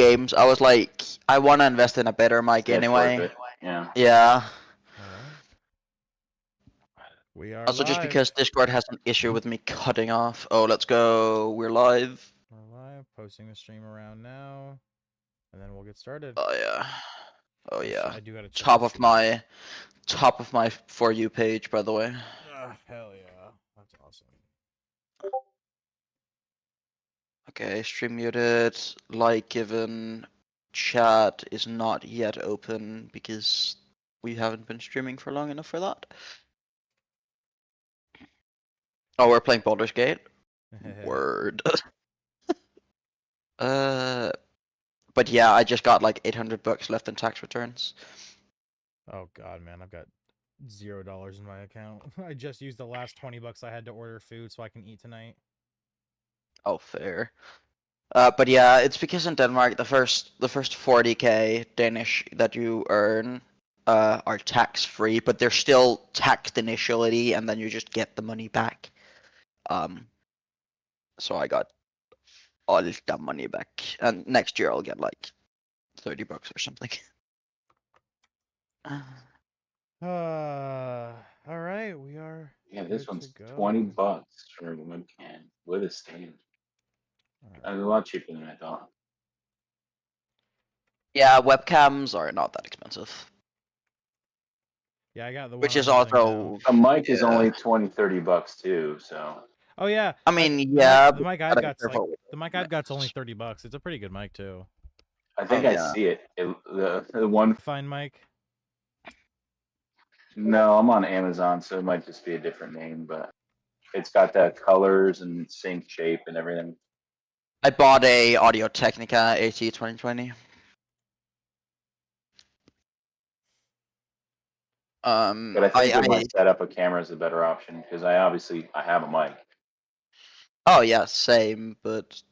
games, I was like, I want to invest in a better mic It's worth anyway. it. Yeah. Yeah. Alright. We are Also, just live. because Discord has an issue with me cutting off. Oh, let's go. We're live. We're live, posting the stream around now, and then we'll get started. Oh yeah. Oh Yes, yeah. I do gotta check Top the of stream. my For You page, by the way. Hell yeah, that's awesome. Okay, stream muted. Like given. Chat is not yet open because we haven't been streaming for long enough for that. Oh, we're playing Baldur's Gate. Word. But yeah, I just got like $800 left in tax returns. Oh god, man, I've got $0 in my account. I just used the last $20 I had to order food so I can eat tonight. Oh, fair. But yeah, it's because in Denmark the first 40k Danish that you earn are tax free, but they're still taxed initially, and then you just get the money back. So I got all the money back, and next year I'll get like $30 or something. All right, we are. Yeah, this good one's to go. $20 for a webcam with a stand. That's a lot cheaper than I thought. Yeah, webcams are not that expensive. Yeah, I got the one. Which I'm is using also A mic is yeah. only $20-30 too, so. Oh yeah. I mean, yeah. The mic I've got's like the mic I've got's only $30. It's a pretty good mic too. I think I see it. The one. Fine mic. No, I'm on Amazon, so it might just be a different name, but it's got the colors and sync shape and everything. I bought a Audio Technica AT 2020. But I think with my setup, a camera is a better option because I have a mic. Oh yeah, same. But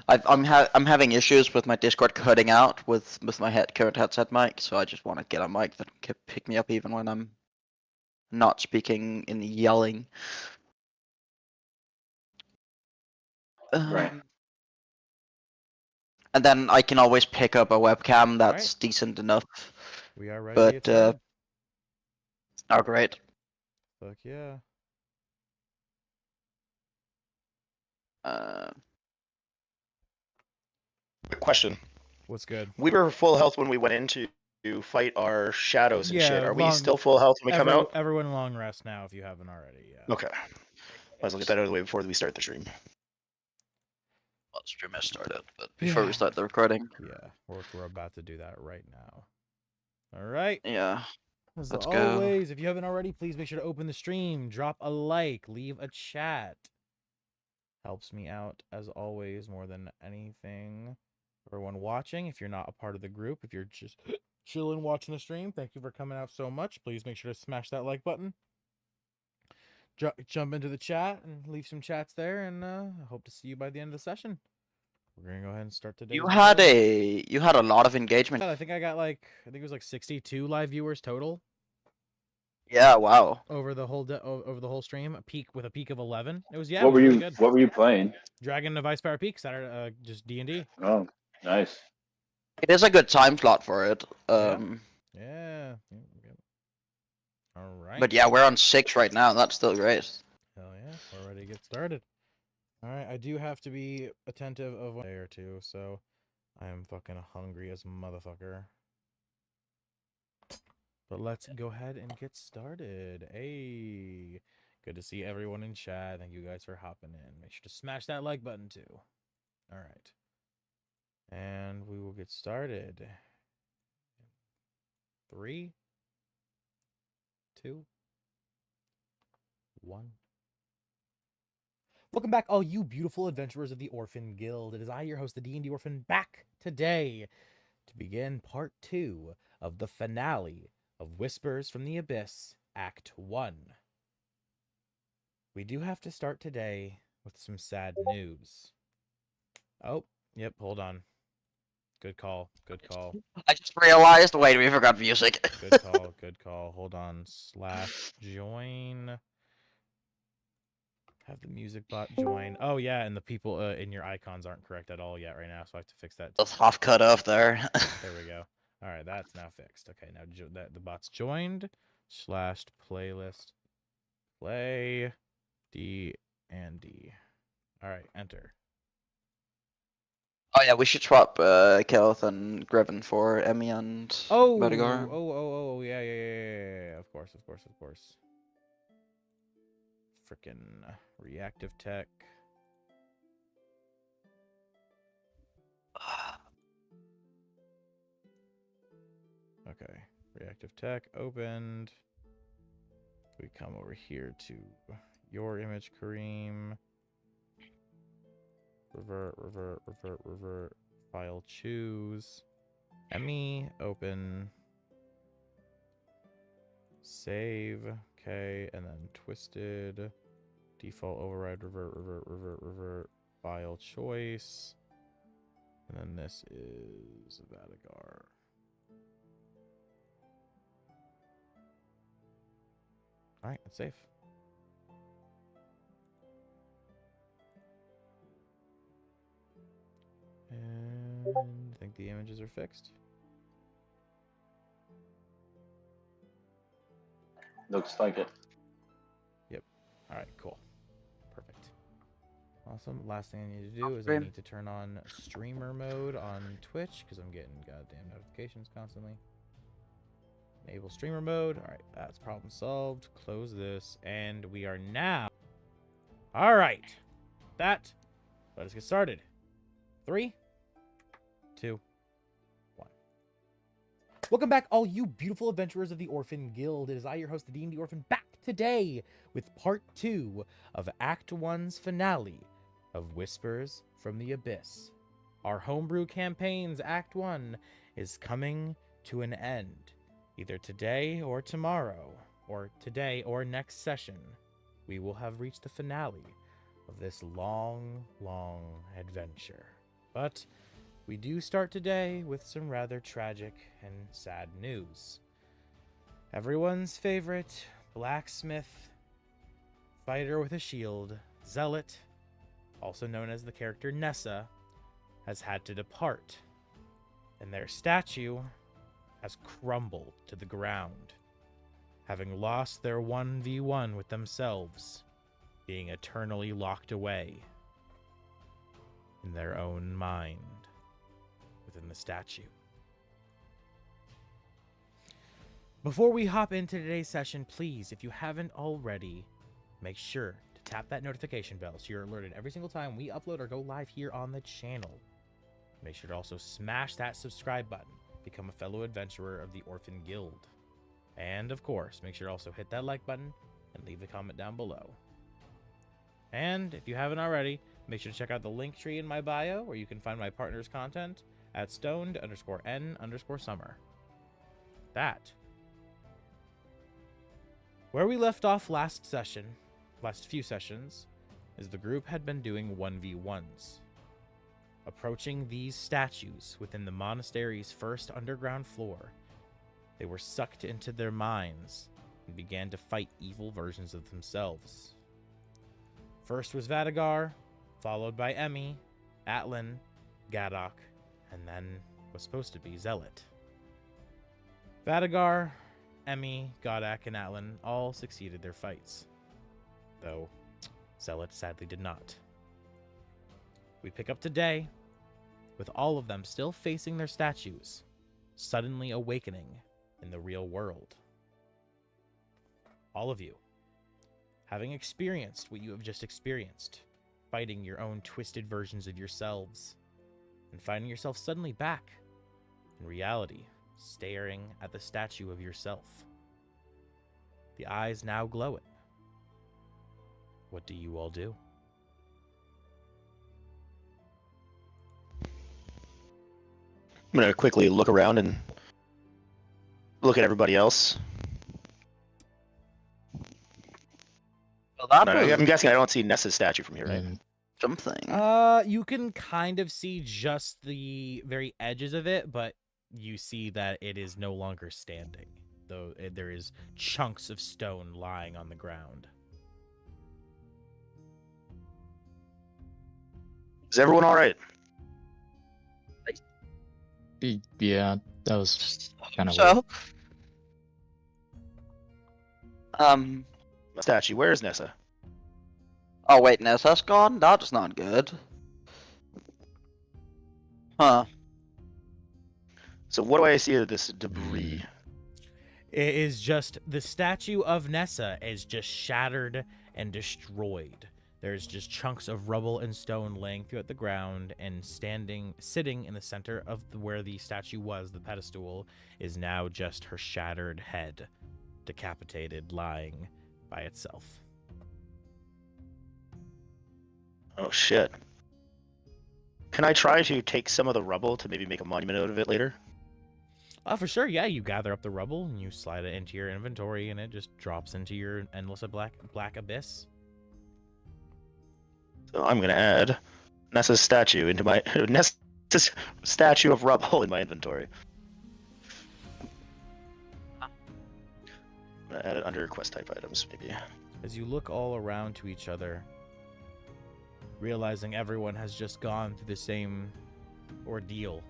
I'm having issues with my Discord cutting out with my current headset mic, so I just want to get a mic that can pick me up even when I'm not speaking and yelling. Right. And then I can always pick up a webcam that's decent enough. We are ready. But oh great. Fuck yeah. Question. What's good? We were full health when we went into fight our shadows and shit. Are we still full health when we come out? Everyone long rest now if you haven't already, yeah. Okay. Let's get that out of the way before we start the stream. Well, the stream has started, but before we start the recording. Yeah, we're about to do that right now. Alright. Yeah. As Let's always, if you haven't already, please make sure to open the stream, drop a like, leave a chat. Helps me out, as always, more than anything. Everyone watching, if you're not a part of the group, if you're just chilling watching the stream, thank you for coming out so much. Please make sure to smash that like button. Jump into the chat and leave some chats there, and I hope to see you by the end of the session. We're gonna go ahead and start today. You had a lot of engagement. I think I got it was like 62 live viewers total. Yeah, wow. Over the whole stream, a peak of 11. It was What were you playing? Dragon of Ice Power Peak Saturday, just D&D. Oh, nice. It is a good time slot for it. Yeah. All right. But yeah, we're on 6 right now. That's still great. Hell yeah, we're ready to get started. All right, I do have to be attentive of a day or two, so I am fucking hungry as a motherfucker. But let's go ahead and get started. Hey, good to see everyone in chat. Thank you guys for hopping in. Make sure to smash that like button too. All right. And we will get started. 3, 2, 1. Welcome back, all you beautiful adventurers of the Orphan Guild. It is I, your host, the D&D Orphan, back today to begin part 2 of the finale of Whispers from the Abyss, Act 1. We do have to start today with some sad news. Oh, yep, hold on. Good call. I just realized, wait, we forgot music. Good call. Hold on. /join. Have the music bot join. Oh yeah, and the people in your icons aren't correct at all yet right now, so I have to fix that. That's half cut off there. There we go. All right, that's now fixed. Okay, now the bot's joined. / playlist play D and D. All right, enter. Oh yeah, we should swap Kelth and Greven for Emmy and Vadigar. Oh, yeah. Of course. Frickin' reactive tech. Okay, reactive tech opened. We come over here to your image, Kareem. Revert. File choose. Emmy, open. Save. Okay, and then twisted. Default override, revert. File choice. And then this is Vadigar. Alright, it's safe. And I think the images are fixed. Looks like it. Yep. Alright, cool. Perfect. Awesome. Last thing I need to do is I need to turn on streamer mode on Twitch because I'm getting goddamn notifications constantly. Enable streamer mode. Alright, that's problem solved. Close this. And we are now... Alright. Let us get started. 3, 2, 1. Welcome back, all you beautiful adventurers of the Orphan Guild. It is I, your host, the D&D Orphan, back today with part 2 of Act 1's finale of Whispers from the Abyss. Our homebrew campaign's Act 1 is coming to an end. Either today or tomorrow, or today or next session, we will have reached the finale of this long, long adventure. But we do start today with some rather tragic and sad news. Everyone's favorite blacksmith, fighter with a shield, zealot, also known as the character Nessa, has had to depart, and their statue has crumbled to the ground, having lost their 1v1 with themselves, being eternally locked away in their own mind within the statue. Before we hop into today's session, please, if you haven't already, make sure to tap that notification bell so you're alerted every single time we upload or go live here on the channel. Make sure to also smash that subscribe button, become a fellow adventurer of the Orphan Guild. And of course, make sure to also hit that like button and leave a comment down below. And if you haven't already, make sure to check out the link tree in my bio where you can find my partner's content at stoned_n_summer. Where we left off last few sessions, is the group had been doing 1v1s. Approaching these statues within the monastery's first underground floor, they were sucked into their minds and began to fight evil versions of themselves. First was Vadigar, followed by Emmy, Atlan, Gadok, and then was supposed to be Zealot. Vadigar, Emmy, Gadok, and Atlan all succeeded their fights, though Zealot sadly did not. We pick up today with all of them still facing their statues, suddenly awakening in the real world. All of you, having experienced what you have just experienced, fighting your own twisted versions of yourselves, and finding yourself suddenly back in reality, staring at the statue of yourself. The eyes now glowing. What do you all do? I'm gonna quickly look around and look at everybody else. Well, that No, was I'm guessing I don't see Nessa's statue from here, right? something. You can kind of see just the very edges of it, but you see that it is no longer standing, though there is chunks of stone lying on the ground. Is everyone all right? Yeah, that was kind of So, Statue, where is Nessa? oh wait, Nessa's gone? That's not good. Huh. So what do I see of this debris? It is just the statue of Nessa is just shattered and destroyed. There's just chunks of rubble and stone laying throughout the ground, and sitting in the center of where the statue was, the pedestal, is now just her shattered head, decapitated, lying by itself. Oh shit. Can I try to take some of the rubble to maybe make a monument out of it later? For sure, yeah. You gather up the rubble and you slide it into your inventory, and it just drops into your endless black abyss. So I'm gonna add Nessa's statue into my Nessa's statue of rubble in my inventory. I'm gonna add it under quest type items, maybe. As you look all around to each other, realizing everyone has just gone through the same ordeal,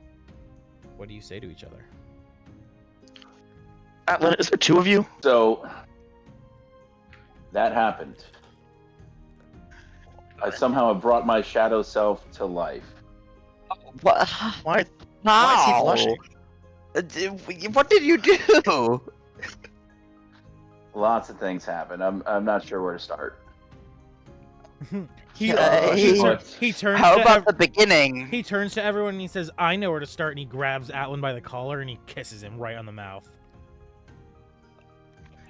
what do you say to each other? Atlan, is there two of you? So that happened. I somehow have brought my shadow self to life. What? Why? How? Why is he blushing? What did you do? Lots of things happen. I'm not sure where to start. He Hey. turns How to about the beginning? he turns to everyone and he says, "I know where to start." And he grabs Atlan by the collar and he kisses him right on the mouth.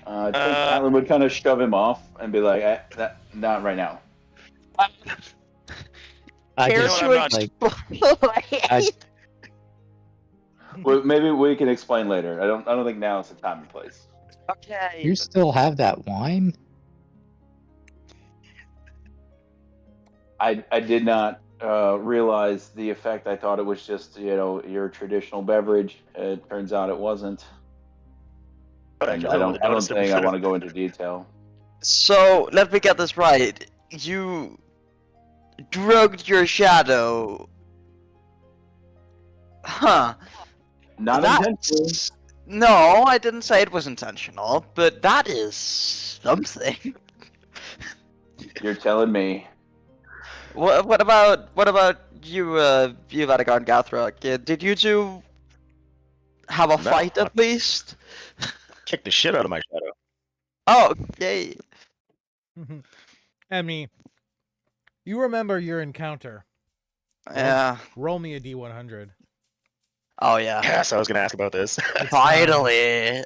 I think Alan would kind of shove him off and be like, not right now. I Care just, to like, explain? Well, maybe we can explain later. I don't think now is the time and place. Okay. you still have that wine? I did not realize the effect. I thought it was just your traditional beverage. It turns out it wasn't. But And I don't think I want to go into detail. So, let me get this right. You drugged your shadow. Huh. Not intentionally. That's... No, I didn't say it was intentional, but that is something. You're telling me. What about you, Vatican Gathrak? Did you two have a No. fight at least? Kick the shit out of my shadow. Oh, yay. Emmy, you remember your encounter. Yeah. Roll me a D100. Oh, yeah. Yes, I was gonna ask about this. Finally.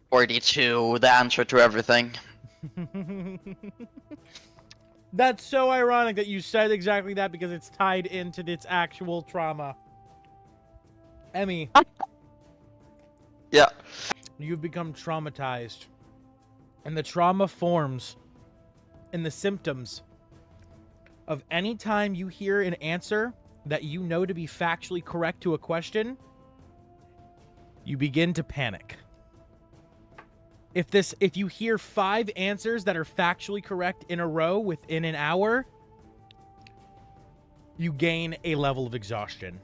42, the answer to everything. That's so ironic that you said exactly that because it's tied into its actual trauma. Emmy, Yeah. you've become traumatized. And the trauma forms in the symptoms of any time you hear an answer that you know to be factually correct to a question, you begin to panic. If you hear 5 answers that are factually correct in a row within an hour, you gain a level of exhaustion.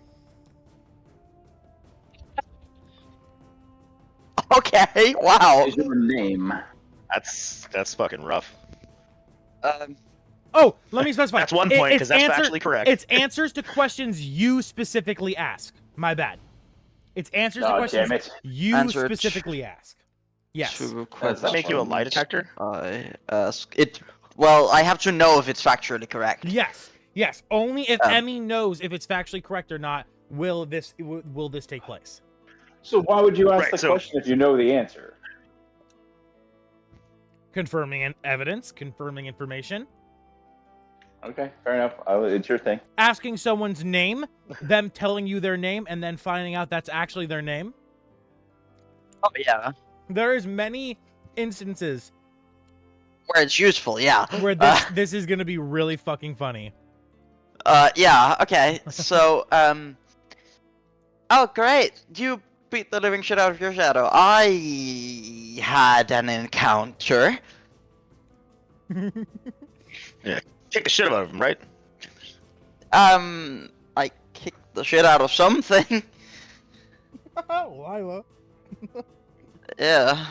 Okay, wow. What is your name? That's fucking rough. Oh, let me specify. That's one point, because that's factually correct. It's answers to questions you specifically ask. My bad. It's answers to Oh, questions damn it. you Answer specifically ask. Yes. Two Does that make you a questions lie detector? I ask it. Well, I have to know if it's factually correct. Yes. Yes. Only if Um, Emmy knows if it's factually correct or not will this take place. So why would you ask Right, the so- question if you know the answer? Confirming evidence, confirming information, Okay, fair enough. It's your thing. asking someone's name, them telling you their name, and then finding out that's actually their name. Oh, yeah. There is many instances Where it's useful, yeah. where this is gonna be really fucking funny. Yeah, okay. So, oh, great. You beat the living shit out of your shadow. I had an encounter. Kick the shit out of him, right? I kicked the shit out of something. Lila. Yeah.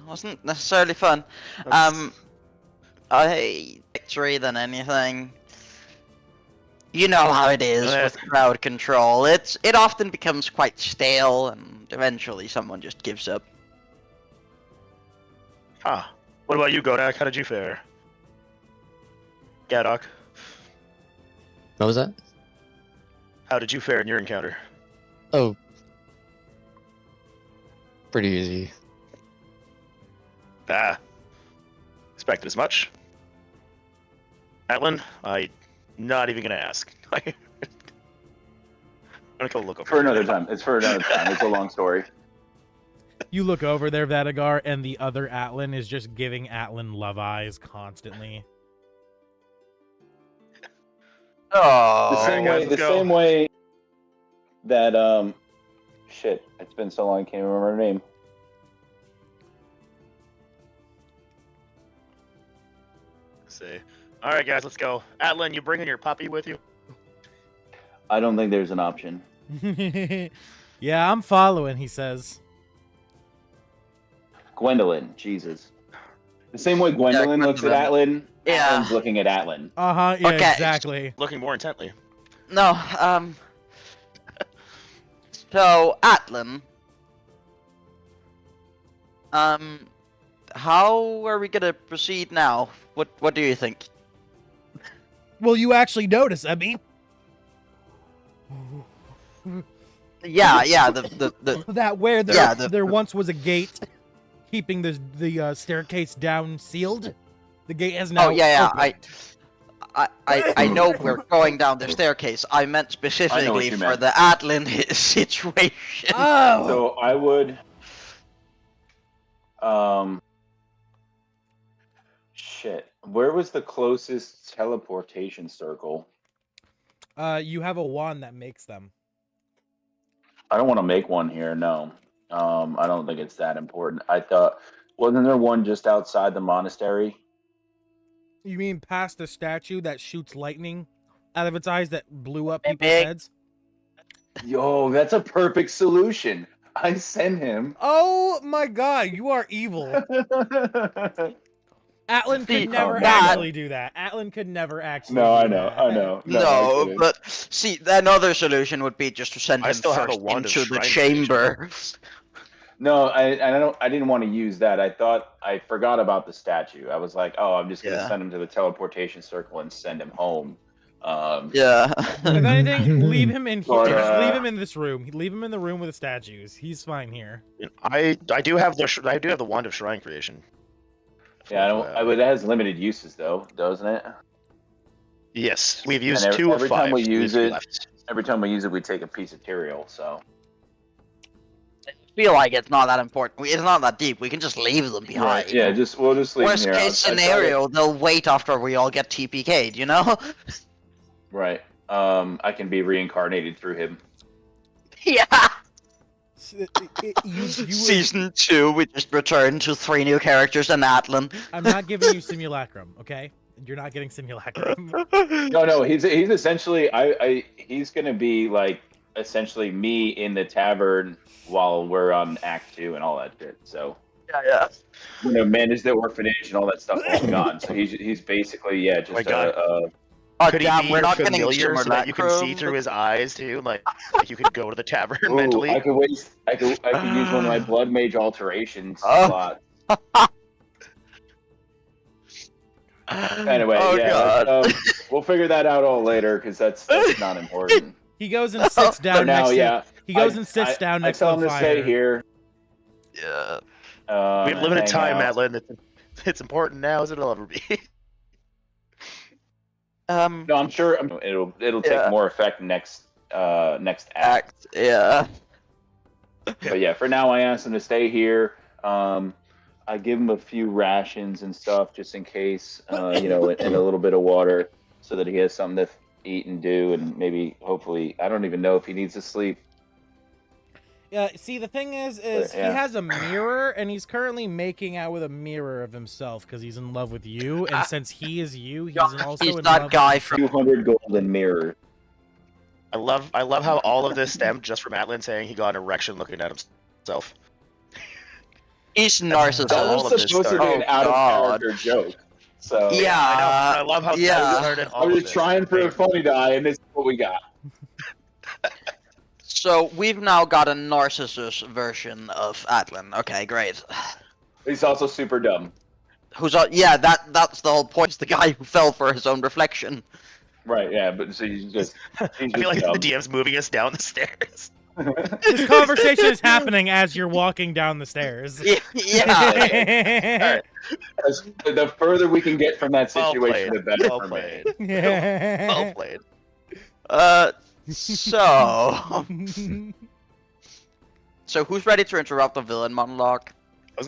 Wasn't necessarily fun. I victory than anything. You know how it is with crowd control. It often becomes quite stale, and eventually someone just gives up. Huh. What about you, Godak? How did you fare? Gadok, What was that? how did you fare in your encounter? Oh, pretty easy. Expected as much. Atlin, I'm not even gonna ask. I'm gonna go look over For here. another time. It's for another time. It's a long story. You look over there, Vadagar, and the other Atlin is just giving Atlin love eyes constantly. Oh. The same guys, way. let's The go. same way that shit. It's been so long. I can't remember her name. Say, all right, guys, let's go. Atlin, you bringing your puppy with you? I don't think there's an option. Yeah, I'm following, he says. Gwendolyn. Jesus. The same way Gwendolyn looks at Gwendolyn. Atlin. Yeah. Atlin's looking at Atlin. Uh-huh, yeah, Okay. exactly. Looking more intently. No, so, Atlin. How are we gonna proceed now? What do you think? Well, you actually notice, Emmy. Yeah, the That where there, Yeah, there once was a gate keeping the staircase down sealed. The gate has now yeah, opened. I know we're going down the staircase. I meant specifically you for meant. the Atlin situation. Oh! So I would. Shit. Where was the closest teleportation circle? You have a wand that makes them. I don't want to make one here. No. I don't think it's that important. I thought, wasn't there one just outside the monastery? You mean past the statue that shoots lightning out of its eyes that blew up people's Maybe. heads? Yo, that's a perfect solution. I send him. Oh my god, you are evil. Atlin See, could never that- actually do that. Atlin could never actually No, do I know, that. I know. I No, couldn't. but see, another solution would be just to send I him still have a first wand of into the shrine chamber. No, I didn't want to use that. I forgot about the statue. I was like, oh, I'm just gonna Yeah. send him to the teleportation circle and send him home. Yeah. If anything, leave him in here. But, Just leave him in this room. Leave him in the room with the statues. He's fine here. I do have the wand of shrine creation. Yeah, it has limited uses though, doesn't it? Yes, we've used And 2 of every 5. time we so use have 2 it- left. Every time we use it, we take a piece of material. So I feel like it's not that important. It's not that deep. We can just leave them behind. yeah, we'll just leave Worst them here. case I tried it. scenario, they'll wait after we all get TPK'd, you know? Right. I can be reincarnated through him. Yeah. You Season 2, we just return to 3 new characters and Atlin. I'm not giving you simulacrum, okay? You're not getting simulacrum. No, he's essentially he's gonna be like essentially me in the tavern while we're on Act 2 and all that shit. So Yeah. manage the orphanage and all that stuff all gone. So he's basically just my God. Oh, Could damn, he be we're your not getting familiar so that you can see simulacrum. through his eyes too? Like you could go to the tavern Ooh, mentally. I could use one of my blood mage alterations Oh. slot. Anyway, Oh, God. we'll figure that out all later because that's not important. He goes and sits For down now, next yeah. to. He goes and sits down next I tell to him the to fire. stay here. Yeah. we have limited hang time, out. Atlin. It's important now as it'll ever be. No, I'm sure it'll Yeah. take more effect next act. Act. Yeah. But yeah, for now I asked him to stay here. I give him a few rations and stuff just in case, and a little bit of water so that he has something to eat and do, and maybe hopefully I don't even know if he needs to sleep. See, the thing is he yeah. has a mirror, and he's currently making out with a mirror of himself because he's in love with you, and since he is you, he's also He's in that love guy with from- 200 golden mirror. I love how all of this stemmed just from Atlan saying he got an erection looking at himself. He's That narcissist. all was of this supposed to be an started. out of God. character joke. So Yeah, I know. I love how yeah. that started all I'm of just this. trying for a funny die, and this is what we got. So we've now got a narcissist version of Atlan. Okay, great. He's also super dumb. Yeah, that's the whole point. It's the guy who fell for his own reflection. Right, yeah, but so he's just I feel like dumb. the DM's moving us down the stairs. This conversation is happening as you're walking down the stairs. Yeah. The further we can get from that Well situation, played. the better Well for played. me. Well played. So who's ready to interrupt the villain monologue? I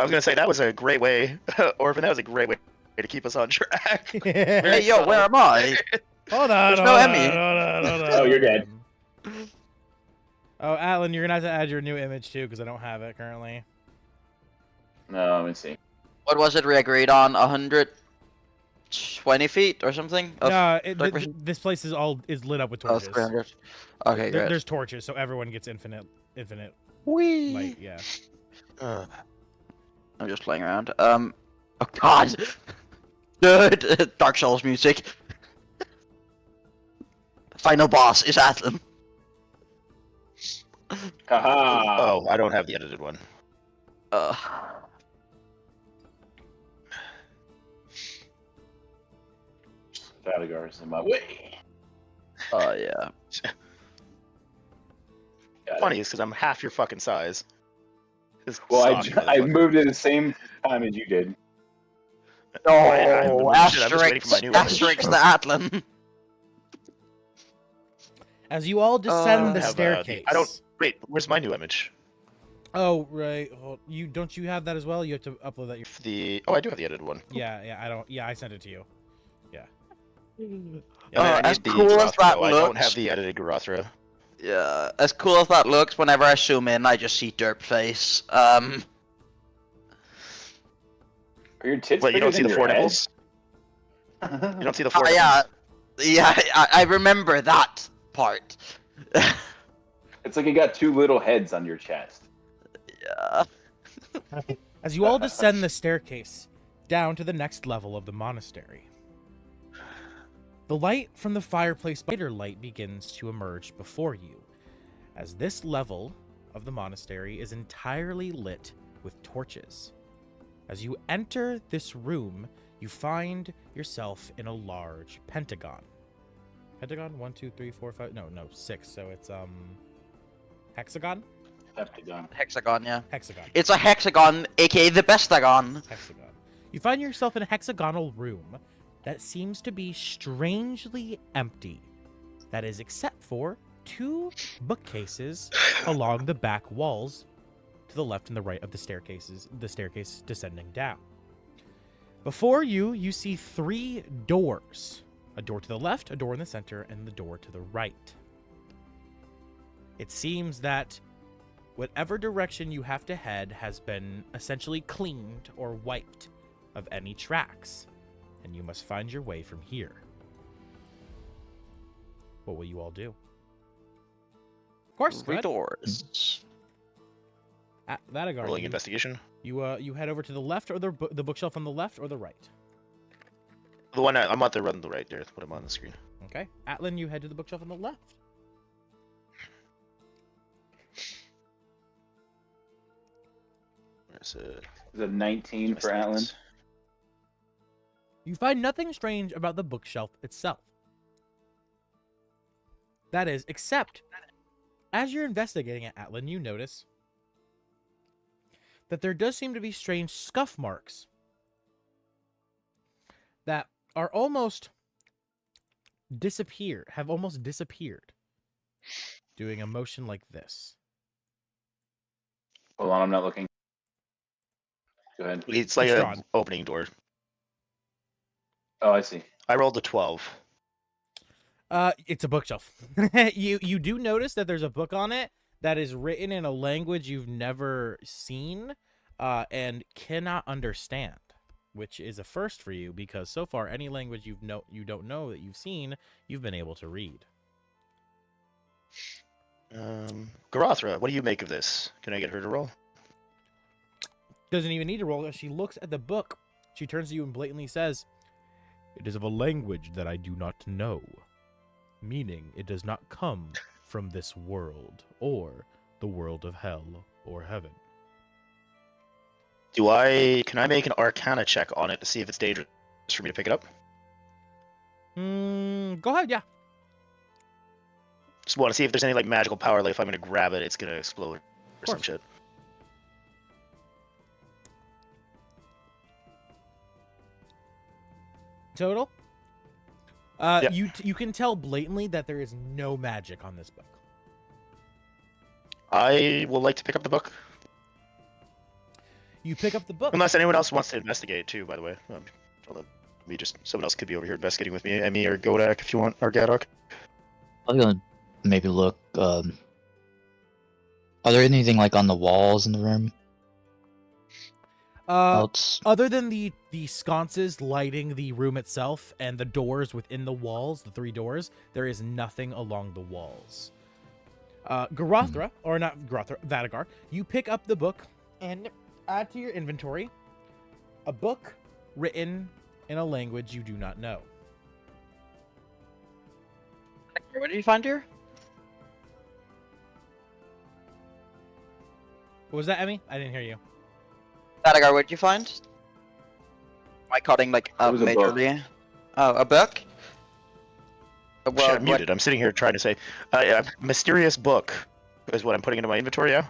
was gonna say that was a great way, Orphan. That was a great way to keep us on track. Hey, yo, where am I? Hold on. There's no Emmy. Hold on. Oh, you're dead. Oh, Atlan, you're gonna have to add your new image too, because I don't have it currently. No, let me see. What was it we agreed on? 120 feet or something? No, dark vision? this place is lit up with Oh, torches. 300. Okay, great. There's torches, so everyone gets infinite Whee! light. Yeah. I'm just playing around. Oh god! Good! Dark Souls music. Final boss is Atlan. Haha. Oh, I don't have the edited one. Valigar's in my way. Oh yeah. Got it. Funny is because I'm half your fucking size. This Well, sucks, I motherfucker. moved at the same time as you did. I'm Oh, just waiting for my asterisk, new image. asterisk the Atlan. As you all descend the have, staircase. I don't. Wait, where's my new image? Oh right. Don't you have that as well? You have to upload that. I do have the edited one. Yeah. I don't. Yeah, I sent it to you. Yeah. I as need the cool as Garathra, that though. I don't have looks- the edited Garathra. Yeah, as cool as that looks, whenever I zoom in, I just see Derp face. Are your tits Wait, you don't see bigger the than your four head? nipples? You don't see the four yeah, I remember that part. It's like you got two little heads on your chest. Yeah. As you all descend the staircase down to the next level of the monastery, the light from the fireplace spider light begins to emerge before you, as this level of the monastery is entirely lit with torches. As you enter this room, you find yourself in a large pentagon. Pentagon? 1, 2, 3, 4, 5. No, 6. So it's hexagon? Hexagon, yeah. Hexagon. It's a hexagon, aka the bestagon. Hexagon. You find yourself in a hexagonal room that seems to be strangely empty. That is, except for 2 bookcases along the back walls to the left and the right of the staircase descending down. Before you, you see 3 doors. A door to the left, a door in the center, and the door to the right. It seems that whatever direction you have to head has been essentially cleaned or wiped of any tracks, and you must find your way from here. What will you all do? Of course, go ahead. Doors. Vadagar, Rolling investigation. you head over to the left, or the bookshelf on the left, or the right. The one I'm at the run the right there. Put him on the screen. Okay, Atlan, you head to the bookshelf on the left. Where's it? Is it 19 for Alan? You find nothing strange about the bookshelf itself. That is, except as you're investigating it, Atlan, you notice that there does seem to be strange scuff marks that are almost have almost disappeared, doing a motion like this. Hold on, I'm not looking. Go ahead. It's like It's an drawn. opening door. Oh, I see. I rolled a 12. It's a bookshelf. You do notice that there's a book on it that is written in a language you've never seen and cannot understand, which is a first for you because so far any language you don't know that you've seen, you've been able to read. Garothra, what do you make of this? Can I get her to roll? Doesn't even need to roll. She looks at the book. She turns to you and blatantly says, "It is of a language that I do not know, meaning it does not come from this world or the world of hell or heaven." Can I make an Arcana check on it to see if it's dangerous for me to pick it up? Go ahead, yeah. Just want to see if there's any like magical power. Like if I'm gonna grab it, it's gonna explode or some shit. Total? Yep. You can tell blatantly that there is no magic on this book. I will like to pick up the book. You pick up the book. Unless anyone else wants to investigate too, by the way. Someone else could be over here investigating with me. Emmy or Godak if you want, or Gadok. I was gonna maybe look. Are there anything like on the walls in the room? Other than the sconces lighting the room itself and the doors within the walls, the 3 doors, there is nothing along the walls. Garothra, or not Garothra, Vadagar, you pick up the book and add to your inventory a book written in a language you do not know. What did you find here? What was that, Emmy? I didn't hear you. Vadagar, what did you find? Am I cutting like It was a book. majorly? Oh, a book? Shit, I'm muted. I'm sitting here trying to say, a mysterious book is what I'm putting into my inventory, yeah?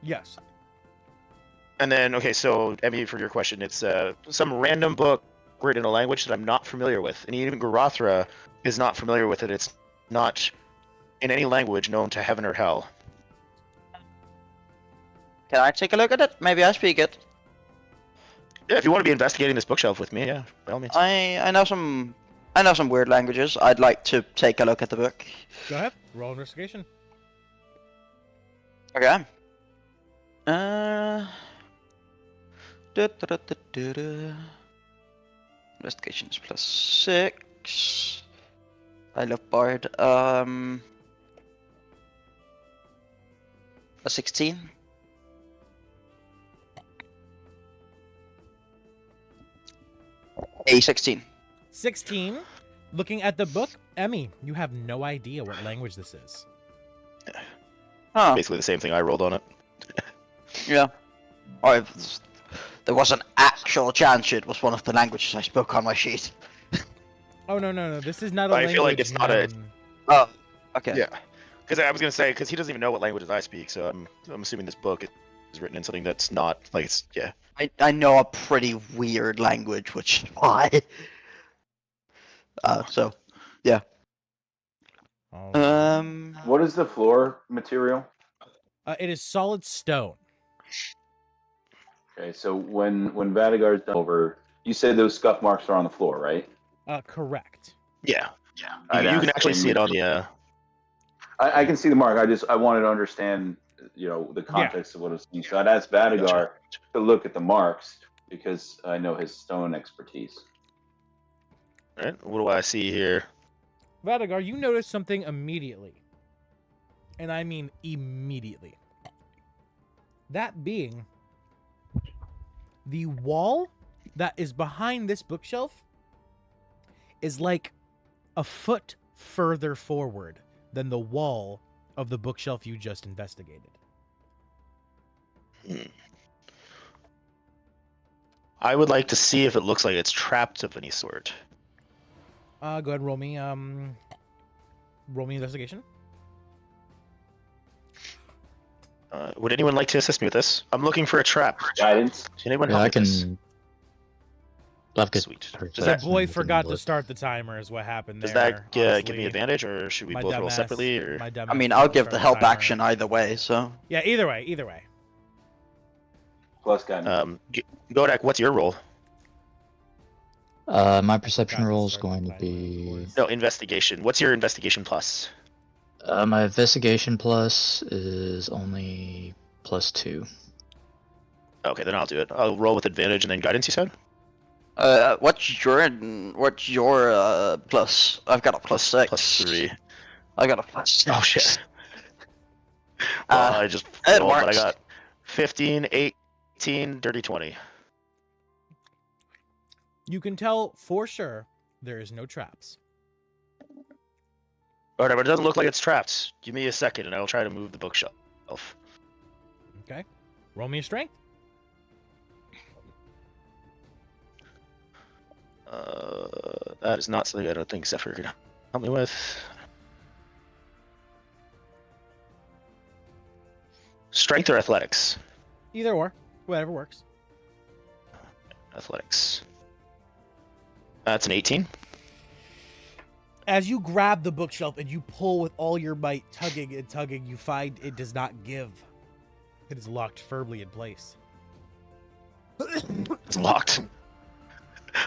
Yes. And then, okay, so, Emmy, for your question, it's some random book written in a language that I'm not familiar with. And even Garothra is not familiar with it. It's not in any language known to heaven or hell. Can I take a look at it? Maybe I speak it. Yeah, if you want to be investigating this bookshelf with me, yeah, by all means. I know some weird languages. I'd like to take a look at the book. Go ahead. Roll investigation. Okay. Investigation is +6. I love Bard. A 16. A 16. 16. Looking at the book, Emmy, you have no idea what language this is. Huh. Basically the same thing I rolled on it. Yeah. There was an actual chance it was one of the languages I spoke on my sheet. Oh, no. This is not a I language. feel like it's not a- known- Oh, okay. Yeah. Because I was going to say, because he doesn't even know what languages I speak, so I'm assuming this book is written in something that's not, like, it's, yeah. I know a pretty weird language, which is why. So, yeah. Oh. What is the floor material? It is solid stone. Okay, so when Vadagar's done over, you said those scuff marks are on the floor, right? Correct. Yeah. I'd You can ask actually him- see it on the, I can see the mark. I wanted to understand, the context of what it's saying. So I'd ask Vadagar Gotcha. to look at the marks because I know his stone expertise. Alright, what do I see here? Vadagar, you notice something immediately. And I mean immediately. That being the wall that is behind this bookshelf is like a foot further forward than the wall of the bookshelf you just investigated. I would like to see if it looks like it's trapped of any sort. Go ahead and roll me investigation. Would anyone like to assist me with this? I'm looking for a trap. Guidance. Can anyone Yeah, help I me with this? can. I've got Sweet. her Does The that- text boy and we can forgot to look. start the timer is what happened Does there. that give me honestly. advantage, or should we My both roll dumbass- separately? Or my I dumbass mean, forgot I'll to give the start help timer. action either way, so. Yeah, either way. Plus guidance. Godak, what's your roll? My perception Forgot to roll is start the going to timer, of be course. No, investigation. What's your investigation plus? My investigation plus is only +2. Okay, then I'll do it. I'll roll with advantage and then guidance, you said? What's your plus? I've got a +6. +3. I got a +6. Oh, shit. Well, I just it rolled, but I works. got 15, 18, dirty 20. You can tell for sure there is no traps. Alright, but it doesn't look like it's trapped. Give me a second and I will try to move the bookshelf. Okay. Roll me a strength. That is not something I don't think Zephyr could help me with. Strength or athletics? Either or. Whatever works. Athletics. That's an 18. As you grab the bookshelf and you pull with all your might, tugging and tugging, you find it does not give. It is locked firmly in place. It's locked.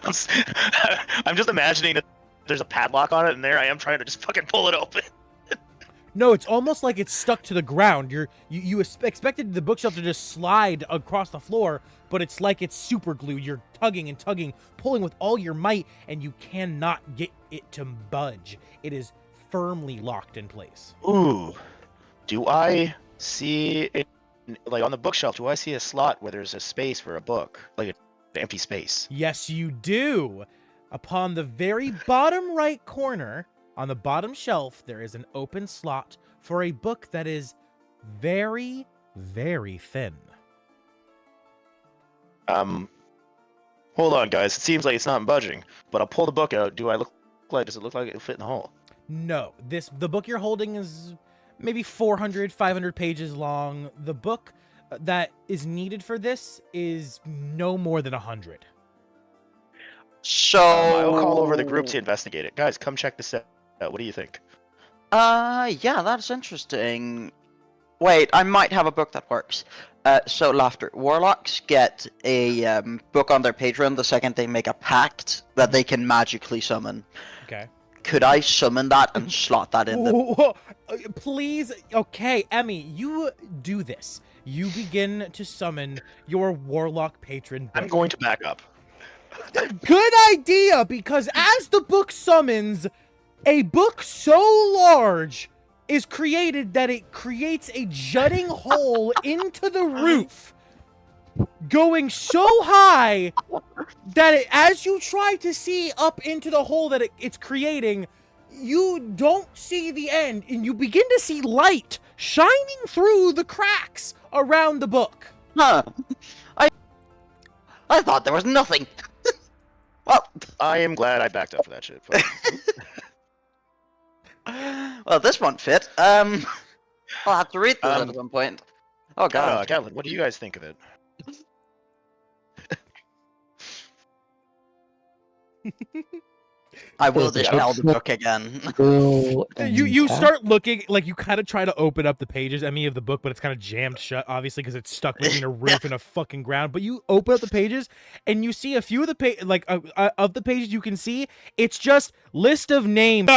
I'm just imagining that there's a padlock on it, and there I am trying to just fucking pull it open. No, it's almost like it's stuck to the ground. You expected the bookshelf to just slide across the floor, but it's like it's super glue. You're tugging and tugging, pulling with all your might, and you cannot get it to budge. It is firmly locked in place. Ooh. Do I see it, like on the bookshelf, do I see a slot where there's a space for a book? Like an empty space? Yes, you do. Upon the very bottom right corner, on the bottom shelf, there is an open slot for a book that is very, very thin. Hold on, guys. It seems like it's not budging, but I'll pull the book out. Does it look like it'll fit in the hole? No, the book you're holding is maybe 400, 500 pages long. The book that is needed for this is no more than 100. So I'll call over the group to investigate it. Guys, come check this out. What do you think? Yeah, that's interesting. Wait, I might have a book that works. So laughter. Warlocks get a book on their patron the second they make a pact that they can magically summon. Okay. Could I summon that and slot that in the... Whoa, please, okay, Emmy, you do this. You begin to summon your warlock patron book. I'm going to back up. Good idea, because as the book summons, a book so large is created that it creates a jutting hole into the roof, going so high that as you try to see up into the hole that it's creating, you don't see the end, and you begin to see light shining through the cracks around the book. Huh. I thought there was nothing. Well, I am glad I backed up for that shit. But... well, this won't fit. I'll have to read this at some point. Oh god. Gatlin, what do you guys think of it? I will dispel the book again. You start looking, like you kind of try to open up the pages, Emmy, of the book, but it's kind of jammed shut, obviously, because it's stuck between a roof and a fucking ground. But you open up the pages, and you see a few of the of the pages you can see, it's just list of names.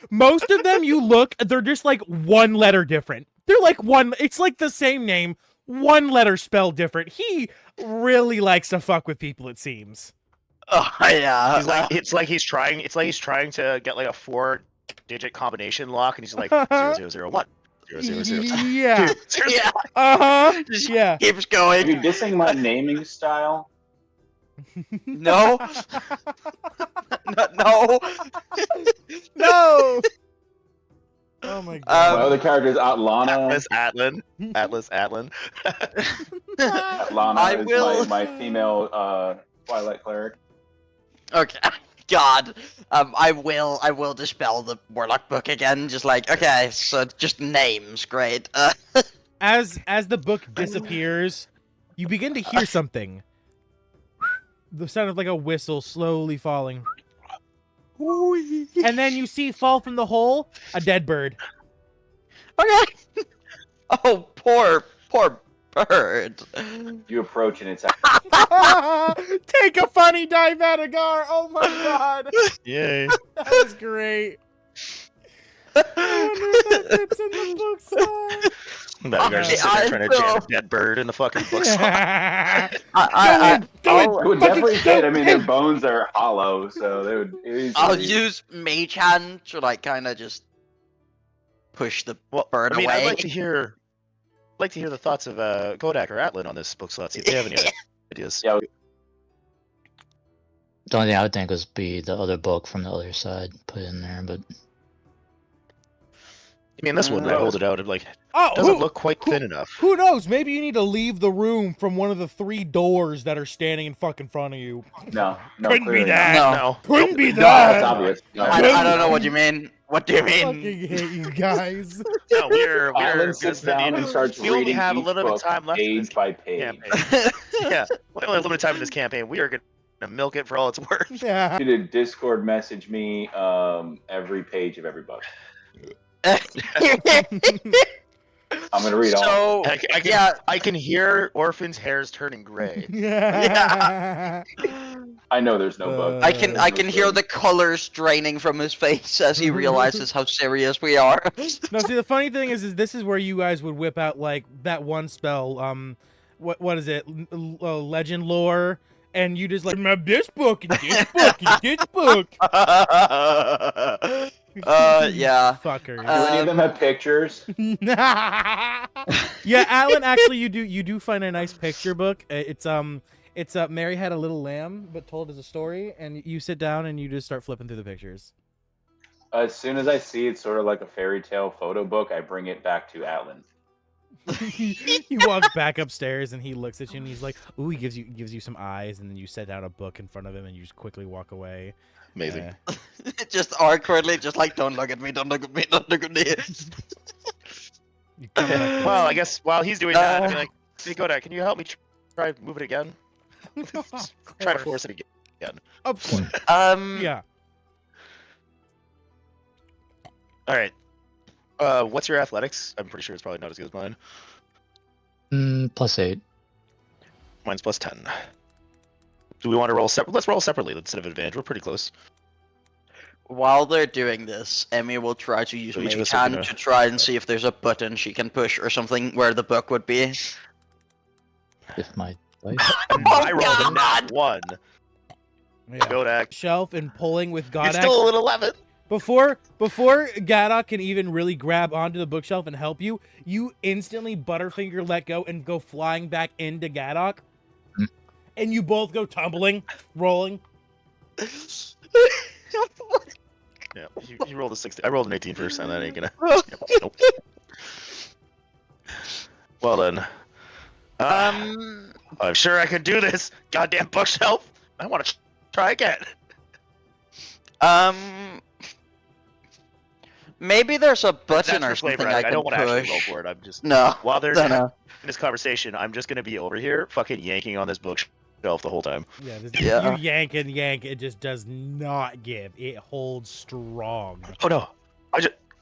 Most of them, you look, they're just like one letter different. They're like it's like the same name, one letter spelled different. He really likes to fuck with people, it seems. Oh yeah. It's like he's trying to get like a 4-digit combination lock, and he's like 0001. 0002. Yeah. Yeah. Uh-huh. Just Yeah. keeps Are going. you dissing my naming style? No. No. No. Oh my My god. other character is Atlana. Atlas Atlan. Atlana I is will- my female Twilight cleric. Okay. God. I will dispel the warlock book again. Just like, okay, so just names, great. As the book disappears, you begin to hear something. The sound of like a whistle slowly falling. And then you see fall from the hole a dead bird. Okay. Oh, poor bird. You approach and it's Take a funny dive at Agar. Oh my god. Yay. That was great. I wonder if that fits in the book slot. That guy's just sitting there trying to jam a dead bird in the fucking book slot. it would definitely fit. I mean, their bones are hollow, so they would easily... I'll use Mage Hand to like kind of just push the bird I mean, away. I'd like to hear the thoughts of Kodak or Atlan on this book slot. See if they have any ideas. Yeah, The only thing I would think was be the other book from the other side put in there, but I mean, this one, I hold it out, it like Oh, doesn't look quite thin enough. Who knows? Maybe you need to leave the room from one of the 3 doors that are standing in fucking front of you. no, Couldn't be clearly that. not. No. Couldn't be No, that's that. obvious. No, I don't know what you mean. What do you I mean? fucking hate you guys. No, we're Alan sits down and starts we only reading have a each little bit of book time left in this page by page. campaign. Yeah, we only have limited time in this campaign. We are gonna milk it for all it's worth. Yeah. You did Discord message me every page of every book. I'm gonna read all. So I I can hear Orphan's hairs turning gray. Yeah. I know there's no book. I can hear the colors draining from his face as he realizes how serious we are. No, see, the funny thing is this is where you guys would whip out like that one spell. What is it? Legend lore, and you just like this book and this book and this book. Yeah. Fuckers. Do any of them have pictures? Yeah, Alan. Actually, you do find a nice picture book. It's Mary Had a Little Lamb, but told as a story, and you sit down and you just start flipping through the pictures. As soon as I see it's sort of like a fairy tale photo book, I bring it back to Atlan. He walks back upstairs and he looks at you and he's like, "Ooh," he gives you some eyes, and then you set down a book in front of him and you just quickly walk away. Amazing. Just awkwardly, just like, don't look at me, don't look at me, don't look at me. You come back- Well, I guess while he's doing that, I'd be like, hey, Kodak, can you help me try move it again? Try to force it again. Of course. Yeah. All right. What's your athletics? I'm pretty sure it's probably not as good as mine. +8. Mine's +10. Do we want to roll separate? Let's roll separately instead of advantage. We're pretty close. While they're doing this, Emmy will try to use So each of Mage us are Hand gonna- to try and see if there's a button she can push or something where the book would be. If my dice. I rolled a nat 1. Yeah. Kodak. Shelf and pulling with It's God still an 11. Before Gaddock can even really grab onto the bookshelf and help you, you instantly Butterfinger let go and go flying back into Gaddock. Mm. And you both go tumbling, rolling. Yeah, you rolled a 60. I rolled an 18 first, and that ain't gonna. Nope. Well then. I'm sure I can do this. Goddamn bookshelf. I want to try again. Maybe there's a button That's or for flavor. something I I can don't want to actually roll push. for it. I'm just No. while they're No, in no. this conversation, I'm just gonna be over here, fucking yanking on this bookshelf the whole time. Yeah, Yeah. you yank and yank, it just does not give. It holds strong. Oh no,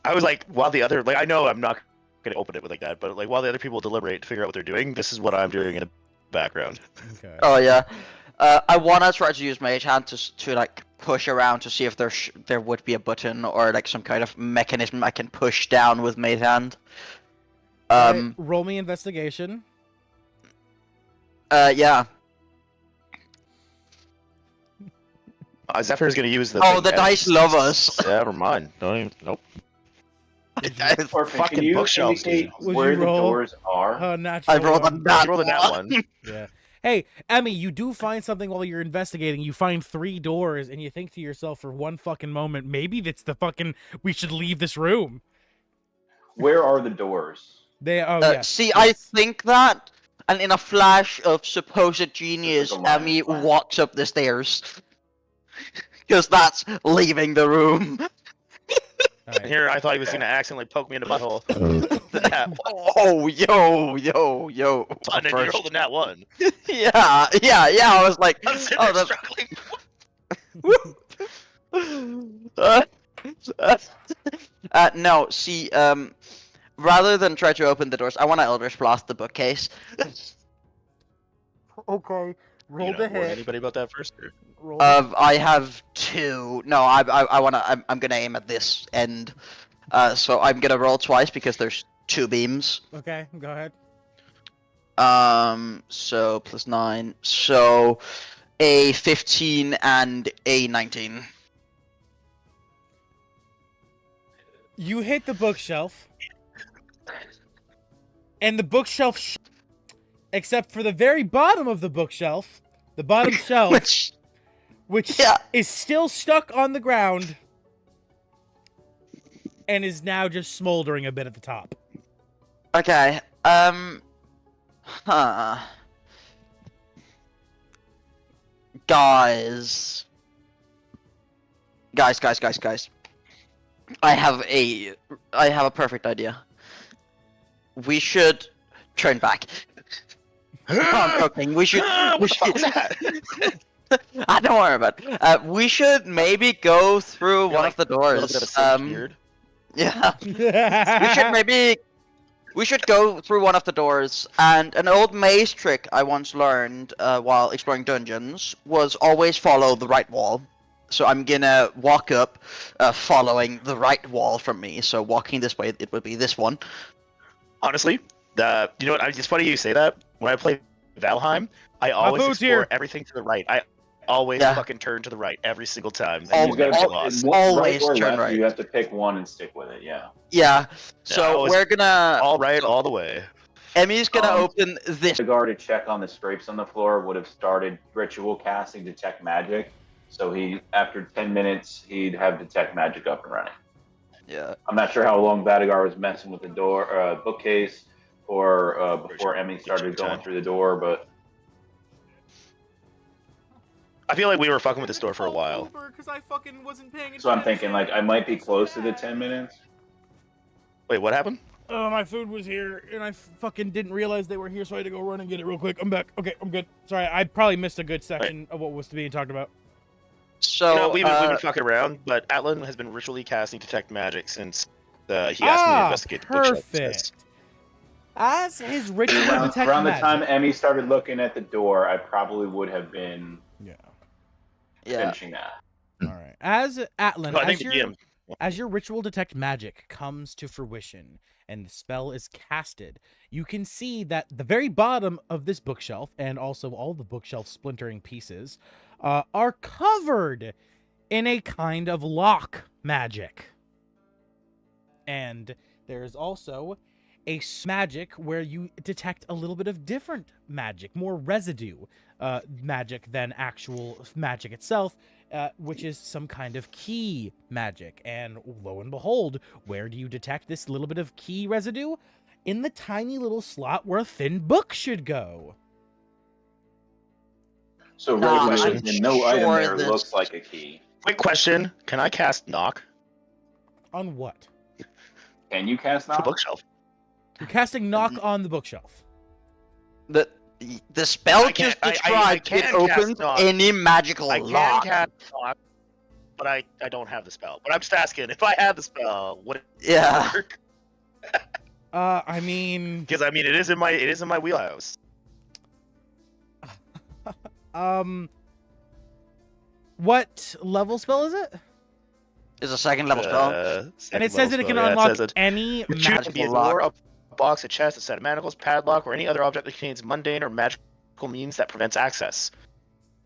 I was like, while the other, like, I know I'm not gonna open it with like that, but like while the other people deliberate to figure out what they're doing, this is what I'm doing in the background. Okay. Oh yeah. I wanna try to use Mage Hand to like push around to see if there would be a button or like some kind of mechanism I can push down with Mage Hand. Alright, roll me investigation. Yeah. Zephyr's gonna use the. Oh, thing the as- dice love us. Never mind. Don't even. Nope. Orphan, Fucking can you bookshelves, indicate Would where you the roll? doors are? Natural I rolled a one. nat You rolled a nat 1. Yeah. Hey, Emmy, you do find something while you're investigating. You find 3 doors, and you think to yourself for one fucking moment, maybe that's the fucking. We should leave this room. Where are the doors? They. Oh yes. See, yes. I think that, and in a flash of supposed genius, Like a line Emmy flash. walks up the stairs. Because that's leaving the room. Alright. Here, I thought he was gonna accidentally poke me in the butthole. Nat 1. Oh, yo. And then you rolled a nat 1. Yeah. I was like, I'm sitting oh, there that's. struggling. No, see, rather than try to open the doors, I want to Eldritch Blast the bookcase. Okay. Roll You the gonna warn hit. anybody about that first? Or? Roll the I have 2. No, I wanna. I'm gonna aim at this end. So I'm gonna roll twice because there's 2 beams. Okay, go ahead. So plus 9. So a 15 and a 19. You hit the bookshelf, and the bookshelf, except for the very bottom of the bookshelf, the bottom shelf, which Yeah. is still stuck on the ground, and is now just smoldering a bit at the top. Okay. Huh. Guys. Guys. I have a perfect idea. We should turn back. I'm joking. We should. What the fuck was that? Don't worry about it. We should maybe go through one of the A little bit of a doors. singed beard. Yeah. We should go through one of the doors. And an old maze trick I once learned while exploring dungeons was always follow the right wall. So I'm gonna walk up, following the right wall from me. So walking this way, it would be this one. Honestly, you know what? It's funny you say that. When I play Valheim, I always food's explore here. everything to the right. I always Yeah. fucking turn to the right every single time. Oh, And You you gotta get pick lost. Always right or turn left, right. You have to pick one and stick with it. Yeah. Yeah. So always- we're gonna. All right, all the way. Emmy's gonna Um, open this. The guard to check on the scrapes on the floor would have started ritual casting detect magic. So after 10 minutes, he'd have detect magic up and running. Yeah. I'm not sure how long Vadagar was messing with the door, bookcase, or before Emmy started going through the door, but I feel like we were fucking with this door for a while. Because I fucking wasn't paying so I'm thinking like I might be close to the 10 minutes. Wait, what happened? Oh, my food was here, and I fucking didn't realize they were here, so I had to go run and get it real quick. I'm back. Okay, I'm good. Sorry, I probably missed a good section of what was being talked about. So You know, we've been fucking around, but Atlan has been ritually casting detect magic since he asked me to investigate the bookshelf. Perfect. As his ritual detect Around the magic. time Emmy started looking at the door, I probably would have been Yeah. finishing that. All right. As Atlan, No, I think the GM. as your ritual detect magic comes to fruition and the spell is casted, you can see that the very bottom of this bookshelf and also all the bookshelf splintering pieces are covered in a kind of lock magic. And there's also a magic where you detect a little bit of different magic, more residue magic than actual magic itself, which is some kind of key magic. And lo and behold, where do you detect this little bit of key residue? In the tiny little slot where a thin book should go. So Nah, regular, I'm no item sure there this- looks like a key. Quick question: can I cast knock? On what? Can you cast The knock? bookshelf. You're casting knock on the bookshelf. the spell I can't- just I described can it cast opens knock. any magical I can lock. cast knock, but I don't have the spell. But I'm just asking, if I had the spell, would it Yeah. work? I mean, Because I mean, it is in my wheelhouse. what level spell is it? Is a second level spell. And it says that it can unlock any Choose to magical be a lock. door, a box, a chest, a set of manacles, padlock, or any other object that contains mundane or magical means that prevents access.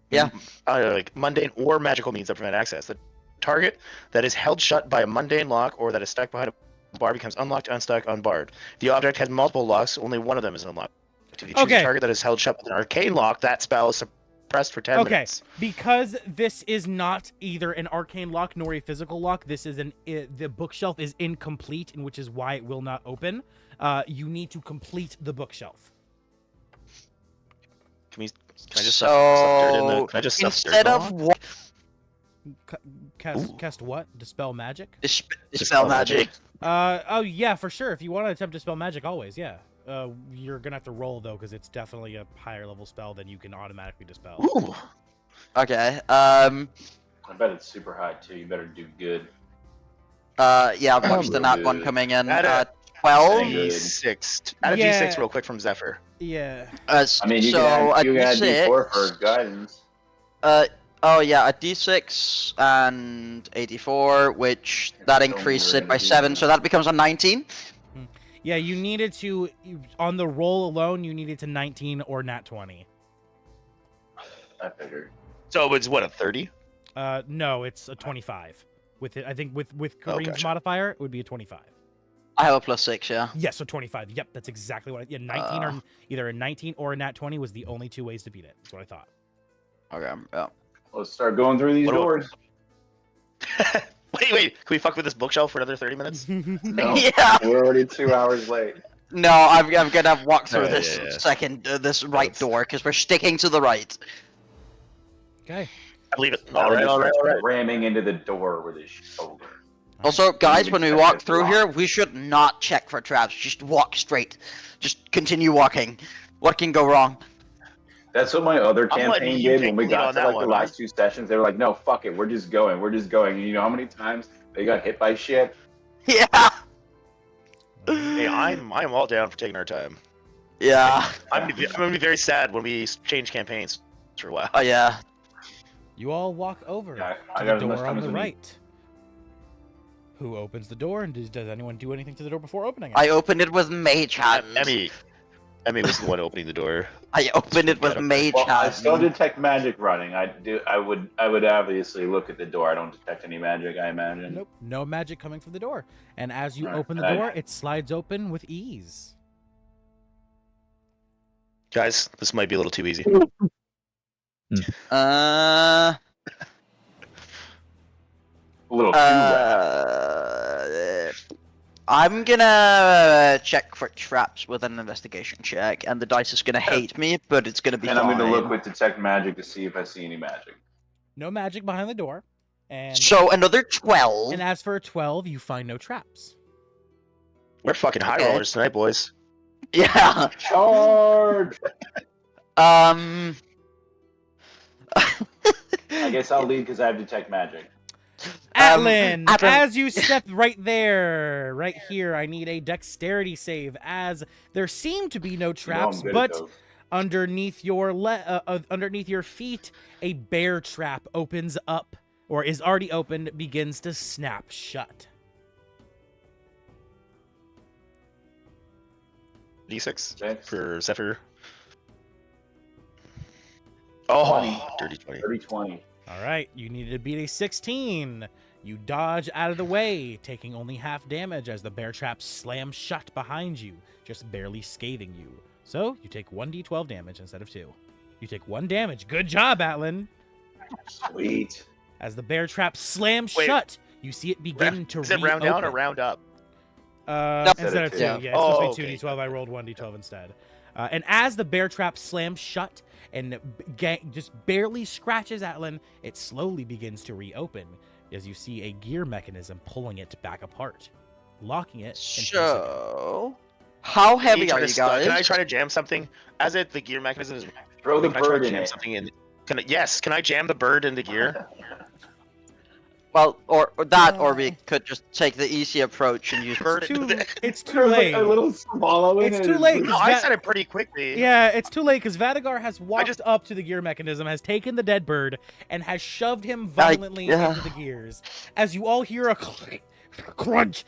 Yeah. Like mundane or magical means that prevent access. The target that is held shut by a mundane lock or that is stuck behind a bar becomes unlocked, unstuck, unbarred. If the object has multiple locks, only one of them is unlocked. If you choose Okay. a target that is held shut with an arcane lock, that spell is suppressed for 10 Okay, minutes. because this is not either an arcane lock nor a physical lock. This is the bookshelf is incomplete, and which is why it will not open. You need to complete the bookshelf. Can I just stuff dirt in the? So Can I just stuff dirt instead in of the- what Cast what? Dispel magic? dispel magic. Oh yeah, for sure. If you want to attempt to dispel magic, always, yeah. You're gonna have to roll though, because it's definitely a higher level spell than you can automatically dispel. Ooh. Okay. I bet it's super high too. You better do good. Yeah, watch the Real nat one good. coming in. Add 12. Good. D6. Add a Yeah. D6 real quick from Zephyr. Yeah. I mean, you So can a add D6. D4 for guidance. Oh yeah, a D6 and 84, which that Don't increases worry, it by it'll be 7, fine. so that becomes a 19. Yeah, you needed to on the roll alone. You needed to 19 or nat 20. I figured. So it's what, a 30? No, it's a 25. With it, I think with Kareem's gotcha. modifier, it would be a 25. I have a +6, yeah. Yes, so 25. Yep, that's exactly what. Yeah, 19 or either a 19 or a nat 20 was the only two ways to beat it. That's what I thought. Okay, yeah. Let's start going through these What do I- doors. Wait. Can we fuck with this bookshelf for another 30 minutes? No, Yeah. we're already 2 hours late. No, I'm gonna walk through Yeah, this yeah. second, this right That's- door, because we're sticking to the right. Okay. I believe it. All All right. Ramming into the door with his shoulder. Also, guys, we when we check walk it through locked. here, we should not check for traps. Just walk straight. Just continue walking. What can go wrong? That's what my other I'm letting campaign you did take when we the lead got on to that like one, the last 2 sessions. They were like, "No, fuck it, we're just going. And you know how many times they got hit by shit? Yeah. Hey, I'm all down for taking our time. Yeah. I'm gonna be very sad when we change campaigns for a while. Oh yeah. You all walk over Yeah, I to got the as much door time on as the I need. right. Who opens the door, and does anyone do anything to the door before opening it? I opened it with mage hand. Emmy was the one opening the door. I opened it with mage Well, I hand. still detect magic running. I would obviously look at the door. I don't detect any magic, I imagine. Nope, no magic coming from the door. And as you Alright, open the and I- door, it slides open with ease. Guys, this might be a little too easy. Uh. A little too bad. I'm gonna check for traps with an investigation check, and the dice is gonna hate me, but it's gonna be And fine. I'm going to look with detect magic to see if I see any magic. No magic behind the door. And So another 12. and as for a 12, you find no traps. We're fucking high Okay. rollers tonight, boys. Yeah. Charge! Um. I guess I'll lead because I have detect magic. Atlan, Atlan- as you step right there, right here, I need a dexterity save, as there seem to be no You know I'm traps, good at but those. underneath your underneath your feet, a bear trap opens up, or is already opened, begins to snap shut. D6 Okay. for Zephyr. Oh, 20. dirty 20. 30-20. All right, you needed to beat a 16. You dodge out of the way, taking only half damage as the bear trap slams shut behind you, just barely scathing you. So you take 1d12 damage instead of 2. You take 1 damage. Good job, Atlan. Sweet. As the bear trap slams Wait. shut, you see it begin to Is it round down or reopen. round up? Instead of 2. Yeah. Yeah, it's supposed Oh, to be okay. 2d12. I rolled 1d12 instead. And as the bear trap slams shut and just barely scratches Atlan, it slowly begins to reopen as you see a gear mechanism pulling it back apart, locking it. in place again. So, how heavy Can are I you try to- guys? Can I try to jam something? As it, the gear mechanism is. Throw the Can I try bird to in jam it. something in? Yes, can I jam the bird into gear? Well, or that, or we could just take the easy approach and use Bird It's into too, the... it's too There's late. like a little swallow in It's it. too late. No, I said it pretty quickly. Yeah, it's too late because Vadagar has walked just- up to the gear mechanism, has taken the dead bird, and has shoved him violently yeah. into the gears. As you all hear a crunch,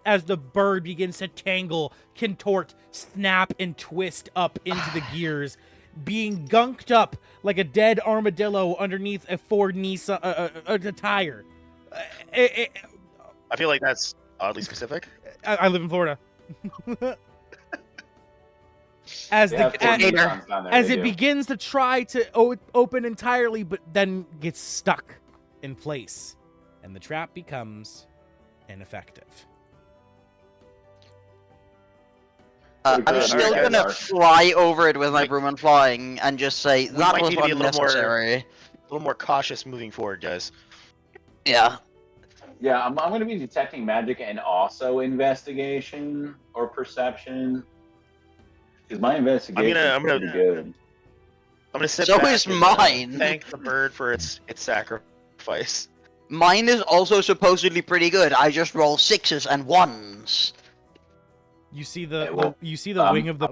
as the bird begins to tangle, contort, snap, and twist up into the gears, being gunked up like a dead armadillo underneath a Ford Nissan a tire. I feel like that's oddly specific. I live in Florida. As They the have as, tornadoes down there, as they it do. begins to try to open entirely, but then gets stuck in place, and the trap becomes ineffective. Pretty I'm good. still Alright, gonna Edgar. fly over it with my Like- broom and flying and just say that might was need to be a little more- unnecessary. A little more cautious moving forward, guys. Yeah. Yeah, I'm going to be detecting magic and also investigation or perception. Because my investigation I'm gonna- is pretty good. I'm gonna sit So back is and, mine. thank the bird for its sacrifice. Mine is also supposedly pretty good. I just roll 6s and 1s. You see the, Okay, well, you see the wing of the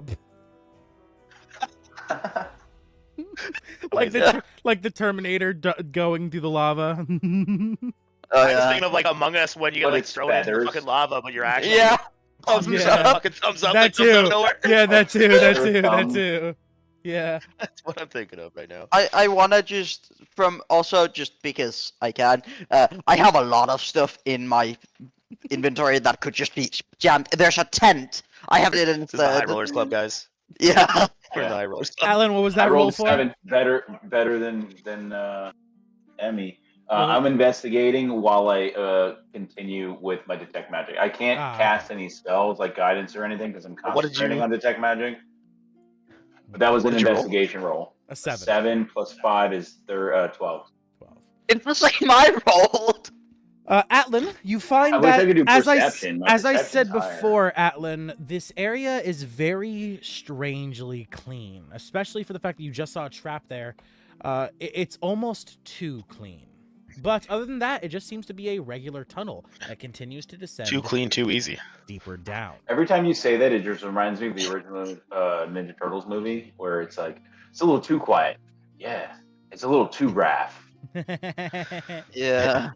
like Amazing. like the Terminator going through the lava. Oh I was yeah. thinking of like Among Us when you get But like it's thrown into the feathers. fucking lava, but you're actually Yeah. thumbs Yeah. up, fucking thumbs up, That like comes out of too. nowhere. Yeah, that too. That too. That Thumb. too. Yeah. That's what I'm thinking of right now. I want to just just because I can. I have a lot of stuff in my inventory that could just be jammed. There's a tent. I have it in This is the High third. Rollers Club, guys. Yeah. We're in the Yeah. High Rollers Club. Alan, what was I that roll rolled for? 7, better than Emmy. What was- I'm investigating while I continue with my detect magic. I can't Ah, cast any spells like guidance or anything because I'm What did concentrating you- on detect magic. But that was What an did you roll? investigation roll. A 7. 7 plus 5 is 12. 12. It's the same I rolled. Atlan, you find I wish that I could do as perception. My as I perception's said higher. before, Atlan, this area is very strangely clean, especially for the fact that you just saw a trap there. It's almost too clean. But other than that, it just seems to be a regular tunnel that continues to descend Too clean, too easy. deeper down. Every time you say that, it just reminds me of the original Ninja Turtles movie where it's like, it's a little too quiet. Yeah, it's a little too rough. Yeah.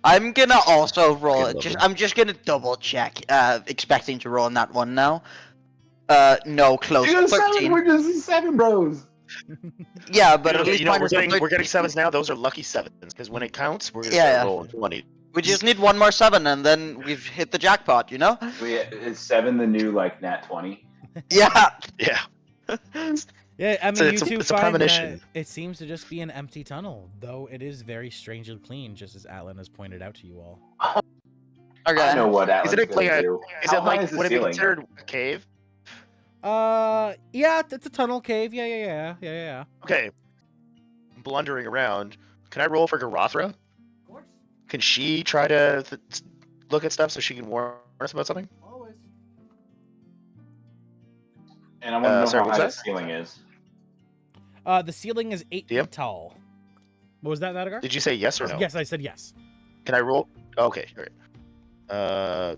I'm gonna also roll Fucking it. love I'm just gonna double check. Expecting to roll on that one now. No, close. 13. We're just 7 bros. Yeah, but You know, at least you know, mine we're is a getting 13. sevens now. Those are lucky sevens because when it counts, we're gonna Yeah, start yeah. rolling 20. We just need one more 7, and then we've hit the jackpot. You know? Is 7 the new like nat 20? Yeah. Yeah, Yeah, I mean, So you it's a- two it's a find that premonition. it seems to just be an empty tunnel, though it is very strangely clean, just as Atlan has pointed out to you all. Okay. I know what Atlan's Is it like gonna a? do. Is How it high like is the would it be ceiling? considered a cave? Yeah, it's a tunnel cave. Yeah. Okay, blundering around. Can I roll for Garothra? Of course, Can she try to look at stuff so she can warn us about something? always. And I want to know sorry, how what's high the that? ceiling is. The ceiling is 8 Yep. feet tall. What was that, Vadagar? Did you say yes or no? Yes, I said yes. Can I roll? Okay, all right.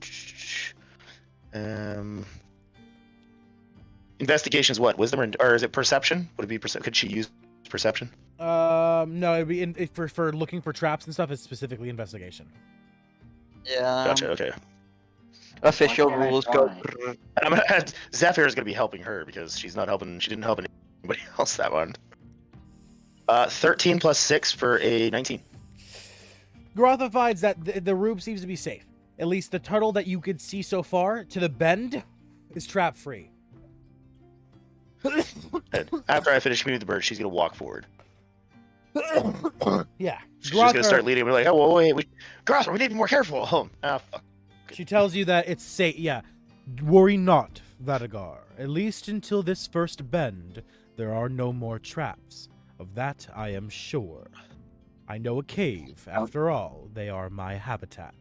Investigation is what? Wisdom or is it perception? Would it be perception? Could she use perception? No, it'd be for looking for traps and stuff. It's specifically investigation. Yeah. Gotcha. Okay. Official Why can't I rules go. try? And I'm gonna. Zephyr is gonna be helping her because she's not helping. She didn't help anybody else that one. 13 plus 6 for a 19. Garotha finds that the room seems to be safe. At least the tunnel that you could see so far to the bend is trap free. And after I finish meeting the bird, she's gonna walk forward. Yeah. She's just gonna start leading. We're like, oh, wait, Groth, we need to be more careful. Oh, fuck. She tells you that it's safe. Yeah. Worry not, Vadagar. At least until this first bend, there are no more traps. Of that I am sure. I know a cave. After all, they are my habitat.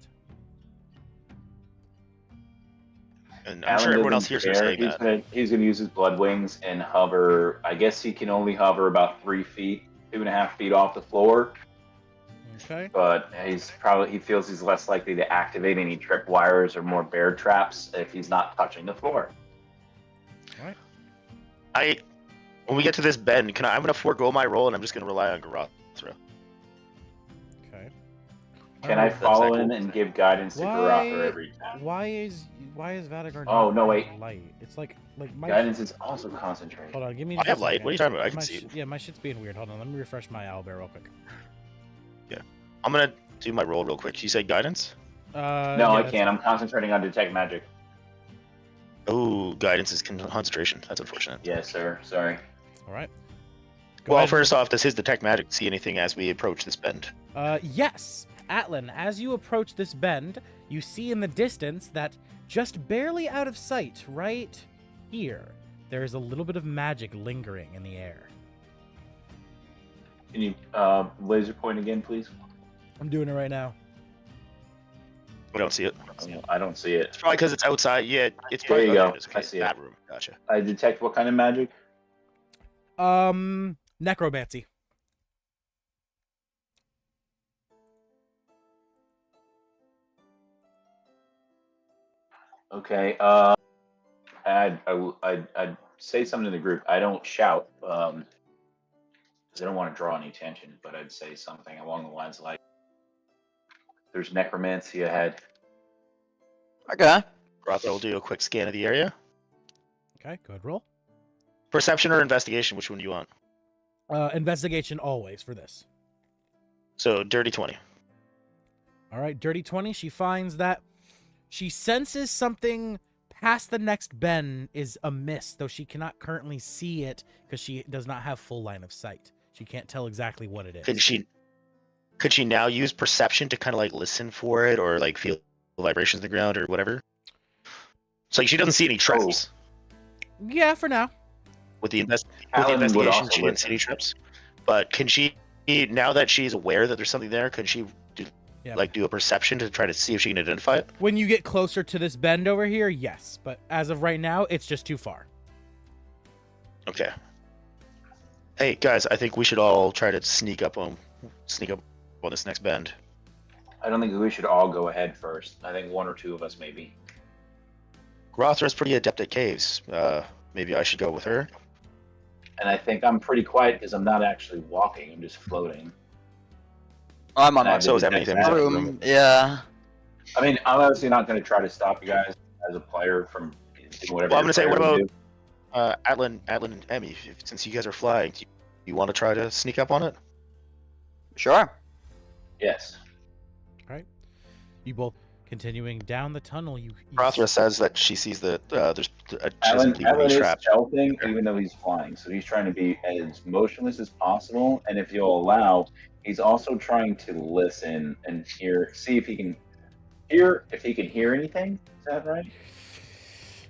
And I'm sure everyone else here is saying that. He's gonna use his blood wings and hover. I guess he can only hover about 3 feet, 2.5 feet off the floor. Okay. But he feels he's less likely to activate any trip wires or more bear traps if he's not touching the floor. When we get to this bend, I'm gonna forego my roll and I'm just gonna rely on Garothra. Okay. Can I Oh, follow not in cool. and give guidance to Why- Garothra every time? Why is Vadagar Oh, not no, having wait. light? It's like my Guidance is also concentrated. Hold on, give me I just have a light. second. What are you talking about? I can My see. yeah, my shit's being weird. Hold on, let me refresh my owlbear real quick. I'm gonna do my roll real quick. You said guidance? No, Yeah, I that's can't. I'm fine. concentrating on detect magic. Oh, guidance is concentration. That's unfortunate. Yes, sir. Sorry. All right. Go Well, ahead. first off, does his detect magic see anything as we approach this bend? Yes, Atlan. As you approach this bend, you see in the distance that just barely out of sight, right here, there is a little bit of magic lingering in the air. Can you laser point again, please? I'm doing it right now. We don't see it. I don't see it. It's probably because it's outside. Yeah, it's There probably you go. it is. I see it. That room. Gotcha. I detect what kind of magic? Necromancy. Okay. I'd say something to the group. I don't shout, because I don't want to draw any attention. But I'd say something along the lines like, "There's necromancy ahead." Okay. Rothra will do a quick scan of the area. Okay, good roll. Perception or investigation? Which one do you want? Investigation always for this. So dirty 20. All right, dirty 20. She finds that she senses something past the next bend is amiss, though she cannot currently see it because she does not have full line of sight. She can't tell exactly what it is. Could she now use perception to kind of like listen for it or like feel the vibrations in the ground or whatever? So like, she doesn't see any traps. Yeah, for now. With the Alan would investigation, also she didn't see listen. any traps. But can she, now that she's aware that there's something there, could she do a perception to try to see if she can identify it? When you get closer to this bend over here, yes. But as of right now, it's just too far. Okay. Hey guys, I think we should all try to sneak up on this next bend. I don't think we should all go ahead first. I think one or two of us maybe. Grothra's pretty adept at caves. Maybe I should go with her. And I think I'm pretty quiet because I'm not actually walking. I'm just floating. I'm on And I my So is didn't everything. think that. room. Yeah. I mean, I'm obviously not going to try to stop you guys as a player from doing whatever. Well, I'm your gonna say, what player would about do. Atlan and Emmy? Since you guys are flying, do you want to try to sneak up on it? Sure. Yes. You both continuing down the tunnel. You Grothra says that she sees that there's she doesn't Alan believe any is traps. stealthing even though he's flying, so he's trying to be as motionless as possible. And if you'll allow, he's also trying to listen and see if he can hear anything. Is that right?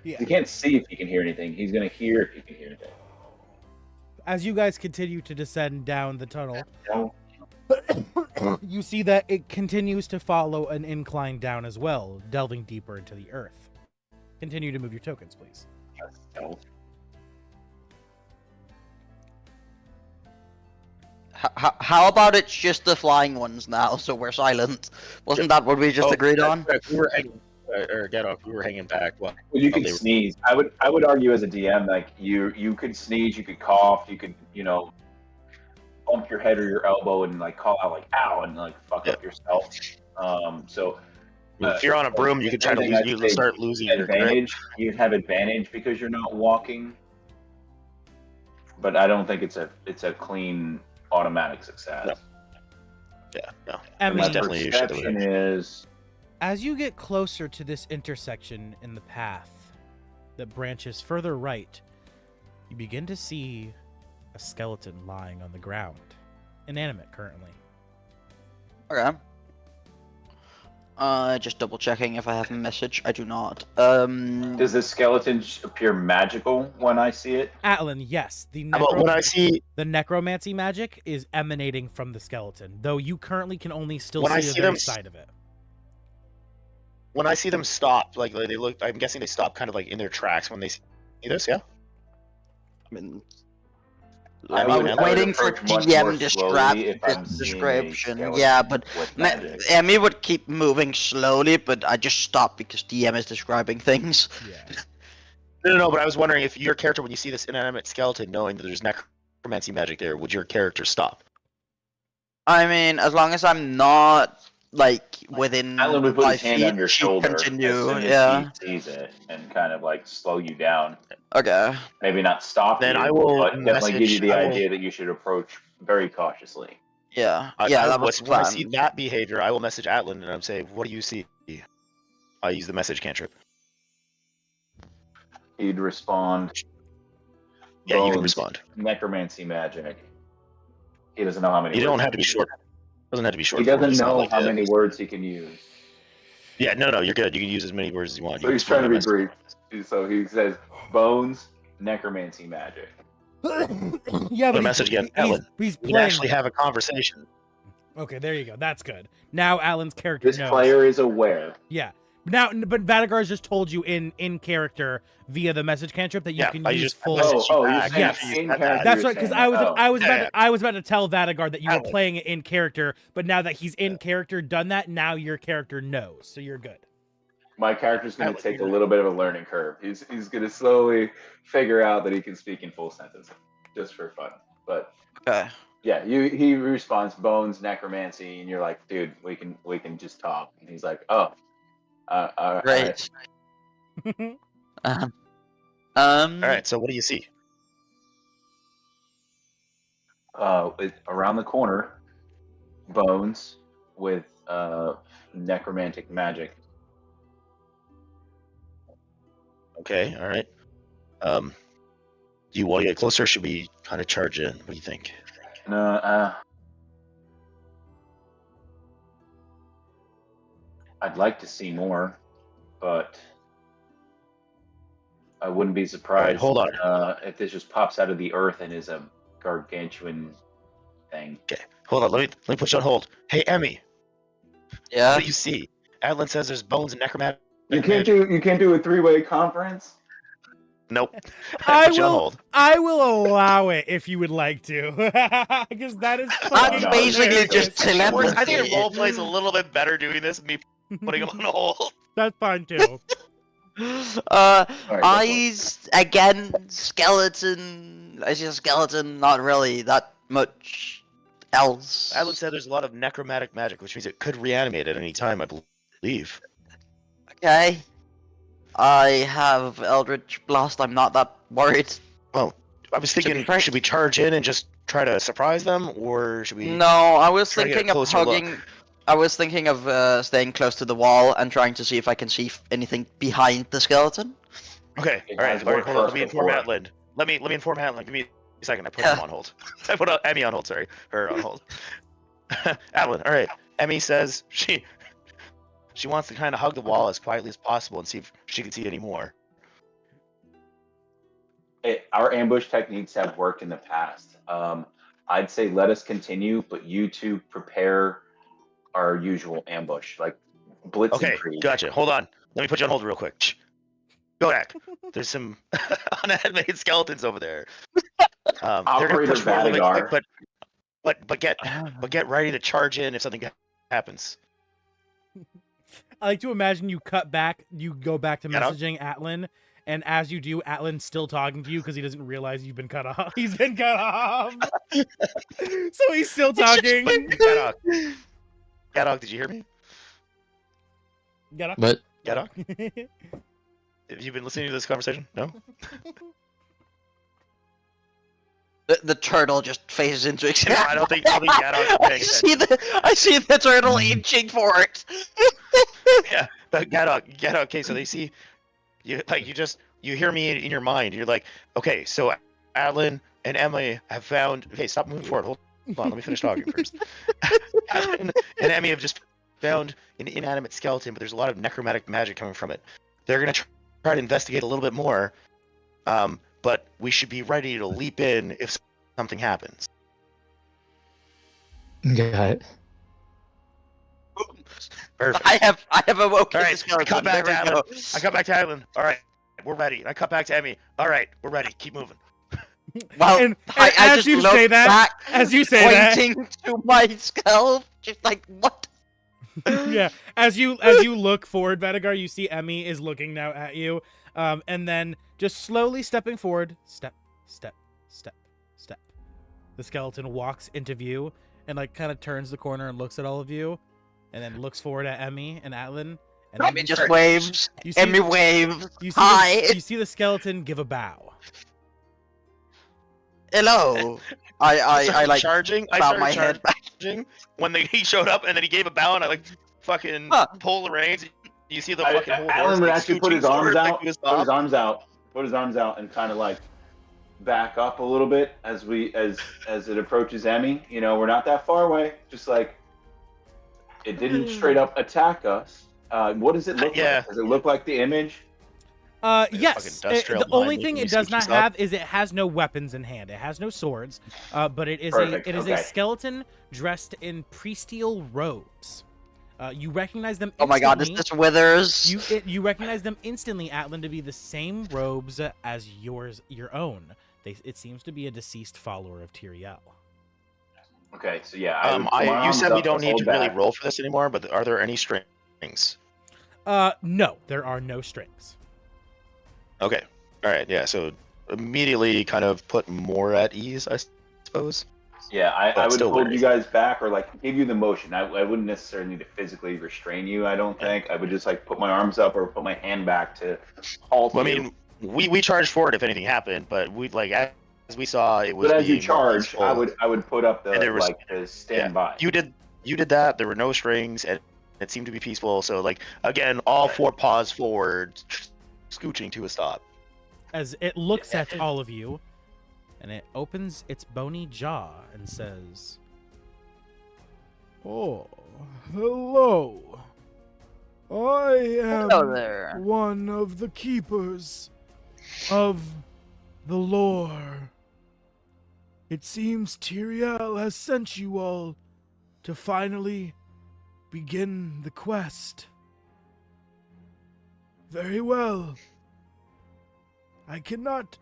Yeah. He can't see if he can hear anything. He's going to hear if he can hear anything. As you guys continue to descend down the tunnel, No? you see that it continues to follow an incline down as well, delving deeper into the earth. Continue to move your tokens, please. No. How about it's just the flying ones now, so we're silent? Wasn't that what we just agreed on? We were hanging, or get off. We were hanging back. Well, Well, you could they were- sneeze. I would argue as a DM, like you could sneeze, you could cough, you could bump your head or your elbow and like call out like "ow" and like fuck up yourself. So if you're on a broom, you can try to I think I'd say start losing your grip. advantage. You'd have advantage because you're not walking. But I don't think it's a clean automatic success. No. Yeah, no. And Emmy, my definitely you should do perception it. is as you get closer to this intersection in the path that branches further right, you begin to see a skeleton lying on the ground, inanimate currently. Okay. Just double checking if I have a message. I do not. does the skeleton appear magical when I see it? Atlan, yes, the How about when I see necromancy magic is emanating from the skeleton, though you currently can only still When I see the see very them side of it. when I see them stop, like they look, I'm guessing they stop kind of like in their tracks when they see this. Yeah. I mean, I I'm would waiting for approach much DM more to slowly if describe I'm the seeing a description. skeleton Yeah, but with magic. Emmy would keep moving slowly, but I just stopped because DM is describing things. Yeah. No. But I was wondering if your character, when you see this inanimate skeleton, knowing that there's necromancy magic there, would your character stop? I mean, as long as I'm not like within Alan would put 5 his hand feet, on your she'd shoulder continue. as soon as Yeah. he sees it and kind of like slow you down. Okay. Maybe not stop Then you, I will but definitely give you message- the I will- idea that you should approach very cautiously. Yeah. That was the when I plan. see that behavior, I will message Atlan and I'm saying, "What do you see?" I use the message cantrip. He'd respond. Yeah, you can "Bones, respond. Necromancy magic. He doesn't know how many. You don't words have to be short. Doesn't have to be short. He for it, doesn't it's not know like how a- many words he can use. Yeah, no, you're good. You can use as many words as you want. So You he's can trying to be explain brief. So he says, "Bones, necromancy magic." Yeah, The but message again, he's Alan. he's We can playing. actually have a conversation. Okay, there you go. That's good. Now Alan's character This knows. player is aware. Yeah. Now, but Vadagar's just told you in character via the message cantrip that you Yeah, can I use just full. messaged you back you're Yes. after you in said character. that. That's you're right, because saying that. I was about to tell Vadagar that you were Alan. playing it in character, but now that he's in character, done that, now your character knows, so you're good. My character's going to Atlas, take a you're- little bit of a learning curve. He's going to slowly figure out that he can speak in full sentences, just for fun. But Okay. yeah, he responds bones necromancy, and you're like, dude, we can just talk. And he's like, oh, all right. Great. Um, All right. So what do you see? Around the corner, bones with necromantic magic. Okay. All right. Do you want to get closer? Or should we kind of charge in? What do you think? I'd like to see more, but I wouldn't be surprised. hold on. If this just pops out of the earth and is a gargantuan thing. Okay. Hold on. Let me put you on hold. Hey, Emmy. yeah. What do you see? Adlin says there's bones and necromantic. You can't do a 3-way conference. Nope. I Put you on will. hold. I will allow it if you would like to, because that is fucking no, basically hilarious. just telepathy. I think the role plays a little bit better doing this than me putting him on hold. That's fine too. Alright, go for it. Eyes again, skeleton. I see a skeleton. Not really that much else. Adlin said there's a lot of necromantic magic, which means it could reanimate at any time, I believe. Okay. I have Eldritch Blast. I'm not that worried. Well, I was thinking, try- should we charge in and just try to surprise them, or should we? No, I was try to get a thinking of closer look? hugging. I was thinking of staying close to the wall and trying to see if I can see anything behind the skeleton. Okay, It all right, has all right, worked hold on. for Let me us inform before. Adlin. Let me inform Adlin. Give me a second. I put Yeah. him on hold. I put Emmy on hold. Sorry, her on hold. Adlin, all right. Emmy says she wants to kind of hug the wall as quietly as possible and see if she can see any more. Our ambush techniques have worked in the past. I'd say let us continue, but you two prepare our usual ambush, like Blitzkrieg. Okay, gotcha. Hold on. Let me put you on hold real quick. Shh. Go back. There's some unanimated skeletons over there. They're gonna Operator push forward a little bit Vadigar. quick, but get ready to charge in if something happens. I like to imagine you cut back, you go back to Get up. messaging Atlan, and as you do, Atlan's still talking to you because he doesn't realize you've been cut off. He's been cut off. So he's still talking. Gadok, did you hear me? Get up. But Gadok, have you been listening to this conversation? No. The turtle just phases into No, existence. I don't think Gadok's paying attention. I see the turtle inching for it. Yeah, but Gadok. Okay, so they see you. Like you hear me in your mind. You're like, okay, so Adlin and Emily have found. Okay, stop moving forward. Hold on, let me finish talking first. Adlin and Emily have just found an inanimate skeleton, but there's a lot of necromantic magic coming from it. They're gonna try to investigate a little bit more, but we should be ready to leap in if something happens. got it. Perfect. I have awoken All the right, skeleton. cut back There to we go. I cut back to Adlin. All right, we're ready. I cut back to Emmy. All right, we're ready. Keep moving. Well, And I as just you look say that, back, as you say that, pointing to my skull, just like what? yeah. As you look forward, Vadigar, you see Emmy is looking now at you, and then just slowly stepping forward, step, step, step, step. The skeleton walks into view and like kind of turns the corner and looks at all of you, and then looks forward at Emmy and Atlan. And then Emmy you just see- waves. You see, Emmy waves. you see Hi. you see the skeleton give a bow. Hello. I started like charging. I bow started my head back. charging when he showed up, and then he gave a bow, and I like fucking pull the reins. You see the fucking whole horse, Alan would like, actually put scooching his arms forward, like, out, he was put his off. arms out, and kind of like back up a little bit as it approaches Emmy. You know, we're not that far away. Just like it didn't straight up attack us. What does it look Yeah. like? Does it look like the image? Yes. fucking dust trail The only behind me thing when it he does not scooches up. have is it has no weapons in hand. It has no swords, but it is Perfect, a okay. skeleton dressed in priestial robes. You recognize them. Oh my god, is instantly. this Withers? You recognize them instantly, Atlan, to be the same robes as your own. It seems to be a deceased follower of Tyriel. Okay, so yeah. I would put my You arms said we up don't to need hold to really back. roll for this anymore, but are there any strings? No, there are no strings. Okay. All right. Yeah. So immediately kind of put more at ease, I suppose. Yeah, I But would still hold wary. you guys back or like give you the motion. I wouldn't necessarily need to physically restrain you. I don't Yeah. think. I would just like put my arms up or put my hand back to halt Well, I you. mean, we charged forward if anything happened, but we like as we saw it was. But as you being more charge, peaceful. I would put up And the there was- like the standby. You did that. There were no strings, and it seemed to be peaceful. So like again, all four paws forward, scooching to a stop. As it looks at all of you, and it opens its bony jaw and says, "Oh, hello. I am Hello there. one of the keepers of the lore. It seems Tyrael has sent you all to finally begin the quest. Very well. I cannot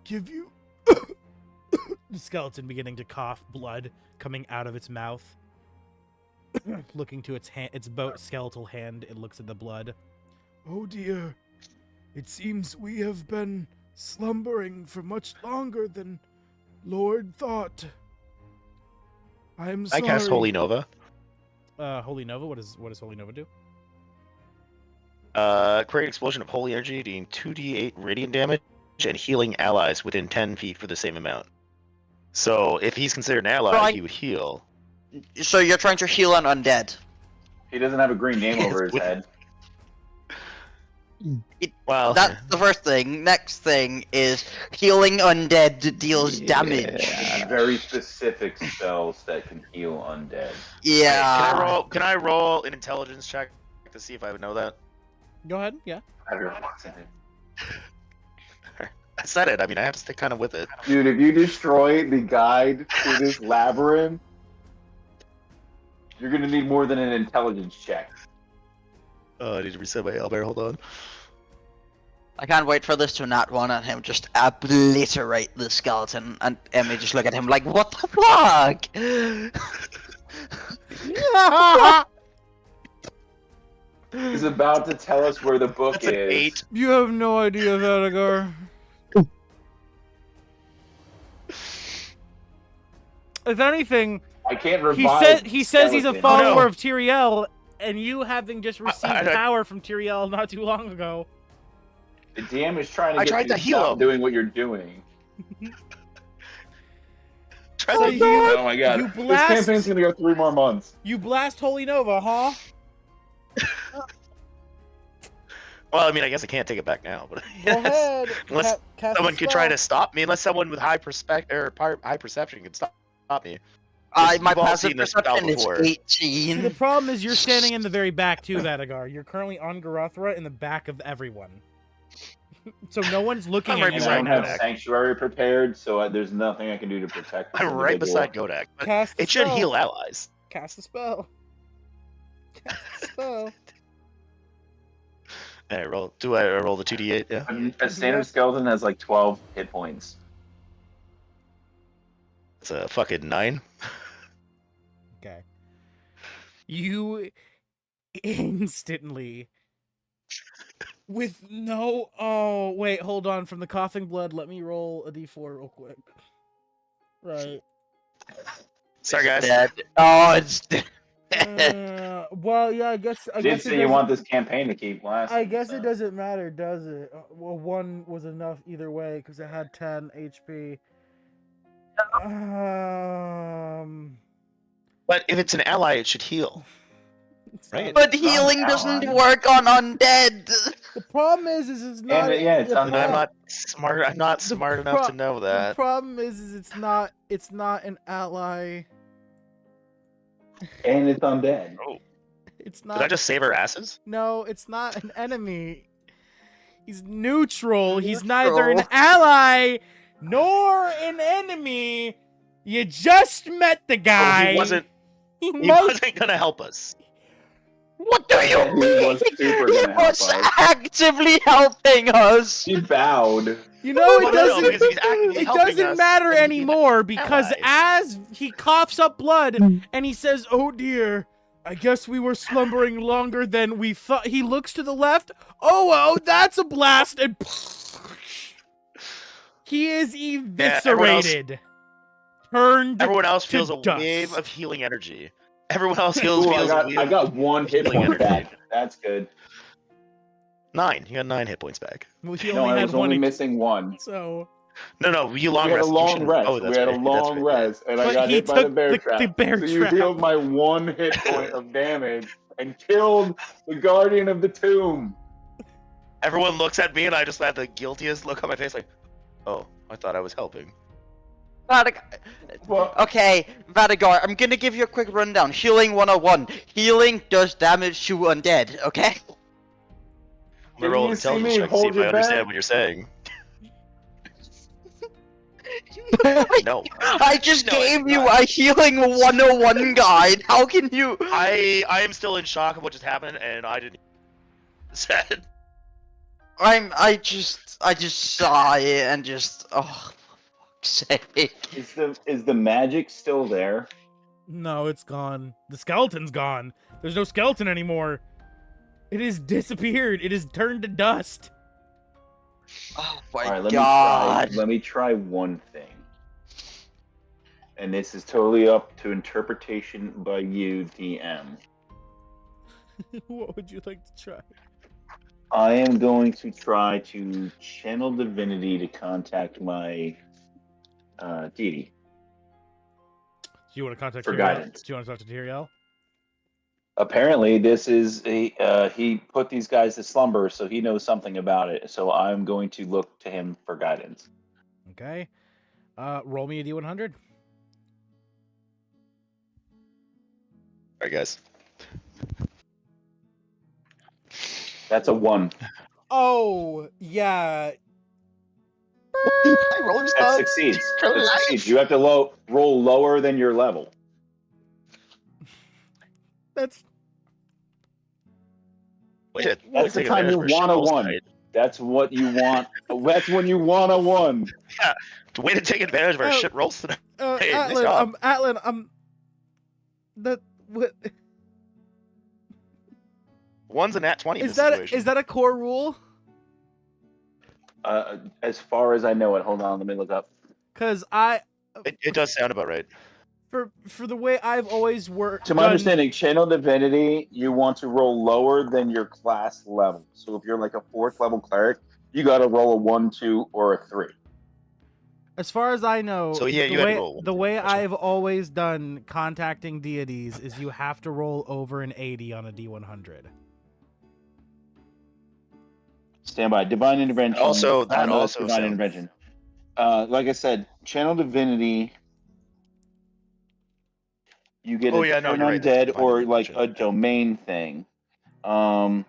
give you..." The skeleton beginning to cough, blood coming out of its mouth. Looking to its hand, its skeletal hand, it looks at the blood. "Oh dear. It seems we have been slumbering for much longer than Lord thought. I'm I sorry." cast Holy Nova. Holy Nova? What does Holy Nova do? Create explosion of holy energy, dealing 2d8 radiant damage and healing allies within 10 feet for the same amount. So if he's considered an ally, Right. he would heal. So you're trying to heal an undead. He doesn't have a green name Yes, over his with- head. Well, That's the first thing. Next thing is healing undead deals damage. It's very specific spells that can heal undead. Yeah. Can I roll an intelligence check to see if I would know that? Go ahead, yeah. I don't know what's in it. I said it. I mean, I have to stick kind of with it. Dude, if you destroy the guide to this labyrinth, you're gonna need more than an intelligence check. Oh, I need to reset my Albert. Hold on. I can't wait for this to not one and him just obliterate the skeleton and Emmy just look at him like, what the fuck? He's about to tell us where the book That's an is. 8. You have no idea, Vadagar. If anything, I can't he revive. says he's a skeleton. follower no. of Tyrael, and you having just received I- power from Tyrael not too long ago. The DM is trying to I get tried you to to heal stop him. doing what you're doing. Try So to you- Oh my god. you This blast- campaign's gonna go 3 more months. You blast Holy Nova, huh? Well, I mean, I guess I can't take it back now, but Go ahead. Unless cast someone a could try spell. to stop me. Unless someone with high perception could stop me. My You've all passive seen this spell perception is before. See, 18. the problem is you're standing in the very back too, Vadagar. You're currently on Garathra in the back of everyone. So no one's looking I'm at right you And I right don't now. have Sanctuary prepared, so there's nothing I can do to protect this I'm right individual. beside Godak. But Cast the it should spell. heal allies. Cast the spell. Cast the spell. Alright, roll. Do I roll the 2d8? Yeah. A standard skeleton has like 12 hit points. It's a fucking 9. Okay. You instantly with no oh wait, hold on. From the coughing blood, let me roll a d4 real quick. Right. Sorry, guys. Dead. Oh, it's dead. Well, yeah, I guess You did say you want this campaign to keep lasting. I guess so. it doesn't matter, does it? Well, 1 was enough either way because it had 10 HP. But if it's an ally, it should heal. It's Right. not- But healing doesn't ally. work on undead. The problem is it's not. And, yeah, it's the on And I'm pro- not smart. I'm not The smart enough pro- to know The that. problem is it's not. It's not an ally. And it's undead. It's Did not. I just save our asses? No, it's not an enemy. He's neutral. He's neither an Neutral. ally nor an enemy. You just met the guy. Oh, he wasn't. He He most- wasn't gonna help us. What do you He mean? was super He gonna help was us. actively helping us. She bowed. You know, No, it no, doesn't. because he's actively It helping doesn't us, matter and he's anymore because ally. as he coughs up blood and he says, "Oh dear, I guess we were slumbering longer than we thought. He looks to the left. Oh, that's a blast! And he is eviscerated. Turned Everyone else to feels a dust. wave of healing energy. Everyone else feels Ooh, I a got wave I got one of hit healing point energy. back. That's good. 9. You got 9 hit points back. Well, he No, only I had was one. only missing one. So, No, you long We had a rested. You long shouldn't- rest. Oh, that's We had a right. That's long right. rest, and I but got he hit by the took bear the trap. bear So trap. you healed my one hit point of damage and killed the guardian of the tomb. Everyone looks at me, and I just had the guiltiest look on my face, like, oh, I thought I was helping. Well, Okay, Vadigar, I'm gonna give you a quick rundown. Healing 101. Healing does damage to undead, okay? I'm gonna roll an you see intelligence me check to see hold if your I understand back? what you're saying. No. I just No, gave it's you not. a healing 101 guide. How can you? I am still in shock of what just happened, and I didn't. Said. I just saw it and just, oh, for fuck's sake. Is the magic still there? No, it's gone. The skeleton's gone. There's no skeleton anymore. It has disappeared. It has turned to dust. Oh my All right, god. let me try one thing. And this is totally up to interpretation by you, DM. What would you like to try? I am going to try to channel divinity to contact my deity. Do you want to contact For Tyrael? guidance. Do you want to talk to Tyrael? Apparently, this is he put these guys to slumber, so he knows something about it. So I'm going to look to him for guidance. Okay. Roll me a D100. Alright, guys. That's a 1. Oh, yeah. That succeeds. That succeeds. You have to roll lower than your level. That's Wait, That's the time you want a 1. That's what you want. That's when you want a 1. Way to take advantage of our Oh. shit rolls tonight. Hey, nice Atlan, job. Atlan, that what One's a nat 20 in is this that? situation. Is that a core rule? As far as I know it, hold on, let me look up. Because It does sound about right. for the way I've always worked. To my understanding, channel divinity, you want to roll lower than your class level. So if you're like a 4th level cleric, you got to roll a 1, 2, or a 3. As far as I know, So, yeah, you had to roll one. the way Gotcha. I've always done contacting deities is you have to roll over an 80 on a D100. Stand by. Divine intervention. Also, that no, that's also divine sounds- intervention. Like I said, channel divinity. You get Oh, a yeah, no, turn you're right, that's undead divine or like intervention. a domain thing. Well,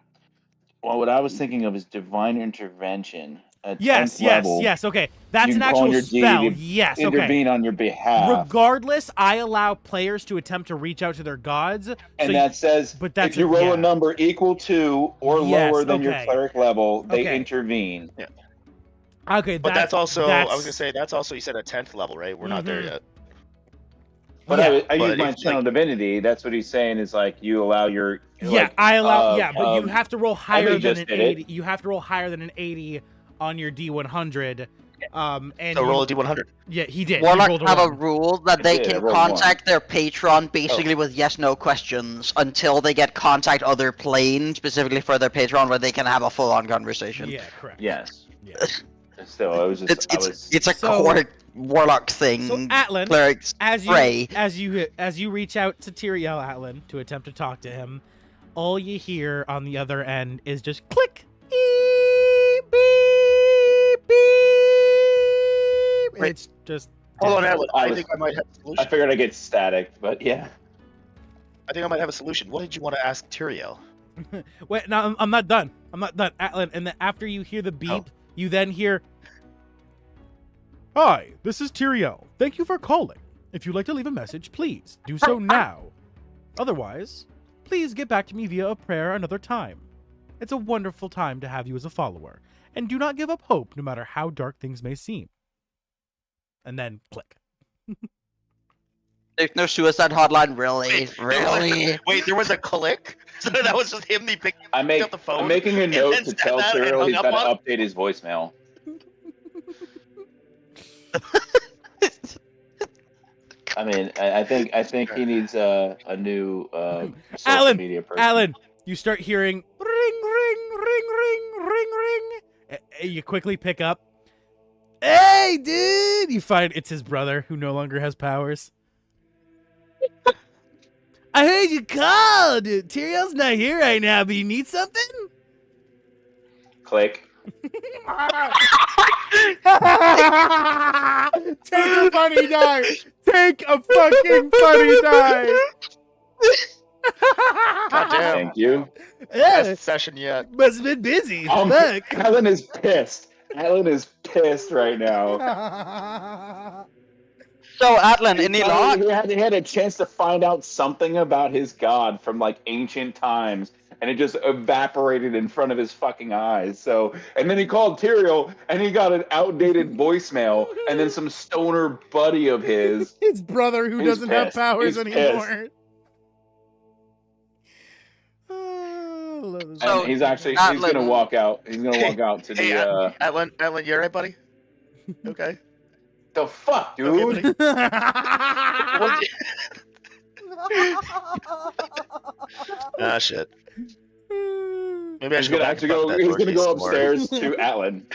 what I was thinking of is divine intervention. At 10th level, Yes. Okay, that's you an can call on actual your spell. deity to Yes. Okay. intervene on your behalf. Regardless, I allow players to attempt to reach out to their gods. And that says but that's if you roll yeah. a number equal to or Yes, lower than your okay. cleric level, they Okay. intervene. Okay, But that's also, I was gonna say, that's also, you said at 10th level, right? We're not there Mhm. yet. But yeah. I use But my if, channel divinity. That's what he's saying is like you allow your I allow but you have to roll higher than just an did it. 80. You have to roll higher than an 80 on your D100. And So roll a D100. Yeah, he did. He Warlocks rolled a have a one. rule that I they did, I can rolled one. contact their patron basically with yes/no questions until they get contact other plane specifically for their patron where they can have a full-on conversation. Yeah, correct. Yes. Yeah. Still, I was just It's a So- core warlock thing. So Atlan, Clerics as pray. you reach out to Tyrael Atlan to attempt to talk to him, all you hear on the other end is just click, beep, beep, beep. Wait. It's just Hold on, Atlan. I was- think I might have a I solution. figured I'd get static, but yeah. I think I might have a solution. What did you want to ask Tyrael? wait. No, I'm not done. I'm not done, Atlan. And then after you hear the beep, you then hear, "Hi, this is Tyrael. Thank you for calling. If you'd like to leave a message, please do so now. Otherwise, please get back to me via a prayer another time. It's a wonderful time to have you as a follower, and do not give up hope no matter how dark things may seem." And then click. There's no suicide hotline, really? Wait, Really? Wait, there was a click? So that was just him. He picked up the phone. I'm making a and note then to sat tell down and Cyril hung he's up got on- to update his voicemail. I mean, I think he needs a new social Alan, media person. Alan, you start hearing ring, ring, ring, ring, ring, ring. You quickly pick up. Hey, dude! You find it's his brother who no longer has powers. I heard you called. Tyrion's not here right now, but you need something? Click. Take a funny die. Take a fucking funny die. God damn. Thank you. Yeah, Best session yet. must have been busy. Fuck. Alan is pissed. Alan is pissed right now. So, Atlan, any luck? He had a chance to find out something about his god from like ancient times, and it just evaporated in front of his fucking eyes. So, and then he called Tyrael, and he got an outdated voicemail, and then some stoner buddy of his. His brother who He's doesn't have pissed. powers He's anymore. Oh, I love this So, And he's Atlan- gonna walk out. He's gonna walk out to Hey, the Alan, you alright, buddy? Okay. the fuck, dude. Okay, buddy. Ah, shit. Maybe I He's should gonna go back actually and fuck go. with that He's door gonna case go some more. upstairs to Alan.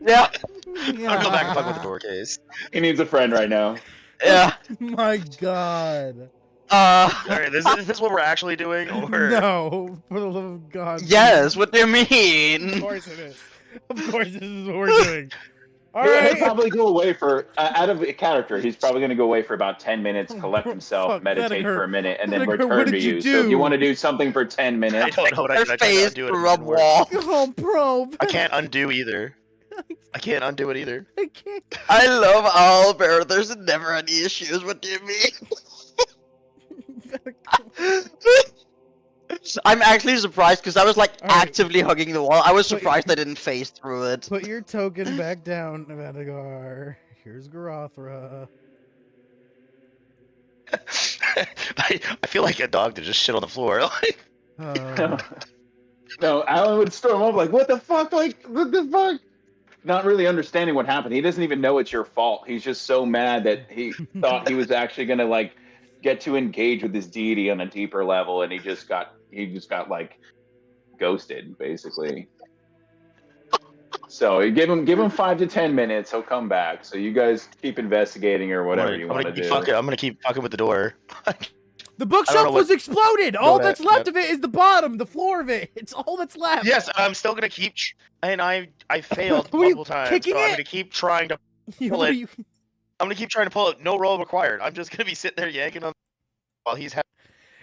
Yeah. I'll go back and fuck with the door case. He needs a friend right now. Yeah. My God. Alright, is this what we're actually doing? Or... No, for the love of God. Yes, what do you Of mean? course it is. Of course this is what we're doing. All He'll right. probably go away for out of a character. He's probably going to go away for about 10 minutes, collect himself, Fuck, meditate that'd hurt. for a minute, and then That'd hurt. return What to did you you. So if do? you want to do something for 10 I minutes, don't know what I Her did. I tried to face undo it. through It a didn't work. wall. Oh, bro. I can't undo either. I can't undo it either. I can't. I love Albert. There's never any issues. What do you mean? I'm actually surprised because I was like All right. actively hugging the wall. I was Wait. surprised I didn't phase through it. Put your token back down, Vadagar. Here's Garothra. I feel like a dog that just shit on the floor. Like, no, Alan would storm up like, "What the fuck? Like, what the fuck?" Not really understanding what happened. He doesn't even know it's your fault. He's just so mad that he thought he was actually gonna like get to engage with this deity on a deeper level, and he just got like ghosted basically. So you give him 5 to 10 minutes. He'll come back. So you guys keep investigating or whatever you want to do. I'm gonna keep fucking with the door. The I bookshelf don't know was exploded. All that- that's left of it is the bottom, the floor of it. It's all that's left. Yes, I'm still gonna keep. And I failed Were you multiple times. kicking So I'm it? gonna keep trying to. You- Pull what it. are you- I'm gonna keep trying to pull it. No roll required. I'm just gonna be sitting there yanking on while he's having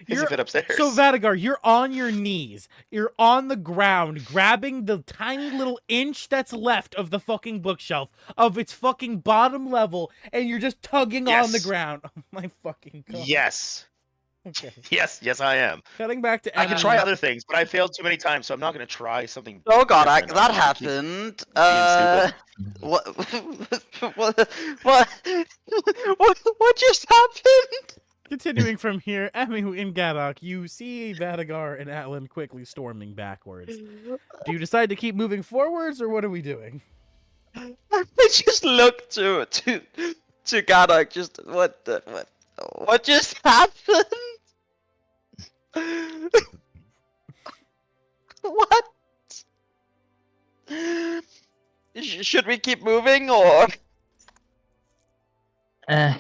his You're- fit upstairs. So Vadagar, you're on your knees. You're on the ground, grabbing the tiny little inch that's left of the fucking bookshelf, of its fucking bottom level, and you're just tugging on the Yes. ground. Oh my fucking God. Yes, Okay. yes, I am. Cutting back to I can try Emily. other things, but I failed too many times, so I'm not gonna try something. Oh god, different. that I'm gonna keep- happened. stupid. What just happened? Continuing from here, Emmy in Gaddock, you see Vadagar and Atlan quickly storming backwards. Do you decide to keep moving forwards, or what are we doing? I just looked to Gadok. Just what just happened? What? Should we keep moving or? Eh,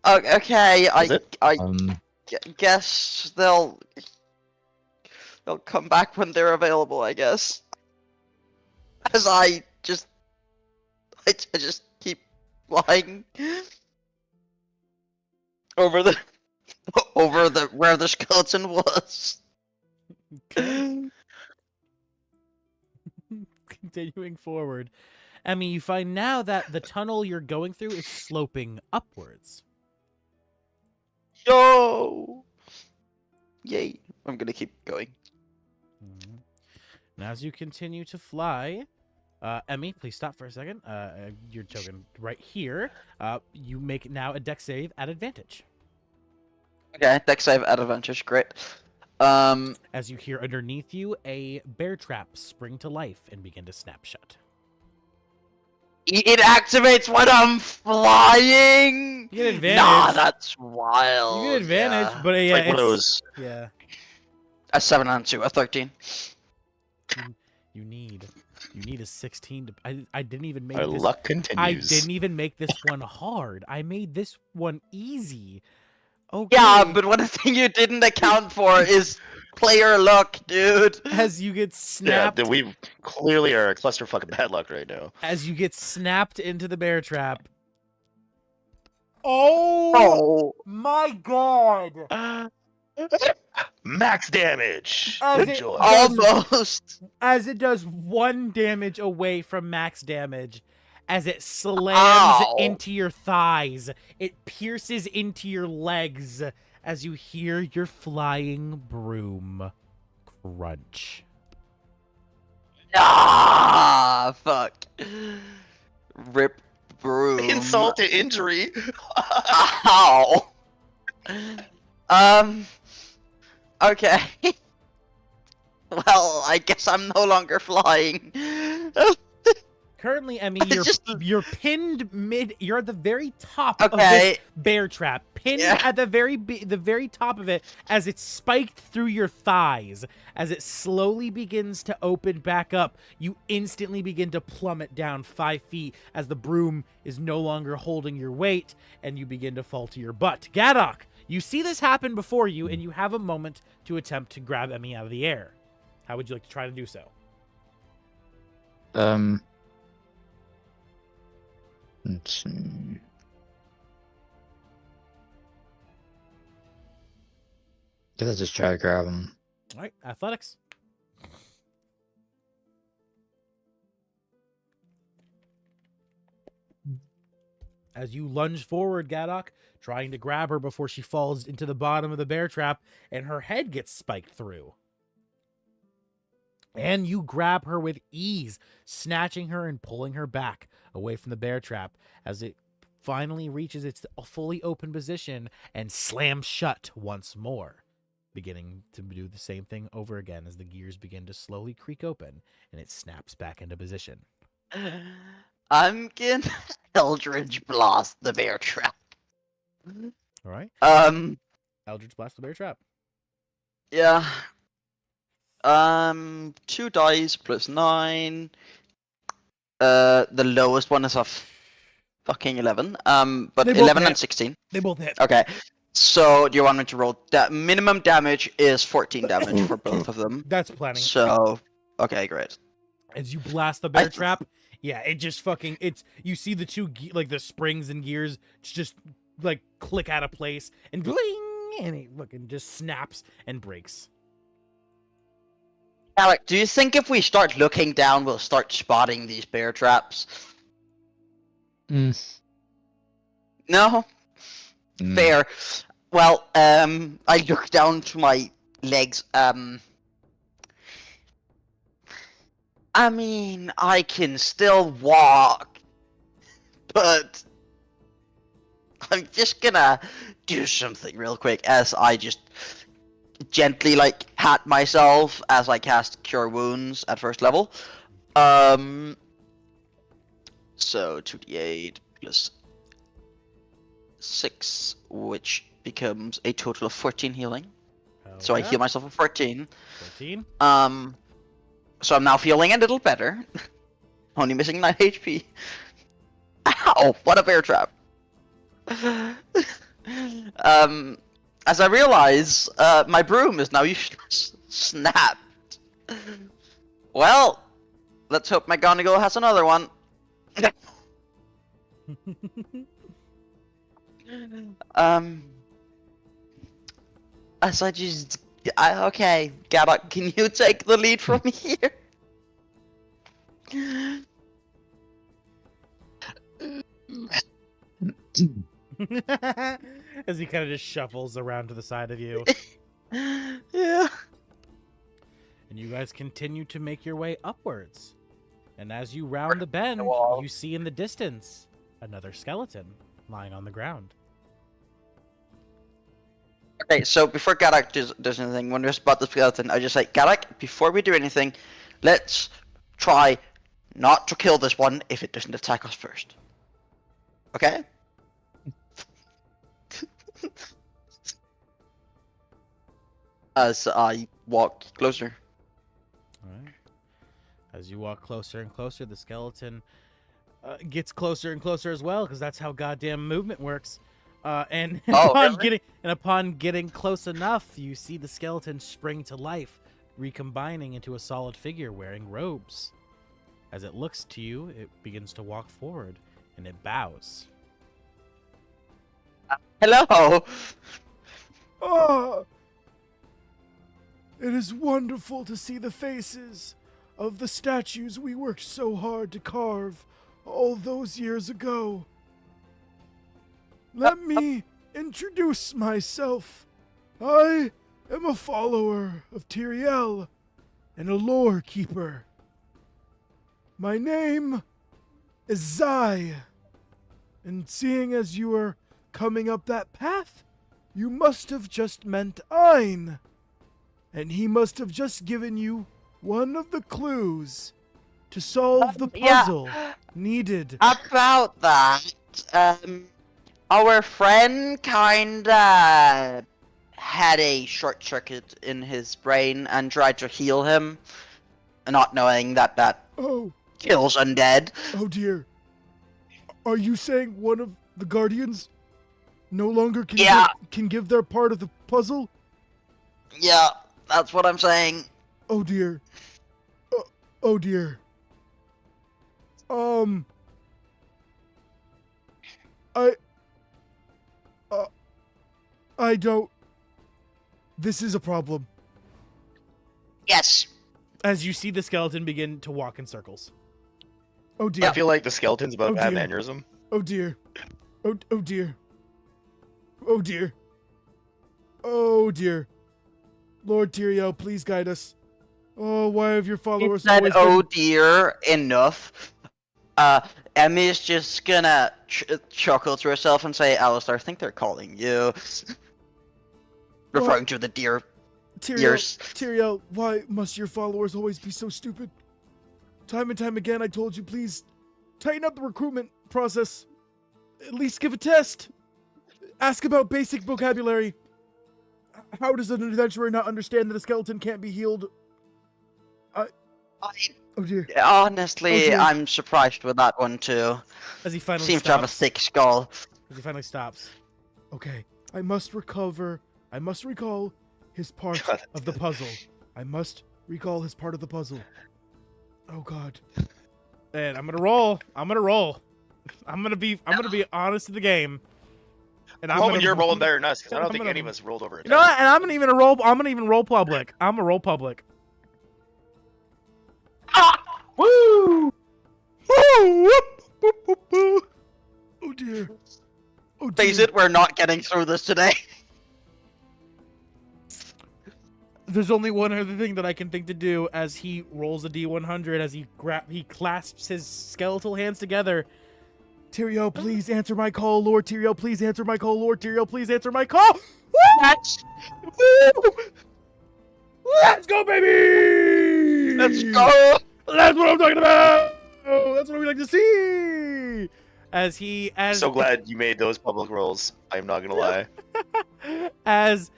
Okay, Is it? I um, guess they'll come back when they're available. I guess. As I just keep flying over the where the skeleton was. Continuing forward, Emmy, you find now that the tunnel you're going through is sloping upwards. Yo! Yay! I'm gonna keep going. And as you continue to fly, Emmy, please stop for a second. Your token right here. You make now a dex save at advantage. Okay, dex save at advantage. Great. As you hear underneath you a bear trap spring to life and begin to snap shut. It activates when I'm flying. You get advantage. Nah, that's wild. You get advantage, yeah. but It's yeah, like one of those. Yeah. A 7 and 2, a 13. You need a 16 to. I didn't even make Our this. luck I continues. didn't even make this one hard. I made this one easy. Okay. Yeah, but one thing you didn't account for is player luck, dude. As you get Yeah, snapped, that we clearly are a clusterfuck of bad luck right now. as you get snapped into the bear trap. Oh, Oh. my god! Max damage. As it Enjoy. does- Almost. As it does 1 damage away from max damage, as it slams Ow. into your thighs, it pierces into your legs as you hear your flying broom crunch. Ah, fuck. Rip broom. Insult to injury. Ow. Okay. Well, I guess I'm no longer flying. Currently, Emmy, I just- you're pinned mid. You're at the very top of this Okay. bear trap, pinned Yeah. at the very top of it, as it's spiked through your thighs. As it slowly begins to open back up, you instantly begin to plummet down 5 feet as the broom is no longer holding your weight, and you begin to fall to your butt. Gadok, you see this happen before you, and you have a moment to attempt to grab Emmy out of the air. How would you like to try to do so? Let's see. Let's just try to grab him. All right, athletics. As you lunge forward, Gadok, trying to grab her before she falls into the bottom of the bear trap and her head gets spiked through. And you grab her with ease, snatching her and pulling her back away from the bear trap as it finally reaches its fully open position and slams shut once more, beginning to do the same thing over again as the gears begin to slowly creak open and it snaps back into position. I'm gonna Eldritch Blast the bear trap. All right, Eldritch Blast the bear trap. Yeah. 2 dice plus 9. The lowest one is a fucking 11. But They both 11 hit. and 16. They both hit. Okay. So do you want me to roll that? Minimum damage is 14 damage for both of them. That's plenty. So, okay, great. As you blast the bear trap, yeah, it just fucking, you see the two, like the springs and gears just like click out of place and bling, and it fucking just snaps and breaks. Alec, do you think if we start looking down, we'll start spotting these bear traps? No? Mm. Fair. Well, I look down to my legs. I mean, I can still walk, but I'm just gonna do something real quick as I just gently, like, pat myself as I cast Cure Wounds at first level. So 2d8 plus 6, which becomes a total of 14 healing. So I heal myself for 14. 14. So I'm now feeling a little better. Only missing 9 HP. Ow! What a bear trap. As I realize, my broom is now useless. Snapped. Well, let's hope McGonagall has another one. As I just... okay, Gadok, can you take the lead from here? As he kind of just shuffles around to the side of you. Yeah. And you guys continue to make your way upwards. And as you round the bend, wall. you see in the distance another skeleton lying on the ground. Okay, so before Garak does anything, when we spot the skeleton, I just say, Garak, before we do anything, let's try not to kill this one if it doesn't attack us first. Okay? As I walk closer. Alright. As you walk closer and closer, the skeleton gets closer and closer as well, because that's how goddamn movement works. And upon getting close enough, you see the skeleton spring to life, recombining into a solid figure wearing robes. As it looks to you, it begins to walk forward, and it bows. Hello! Ah! It is wonderful to see the faces of the statues we worked so hard to carve all those years ago. Let me introduce myself. I am a follower of Tyrael and a lore keeper. My name is Zai, and seeing as you are coming up that path, you must have just meant Ein, and he must have just given you one of the clues to solve the puzzle needed. About that, our friend kinda had a short circuit in his brain and tried to heal him, not knowing that Oh, kills undead. oh dear. Are you saying one of the guardians no longer can give their part of the puzzle? Yeah, that's what I'm saying. Oh dear. Oh dear. I don't. This is a problem. Yes. As you see the skeleton begin to walk in circles. Oh dear. I feel like the skeleton's about Oh, to have dear. an aneurysm. Oh dear. Oh dear. Oh dear. Oh dear. Lord Tyrael, please guide us. Oh, why have your He followers said, always "Oh been... dear," enough. Emmy's just gonna chuckle to herself and say, "Alistair, I think they're calling you." Referring to the deer ears. Tyrael, why must your followers always be so stupid? Time and time again, I told you, please tighten up the recruitment process. At least give a test. Ask about basic vocabulary. How does an adventurer not understand that a skeleton can't be healed? Oh dear. Honestly, Oh, dear. I'm surprised with that one too. As he finally Seems to have a stops. thick skull. As he finally stops. Okay, I must recall his part God. of the puzzle. I must recall his part of the puzzle. Oh God. And I'm gonna roll. I'm gonna be honest in the game. And I'm hoping you're rolling better than us, because I don't think any of us rolled over a You know 10. what? And I'm gonna even roll public. I'm gonna roll public. Woo! Oh dear. Oh dear. Face it, we're not getting through this today. There's only one other thing that I can think to do as he rolls a D100 as he clasps his skeletal hands together. Tyrael, please answer my call. Lord Tyrael, please answer my call. Lord Tyrael, please answer my call. Let's Let's go, baby! let's go. That's what I'm talking about! Oh, that's what we like to see! So glad you made those public rolls. I'm not gonna lie. as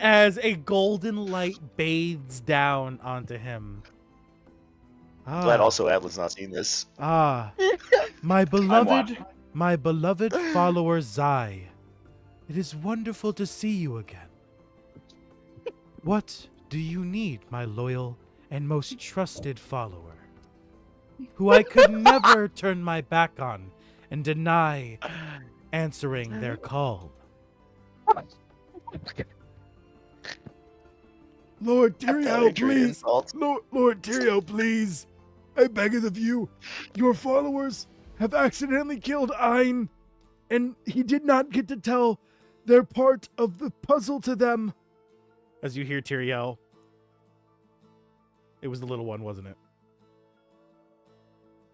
a golden light bathes down onto him. Glad also Adlin's not seen this. My watching. beloved follower Zai. It is wonderful to see you again. What do you need, my loyal and most trusted follower, who I could never turn my back on and deny answering their call? Lord Tyrael, Hatred, please! insult. Lord Tyrael, please! I beg of you. Your followers have accidentally killed Ein, and he did not get to tell their part of the puzzle to them. As you hear Tyrael. It was the little one, wasn't it?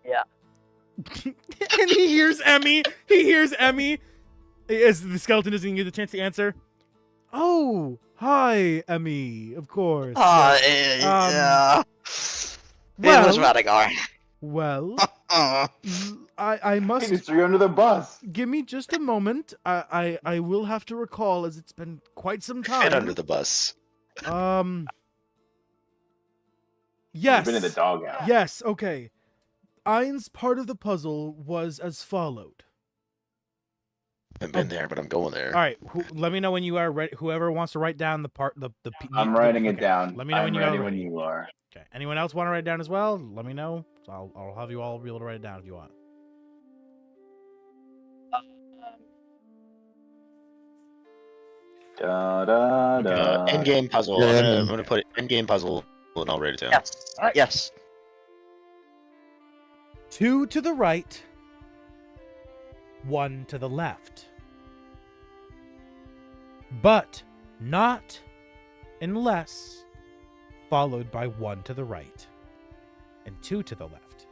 And he hears Emmy. He hears Emmy. As the skeleton doesn't even get the chance to answer. Oh, hi, Emmy. Of course. Yeah. well- It was Madagar. Well, I He must just threw you under the bus. give me just a moment. I will have to recall, as it's been quite some Head under time. the bus. Yes. You've been in the doghouse. Yes. Okay. Ein's part of the puzzle was as followed. I've been there, but I'm going there. All right. Let me know when you are ready. Whoever wants to write down the part, I'm writing it okay. down. Let me know when I'm you ready are when ready. you are. Okay. Anyone else want to write it down as well? Let me know. So I'll have you all be able to write it down if you want. Da, da, da. End game puzzle. Yeah, I'm gonna put end game puzzle, and I'll write it down. Yes. All right. Yes. 2 to the right, 1 to the left. But not unless followed by 1 to the right and 2 to the left.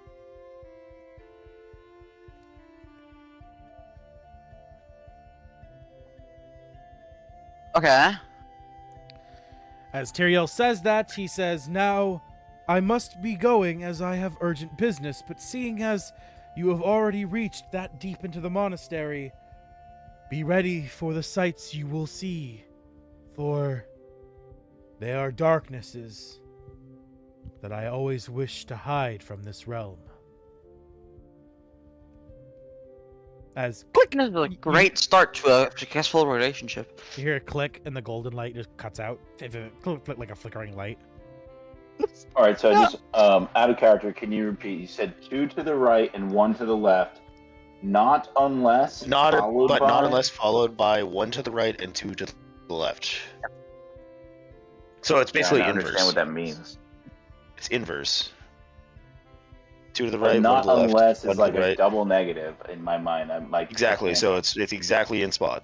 Okay. As Tyrael says that, he says, "Now, I must be going as I have urgent business, but seeing as you have already reached that deep into the monastery, be ready for the sights you will see, for they are darknesses that I always wish to hide from this realm." As click, This is a great start to a successful relationship. you hear a click and the golden light just cuts out, like a flickering light. All right, so just out of character, can you repeat? You said 2 to the right and 1 to the left. Not unless followed by... not unless followed by 1 to the right and 2 to the left. So it's basically I inverse. understand what that means. It's inverse. 2 to the But right, 1 not to the left. unless 1 is to like the a right. double negative in my mind. I'm like Exactly. So it's exactly in spot.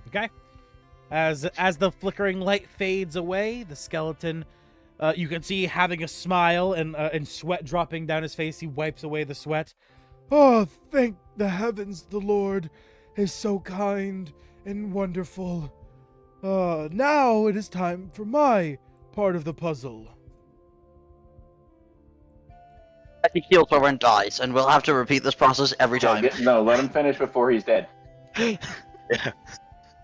Okay. As the flickering light fades away, the skeleton, you can see having a smile and sweat dropping down his face. He wipes away the sweat. Oh, thank the heavens, the Lord is so kind and wonderful. Now it is time for my part of the puzzle. He keels over and dies, and we'll have to repeat this process every time. No, let him finish before he's dead.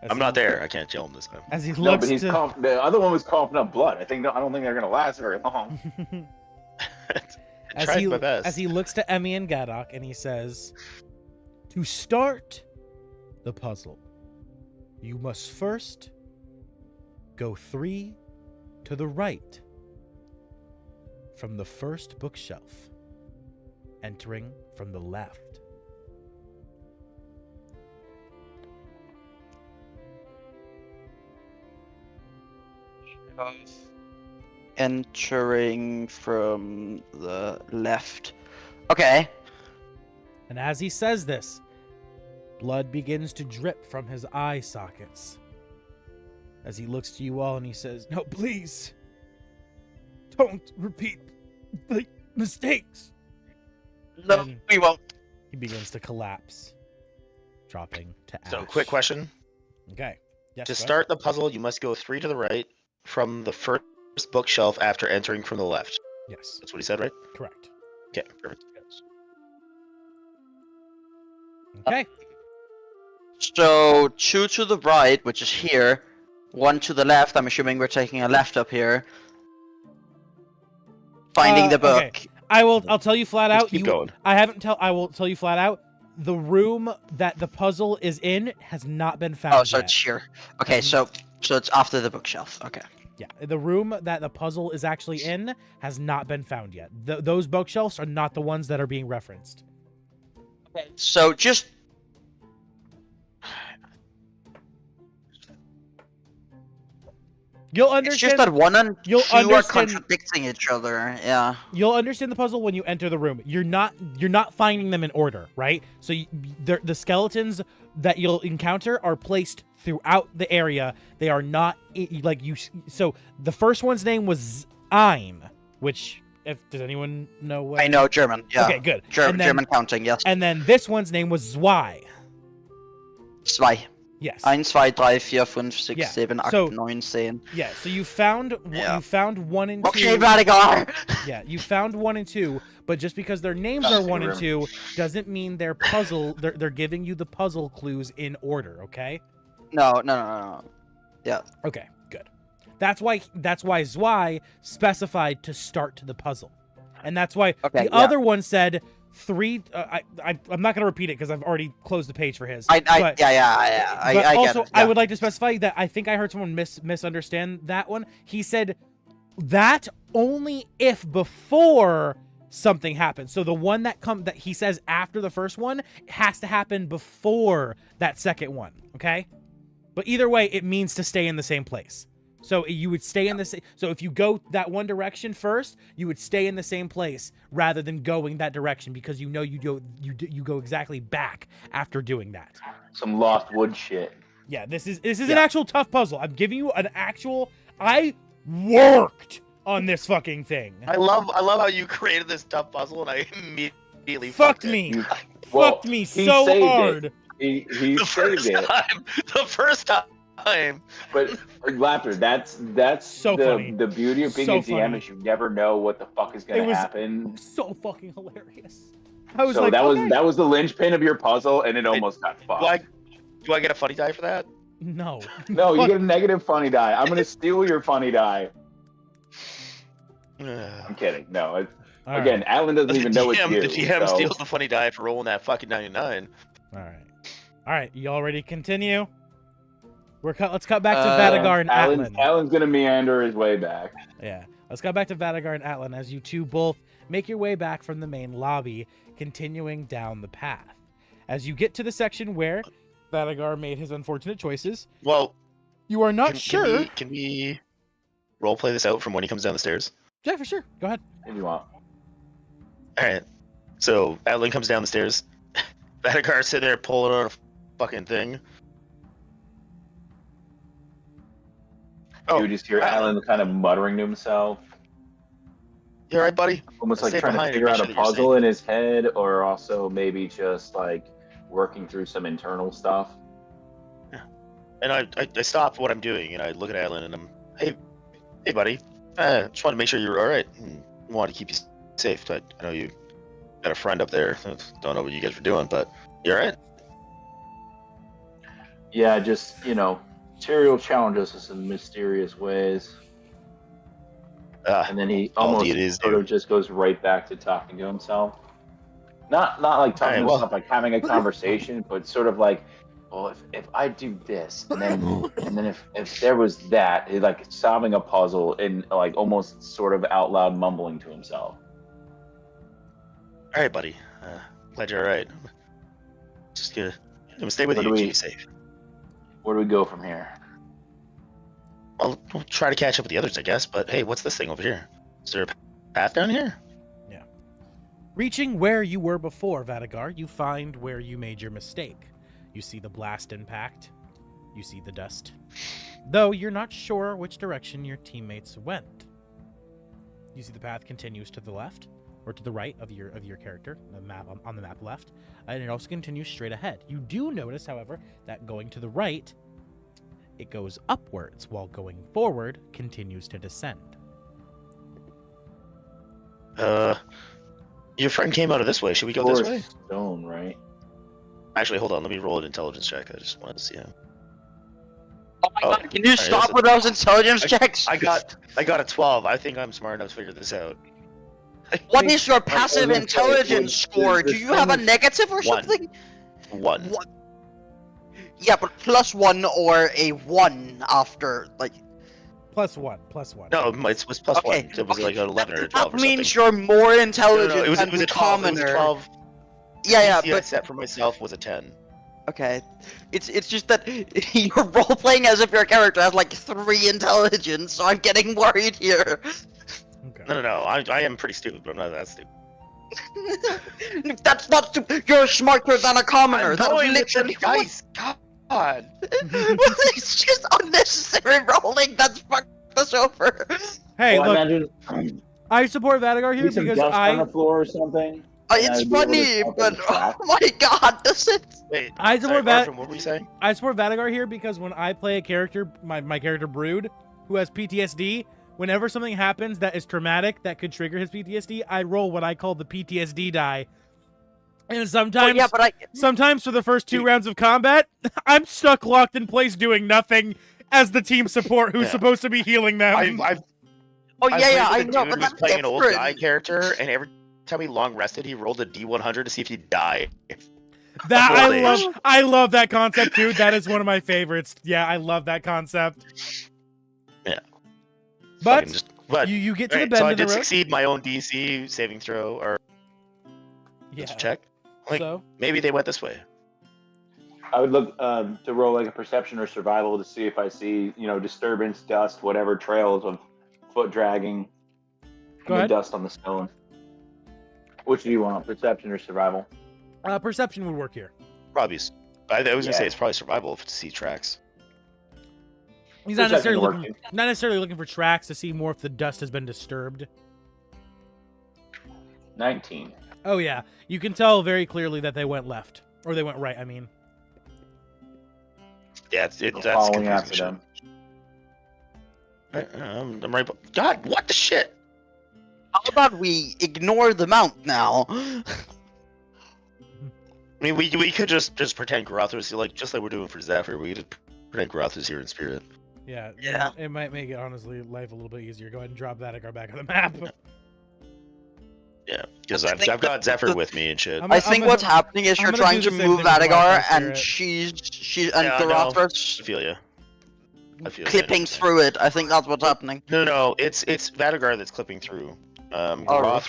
I'm not there. I can't kill him this time. As he No, looks but he's to... the other one was coughing up blood. I don't think they're gonna last very long. I tried my best. As he looks to Emmy and Gadok, and he says, "To start the puzzle, you must first go 3 to the right from the first bookshelf, entering from the left." Entering from the left. Okay. And as he says this, blood begins to drip from his eye sockets. As he looks to you all and he says, "No, please, don't repeat the mistakes." No, And we won't. he begins to collapse, dropping to ash. So, quick question. Okay. Yes, To go ahead. start the puzzle, you must go 3 to the right from the first bookshelf after entering from the left. Yes, That's what he said, right? correct. Okay, perfect. Okay. So 2 to the right, which is here. 1 to the left. I'm assuming we're taking a left up here. Finding the book. Okay. I'll tell you flat Just out. keep going. I will tell you flat out. The room that the puzzle is in has not been found. Oh, so yet. it's here. Okay, so it's after the bookshelf. Okay. Yeah, the room that the puzzle is actually in has not been found yet. Those bookshelves are not the ones that are being referenced. Okay. So just You'll it's understand. just that 1 and 2 you'll are understand- contradicting each other. Yeah. You'll understand the puzzle when you enter the room. You're not finding them in order, right? So the skeletons that you'll encounter are placed throughout the area. They are not like you. So the first one's name was Ein. which does anyone know what? I know German. Yeah. Okay, good. German, German counting. Yes. And then this one's name was Zwei. Zwei. Yes. 1, 2, 3, 4, 5, 6, Yeah. 7, 8, So- 9, 10. Yeah. So you found Yeah. you found 1 and 2. Okay, Vadigar! Yeah, you found 1 and 2, but just because their names are 1 and 2 doesn't mean they're puzzle. They're giving you the puzzle clues in order. Okay. No. Yeah. Okay. Good. That's why Zwei specified to start to the puzzle, and that's why Okay, the other one said 3. I'm not gonna repeat it because I've already closed the page for his. I but get also, it. I Yeah. would like to specify that I think I heard someone misunderstand that one. He said that only if before something happens. So the one that he says after the first one has to happen before that second one. Okay, but either way, it means to stay in the same place. So you would stay in the same. So if you go that one direction first, you would stay in the same place rather than going that direction because you go exactly back after doing that. Some Lost Wood shit. Yeah, this is an actual tough puzzle. I'm giving you an actual. I worked on this fucking thing. I love how you created this tough puzzle and I immediately Fucked it. me. Well, Fucked me he so saved it. hard. He The saved first it. time. The first time. But laughter, that's So the funny. the beauty of being So a DM funny. is you never know what the fuck is It gonna was- happen. So fucking hilarious. I was So like, that okay. was the linchpin of your puzzle, and it almost got fucked. Do I get a funny die for that? No. No, you Fuck. get a negative funny die. I'm gonna steal your funny die. All I'm kidding. No, All again, right. Alan doesn't even know it's you. The DM so- steals the funny die for rolling that fucking 99. All right. You all ready to continue? Let's cut back to Vadigar and Atlan. Alan's gonna meander his way back. Yeah. Let's cut back to Vadigar and Atlan as you two both make your way back from the main lobby, continuing down the path. As you get to the section where Vadigar made his unfortunate choices, Well, you are not sure. Can we role play this out from when he comes down the stairs? Yeah, for sure. Go ahead. If you want. All right. So Adeline comes down the stairs. Vadigar's sitting there pulling on a fucking thing. You just hear Alan kind of muttering to himself, You all right, buddy? almost like Stay trying to behind figure and out make a sure that you're puzzle in his head, or also maybe just like working through some internal stuff. And I stop what I'm doing and I look at Adeline and I'm, hey, buddy. Just wanted to make sure you're all right. I wanted to keep you safe. I know you got a friend up there. Don't know what you guys were doing, but you all right? Yeah, just Tyrael challenges us in mysterious ways, and then he all almost deities sort do. of just goes right back to talking to himself. Not like talking to Alright, well- himself, like having a conversation, but sort of like, well, if I do this, and then if there was that, like solving a puzzle and like almost sort of out loud mumbling to himself. All right, buddy. Glad you're all right. Just gonna stay with Where you. do Keep we- you safe. Where do we go from here? We'll try to catch up with the others, I guess. But hey, what's this thing over here? Is there a path down here? Reaching where you were before, Vadigar, you find where you made your mistake. You see the blast impact. You see the dust. Though you're not sure which direction your teammates went. You see the path continues to the left, or to the right of your character, the map on the map left, and it also continues straight ahead. You do notice, however, that going to the right, it goes upwards, while going forward continues to descend. Your friend came out of this way. Should we go this way? Stone, right? Actually, hold on. Let me roll an intelligence check. I just wanted to see him. Oh my god, can you alright, stop that's with those intelligence checks? I got a 12. I think I'm smart enough to figure this out. What is your passive only intelligence score? Do you have a negative or One. something? One. What? Yeah, but +1 or a 1 after, like... +1. No, it was plus Okay, one. It was okay. like an 11 or a 12 That or means something. you're more No, intelligent it was than a the 12. It was a commoner. 12. Yeah, DC I but... set for myself was a 10. Okay. It's just that you're role-playing as if your character has, like, 3 intelligence, so I'm getting worried here. Okay. No. I am pretty stupid, but I'm not that stupid. That's not stupid. You're smarter than a commoner. I'm That's going with literally the dice. God. It's just unnecessary rolling. That's fucked us over. Hey, Well, look, I imagine I support Vadagar here Maybe some because dust on the floor or something. and It's I'd be able to funny, tell but the track. oh my god, does it? Wait, I sorry, support Vad. Marvin, what were you saying? I support Vadagar here because when I play a character, my character Brood, who has PTSD, whenever something happens that is traumatic that could trigger his PTSD, I roll what I call the PTSD die. And sometimes, yeah, but sometimes for the first 2 rounds of combat, I'm stuck locked in place doing nothing as the team support who's Yeah. supposed to be healing them. I've oh I yeah, played with a I know, dude but who was that's playing an old different. guy character, and every time he long rested, he rolled a D100 to see if he'd die. That Old I love that concept too. That is one of my favorites. Yeah, I love that concept. Yeah. But Fucking but you get to the alright, bend so I in the did road. succeed my own DC saving throw, or Yeah. check. Like, So maybe they went this way. I would look to roll like a perception or survival to see if I see, disturbance, dust, whatever trails of foot dragging, Go and ahead. the dust on the stone. Which do you want, perception or survival? perception would work here. Probably. I was gonna say Yeah. it's probably survival to see tracks. He's not Perception necessarily would work, looking, not necessarily looking for tracks to see more if the dust has been disturbed. 19. Oh yeah, you can tell very clearly that they went left, or they went right. I mean, Yeah, that's Following confusing after shit. them. I'm right. God, what the shit? How about we ignore the mount now? I mean, we could just pretend Garathra's like just like we're doing for Zephyr. We could just pretend Garathra's here in spirit. yeah, Yeah. It might make it honestly life a little bit easier. Go ahead and drop Vadagar back on the map. Yeah, because I I've think got the- Zephyr with me and shit. I'm I I'm think gonna- what's happening is I'm you're gonna trying do to the same move thing with Vadagar, Watchful and Spirit. she's Yeah, I know. I Garathra's feel you. I feel clipping you. through it. I think that's what's happening. No, it's Vadagar that's clipping through. Alright.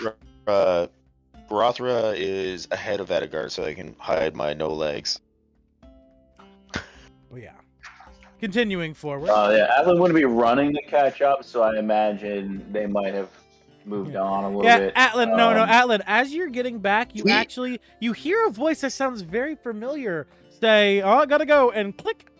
Garathra is ahead of Vadagar, so I can hide my no legs. Oh yeah. Continuing forward. Yeah, Atlan wouldn't be running to catch up, so I imagine they might have moved on a little Yeah, bit. Atlan. No, Um, Atlan. As you're getting back, you We- actually hear a voice that sounds very familiar. Say, "Oh, I gotta go," and click.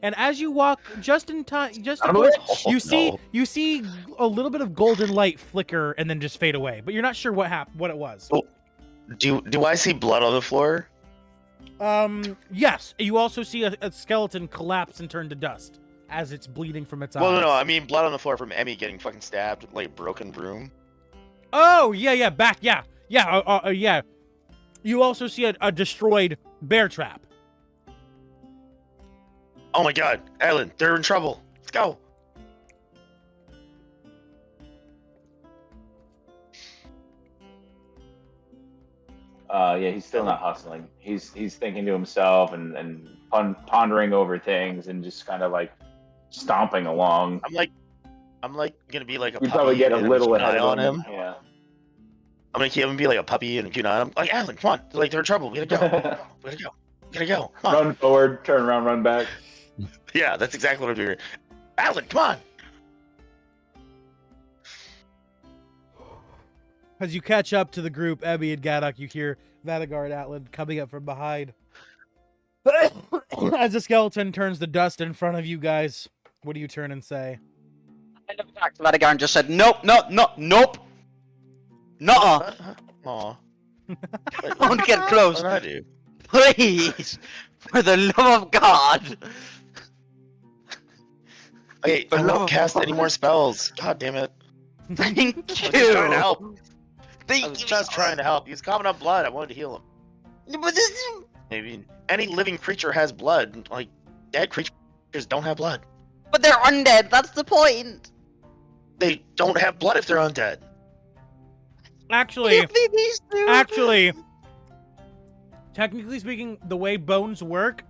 And as you walk just in time, just Son in of a time, bitch. no. you see a little bit of golden light flicker and then just fade away. But you're not sure what it was. Oh. Do I see blood on the floor? Yes. You also see a skeleton collapse and turn to dust as it's bleeding from its eyes. Well, no, I mean blood on the floor from Emmy getting fucking stabbed with like a broken broom. Oh, yeah, back, yeah. Yeah. You also see a destroyed bear trap. Oh my god, Alan, they're in trouble. Let's go. Yeah, he's still not hustling. He's thinking to himself and pondering over things and just kind of like stomping along. I'm like gonna be like a You puppy. probably get a and I'm little keeping an ahead eye of on him. Yeah. I'm gonna keep him be like a puppy and keep an eye on him. Like Alan, come on, like they're in trouble. We gotta go. We gotta go. Come on. Run forward, turn around, run back. Yeah, that's exactly what I'm doing. Alan, come on. As you catch up to the group, Ebby and Gaddock, you hear Vadagar and Atlan coming up from behind. As the skeleton turns to dust in front of you guys, what do you turn and say? I never talked to Vadagar and just said, nope. Nuh-uh. Aw. Don't get close. What did I do? Please. For the love of God. Okay, I won't cast any more spells. God damn it. Thank I was just trying to you. help. I Thank was you. just trying to help. He's coughing up blood. I wanted to heal him. But this is... Maybe any living creature has blood. Like, dead creatures don't have blood. But they're undead, that's the point. They don't have blood if they're undead. Actually, Babies do. Actually, technically speaking, the way bones work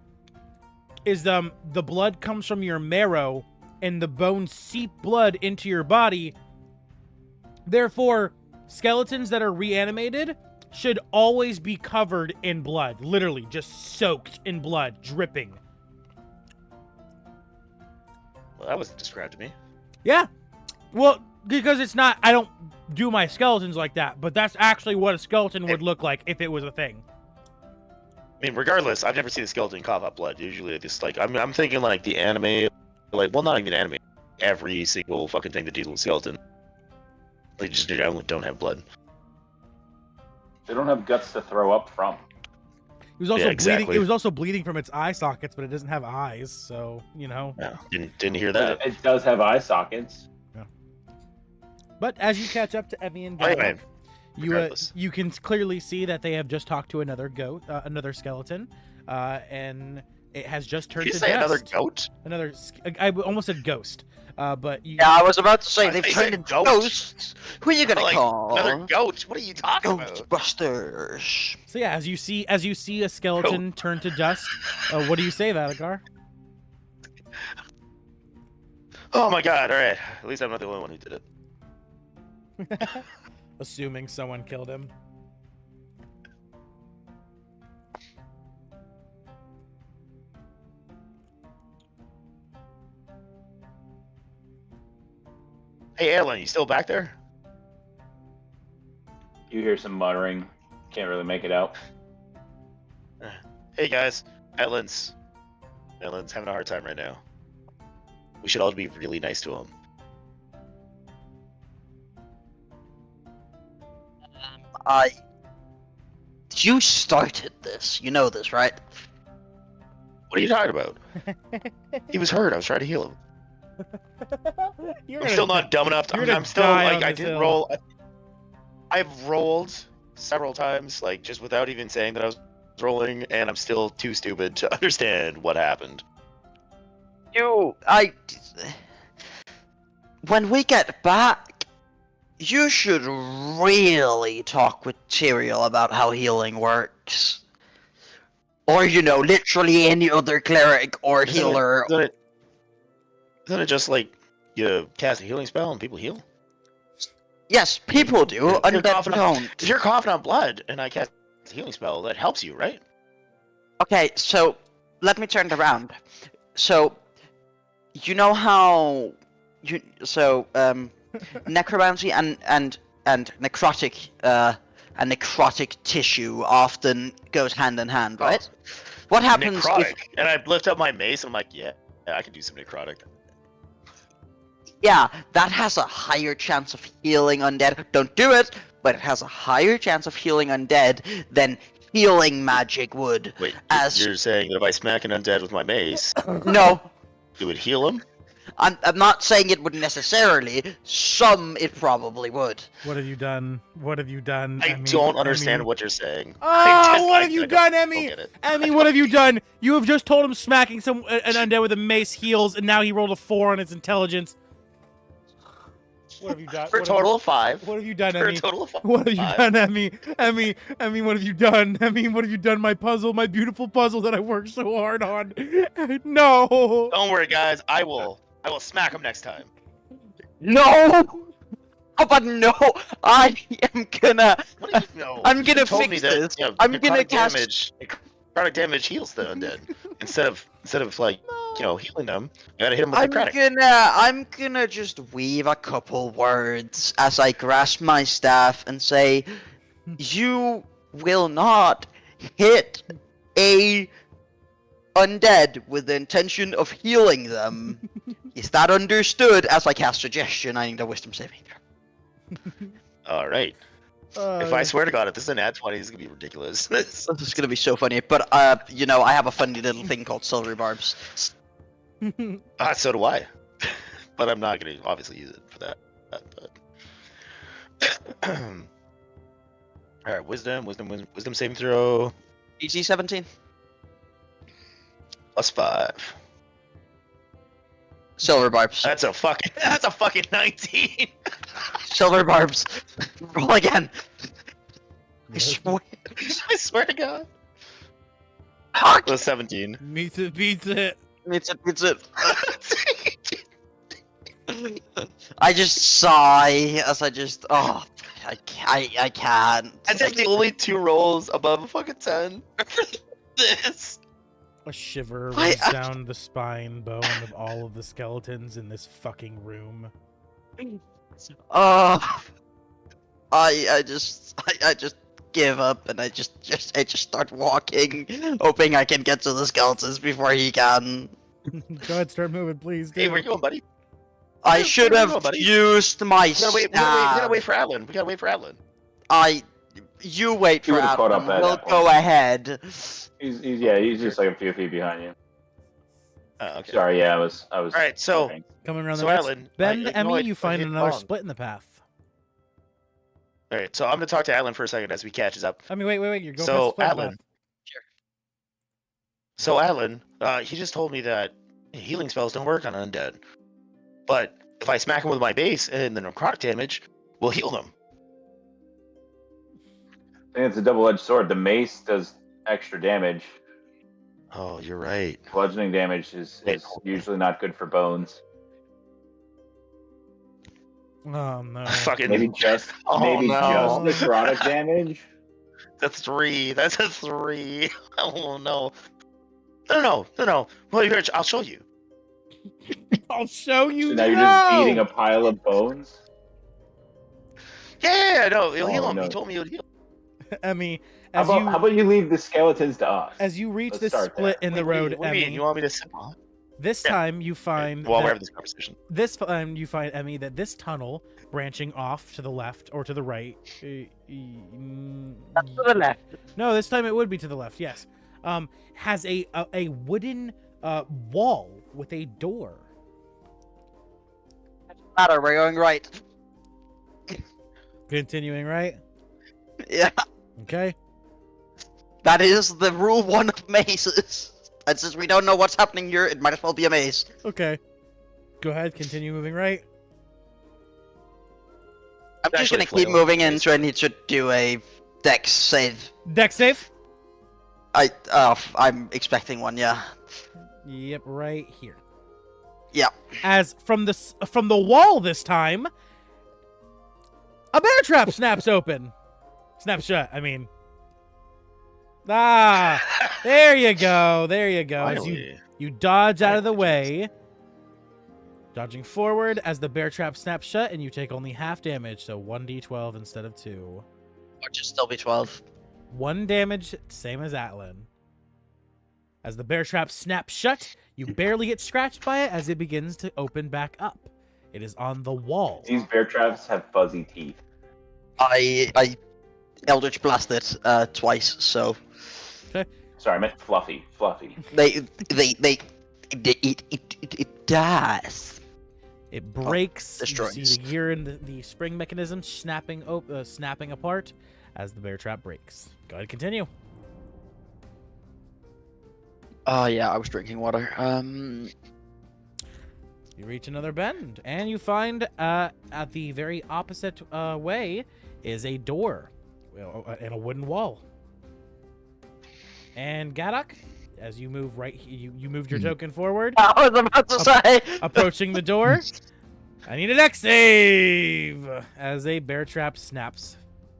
is the blood comes from your marrow and the bones seep blood into your body. Therefore, skeletons that are reanimated should always be covered in blood. Literally, just soaked in blood, dripping. Well, that wasn't described to me. Yeah. Well, because it's not, I don't do my skeletons like that, but that's actually what a skeleton would look like if it was a thing. I mean, regardless, I've never seen a skeleton cough up blood. Usually, just like I'm thinking like the anime, like well, not even anime. Every single fucking thing that deals with skeleton. They just don't have blood. They don't have guts to throw up from. It was also Yeah, bleeding. exactly. It was also bleeding from its eye sockets, but it doesn't have eyes, so you know. Yeah, didn't hear that. It does have eye sockets. But as you catch up to Emmy and Gal, Anyway, you regardless. you can clearly see that they have just talked to another goat, another skeleton, and it has just turned Did you to say dust. another goat? I almost said ghost, but you, Yeah, I was about to say I they've think turned they into goat. ghosts. Who are you gonna Like, call? another goat? What are you talking about? Ghostbusters. So yeah, as you see a skeleton turn to dust, what do you say, Vadagar? Oh my god! All right, at least I'm not the only one who did it. Assuming someone killed him. Hey, Alan, you still back there? You hear some muttering. Can't really make it out. Hey guys, Alan's having a hard time right now. We should all be really nice to him. You started this. You know this, right? What are you talking about? He was hurt. I was trying to heal him. You're I'm gonna still not dumb enough. you're gonna I'm still die like on I this didn't hill. roll. I've rolled several times, like just without even saying that I was rolling, and I'm still too stupid to understand what happened. When we get back, you should really talk with Tyrael about how healing works. Or, literally any other cleric or Isn't healer. Isn't it just like you cast a healing spell and people heal? Yes, people do. You're Undead coughing up- don't. If you're coughing on blood and I cast a healing spell, that helps you, right? Okay, so let me turn it around. So, you know how necromancy and necrotic and necrotic tissue often goes hand in hand, right? What happens if Necrotic. And I lift up my mace and I'm like, yeah, I can do some necrotic. yeah, that has a higher chance of healing undead. Don't do it, but it has a higher chance of healing undead than healing magic would. Wait, As- you're saying that if I smack an undead with my mace, No, it would heal him? I'm not saying it would necessarily. Some it probably would. What have you done? What have you done? I Emmy? don't understand Emmy? what you're saying. Oh, what have you done, don't Emmy? get it. Emmy, what have you done? You have just told him smacking an undead with a mace heals, and now he rolled a 4 on his intelligence. What have you done? For a total of 5. What have you done, For a Emmy? total of 5. What have you done, Emmy? Emmy, what have you done? Emmy, what have you done? My puzzle, my beautiful puzzle that I worked so hard on. No. Don't worry, guys. I will smack him next time. No! How about no? I am gonna. What do you know? I'm gonna You told me fix that, this. you know, I'm gonna necrotic cast. necrotic damage heals the undead. instead of like, healing them, you gotta hit them with necrotic. I'm gonna just weave a couple words as I grasp my staff and say, "You will not hit a undead with the intention of healing them." Is that understood? As I cast suggestion, I need a wisdom saving throw. All right. If I swear to God, if this is an ad 20, this is gonna be ridiculous. This is gonna be so funny, but I have a funny little thing called silvery barbs. So do I. But I'm not gonna obviously use it for that. But... All right, wisdom saving throw DC 17. +5. Silver barbs. That's a fucking 19. Silver barbs. Roll again. I swear. I swear to God. Fuck. It was 17. Meets it, beats it. It's it. I just sigh as I just. Oh, I can't. I take the only 2 rolls above a fucking 10 for this. A shiver I- runs down the spine bone of all of the skeletons in this fucking room. I just give up and I just start walking, hoping I can get to the skeletons before he can. Go ahead, start moving, please. Hey, do. where you going, buddy? I should Where have you going, buddy? used my We gotta wait. We gotta wait for Atlan. We gotta wait for Atlan. You wait He for would've caught up Atlan. at We'll that go point. ahead. He's just like a few feet behind you. Okay. Sorry, yeah, I was. All right. So working. Coming around So, the next Alan, bend, I Emmy, know you I find hit another wrong. split in the path. All right. So I'm gonna talk to Atlan for a second as we catches up. I mean, wait, you're going So, past the split in the Atlan. path. So Atlan, he just told me that healing spells don't work on undead, but if I smack him with my base and the necrotic damage, we'll heal them. I think it's a double-edged sword. The mace does extra damage. Oh, you're right. Bludgeoning damage is usually not good for bones. Oh no. Fucking. Maybe just Oh, maybe no. just necrotic damage. That's 3. That's a 3. Oh no. No. Well, here, I'll show you. I'll show you. So now you're just eating a pile of bones. Yeah, no, he'll heal Oh, him. no. He told me he'll heal. Emmy, How about you leave the skeletons to us? as you reach Let's this start split there. in the What do you- road, What do you mean? Emmy, You want me to sit on? this Yeah. time you find While we're that- having this conversation. this time you find, Emmy, that this tunnel branching off to the left or to the right. To the left. No, this time it would be to the left. Yes, has a wooden wall with a door. Matter, we're going right. Continuing right. Yeah, Okay. that is the rule 1 of mazes. And since we don't know what's happening here, it might as well be a maze. Okay. Go ahead. Continue moving right. I'm just Actually, gonna keep flail. moving in, so I need to do a dex save. Dex save. I'm expecting one, yeah. Yep, right here. Yep. As from the wall this time, a bear trap snaps open. Snaps shut. I mean. Ah, there you go. There you go. As Finally. you dodge out of the way, dodging forward as the bear trap snaps shut, and you take only half damage, so 1d12 instead of 2. Or just still be 12. 1 damage, same as Atlan. As the bear trap snaps shut, you barely get scratched by it as it begins to open back up. It is on the wall. These bear traps have fuzzy teeth. I Eldritch blasted twice, so Sorry, I meant fluffy. it does. It breaks. You destroys. see the gear and the spring mechanism snapping apart as the bear trap breaks. Go ahead, continue. Oh yeah, I was drinking water. You reach another bend, and you find at the very opposite way is a door and a wooden wall. And Gadok, as you move right, you moved your token forward, I was about to say. approaching the door. I need a dex save as a bear trap snaps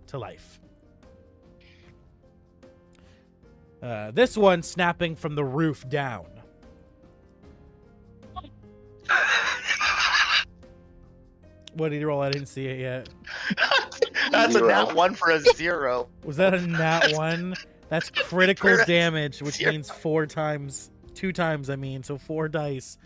to life. This one snapping from the roof down. What did you roll? I didn't see it yet. That's a 0. nat 1 for a 0. Was that a nat 1? That's critical Critical damage, which 0. means 4 times. 2 times, I mean, so 4 dice.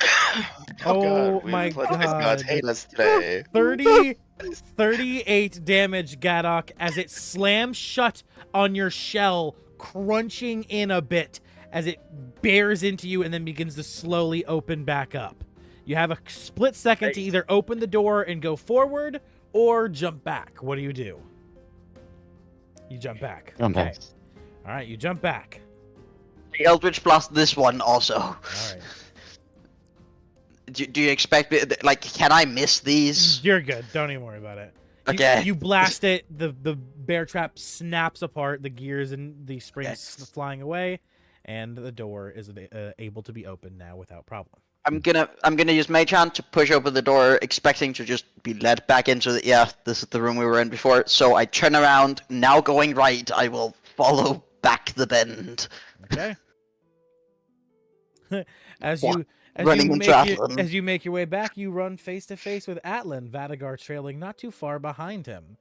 God, my let these gods God. hate us today. 38 damage, Gadok, as it slams shut on your shell, crunching in a bit as it bears into you and then begins to slowly open back up. You have a split second to either open the door and go forward or jump back. What do? You jump back. Jump back. All right, you jump back. The Eldritch blast this one also. All right. Do you expect me? Like, can I miss these? You're good. Don't even worry about it. Okay. You blast it. The bear trap snaps apart. The gears and the springs flying away, and the door is able to be opened now without problem. I'm gonna use Mage Hand to push open the door, expecting to just be led back into the. Yeah, this is the room we were in before. So I turn around. Now going right. I will follow back the bend. Okay. As What? you Running into Atlan. as you make your way back, you run face to face with Atlan, Vadagar trailing not too far behind him.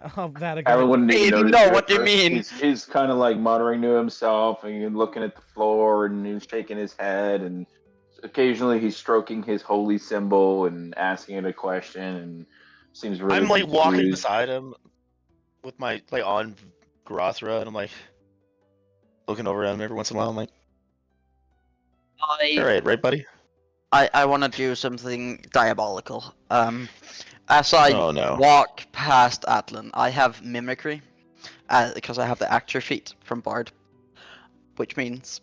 Vadagar. Alan wouldn't Hey, even notice no, you at what do you first. mean? He's kind of like muttering to himself and looking at the floor and he's shaking his head and Occasionally, he's stroking his holy symbol and asking it a question, and seems really I'm like walking confused. beside him with my like on Gorothra, and I'm like looking over at him every once in a while. I'm like, all right, buddy. I want to do something diabolical. As I Oh no. walk past Atlan, I have mimicry, because I have the actor feat from Bard, which means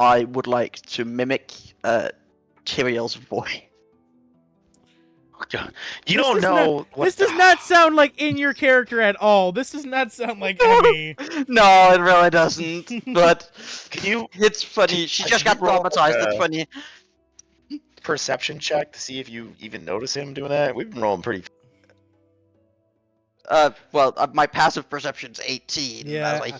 I would like to mimic Tyrael's voice. Oh, God. You This don't does know. This does not sound like in your character at all. This does not sound like Emmy. No, it really doesn't. But Can you it's funny. She can just you got roll, traumatized. It's funny. perception check to see if you even notice him doing that? We've been rolling pretty. Well, my passive perception's 18. Yeah, Like,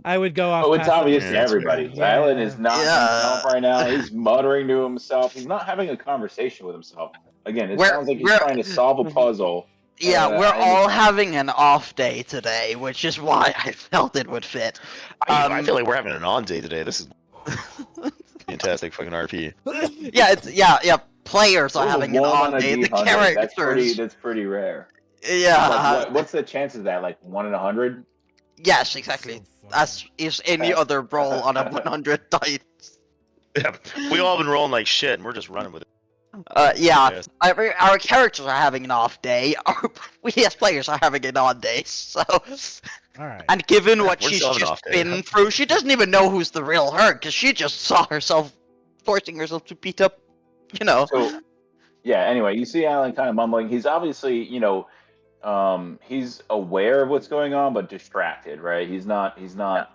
I would go off. Oh, it's passive obvious to Yeah. everybody. Yeah. Alan is not Yeah. himself right now. He's muttering to himself. He's not having a conversation with himself. Again, it We're- sounds like he's we're- trying to solve a puzzle. yeah, we're and all it's- having an off day today, which is why I felt it would fit. I feel like we're having an on day today. This is fantastic fucking RP. yeah. Players are Ooh, having an one on a day. The D100. characters. That's pretty rare. Yeah. Like, what's the chances of that? Like 1 in 100? Yes, exactly. As is any other roll on a 100 dice. Yeah, we all been rolling like shit, and we're just running with it. Yeah. Yes. Our characters are having an off day. We as players are having an on day. So, All right. and given what We're she's still having an just off day. been through, she doesn't even know who's the real her because she just saw herself forcing herself to beat up. So, yeah, anyway, you see Alan kind of mumbling. He's obviously, he's aware of what's going on, but distracted, right? He's not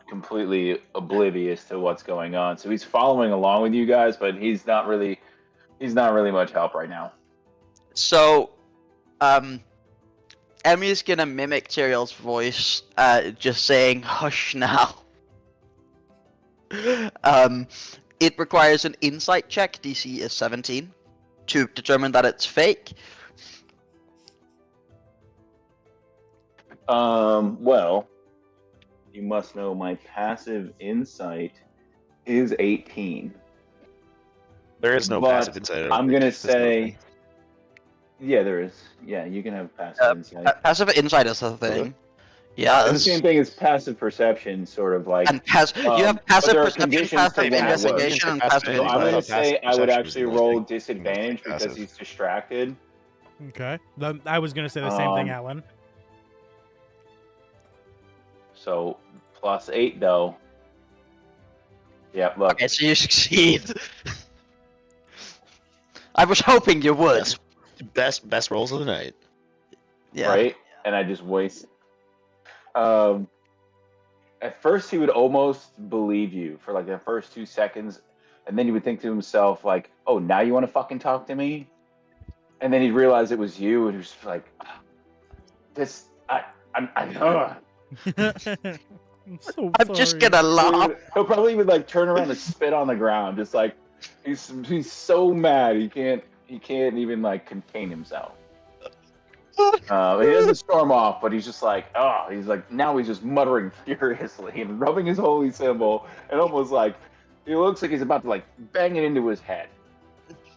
completely oblivious to what's going on. So he's following along with you guys, but he's not really much help right now. So, Emmy's gonna mimic Tyrael's voice, just saying "hush now." It requires an insight check. DC is 17 to determine that it's fake. Well, you must know my passive insight is 18. There is no But passive insight. I don't I'm think. gonna There's no say, thing. yeah, there is. Yeah, you can have passive insight. Passive insight is the thing. Yeah, And the same thing as passive perception, sort of like. and you have but passive there are perception, conditions passive to when it works. investigation, and passive So So I'm insight. gonna say I would Perception is actually the only roll thing. disadvantage because Passive. he's distracted. Okay. I was gonna say the same thing, Um, Alan. So +8 though. Yeah, look. Okay, so you succeed. I was hoping you would. Best rolls of the night. Yeah. Right? And I just waste. At first, he would almost believe you for like the first 2 seconds, and then he would think to himself, like, "Oh, now you want to fucking talk to me?" And then he'd realize it was you, and he was like, "This, I'm so I'm just sorry. gonna laugh. He'll probably even like turn around and spit on the ground, just like he's so mad he can't even like contain himself. He doesn't storm off, but he's just like, he's like, now he's just muttering furiously and rubbing his holy symbol, and almost like he looks like he's about to like bang it into his head.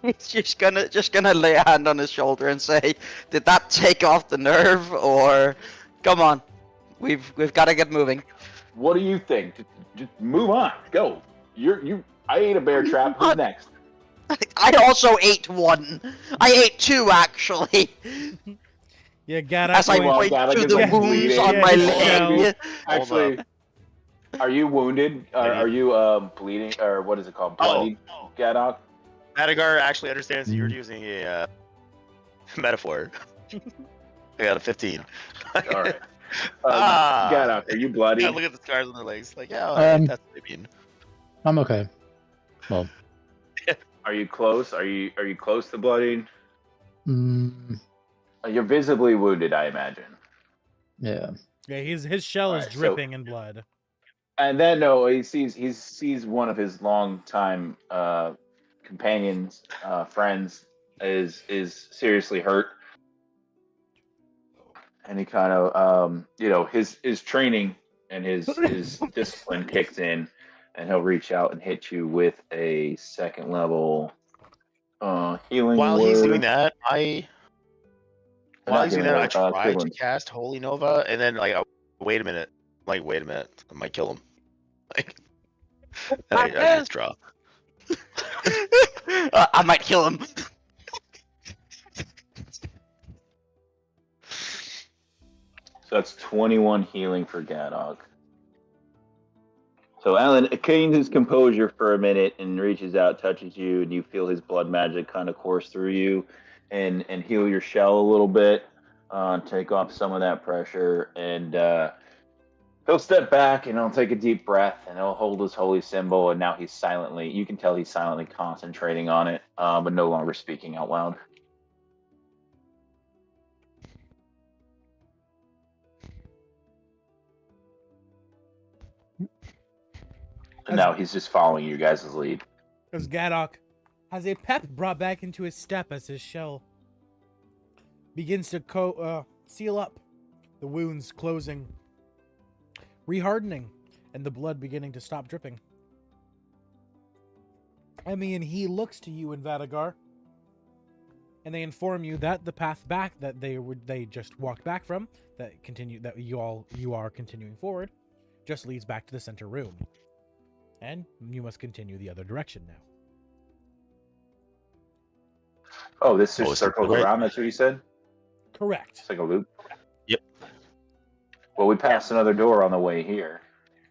He's just gonna lay a hand on his shoulder and say, "Did that take off the nerve, or come on, we've got to get moving." What do you think? Just move on, go. I ate a bear trap. Who's next? I also ate one. I ate two actually. Yeah, Garak. As I Well, point Garak to is, the like, wounds bleeding. on Yeah, my he's leg. Actually, are you wounded? Are you bleeding? Or what is it called? Bloodied? Gadok? Madagar actually understands that you're using a metaphor. I got a 15. All right. Ah. Gadok, are you bloody? Yeah, look at the scars on their legs. Like, yeah, alright, that's what I mean. I'm okay. Well, Are you close? Are you close to bloodied? mm, You're visibly wounded, I imagine. Yeah, his shell is Alright, so- dripping in blood. And then he sees one of his longtime companions, friends, is seriously hurt, and he kind of his training and his discipline kicks in, and he'll reach out and hit you with a second level Healing While word. he's doing that, Not healing word, I tried to equivalent. cast Holy Nova, and then like, wait a minute, I might kill him. Like, I withdraw. I might kill him. So that's 21 healing for Gadog. So Alan gains his composure for a minute and reaches out, touches you, and you feel his blood magic kind of course through you and heal your shell a little bit, take off some of that pressure, and he'll step back and he'll take a deep breath and he'll hold his holy symbol, and now you can tell he's silently concentrating on it, but no longer speaking out loud. And now he's just following you guys' lead. As Gadok has a pep brought back into his step as his shell begins to seal up, the wounds closing, rehardening, and the blood beginning to stop dripping. Emmy and he looks to you in Vadagar, and they inform you that the path back that they just walked back from, that you are continuing forward, just leads back to the center room. And you must continue the other direction now. Oh, this just it's circles right. around, that's what you said? Correct. It's like a loop? Yep. Well, we passed another door on the way here.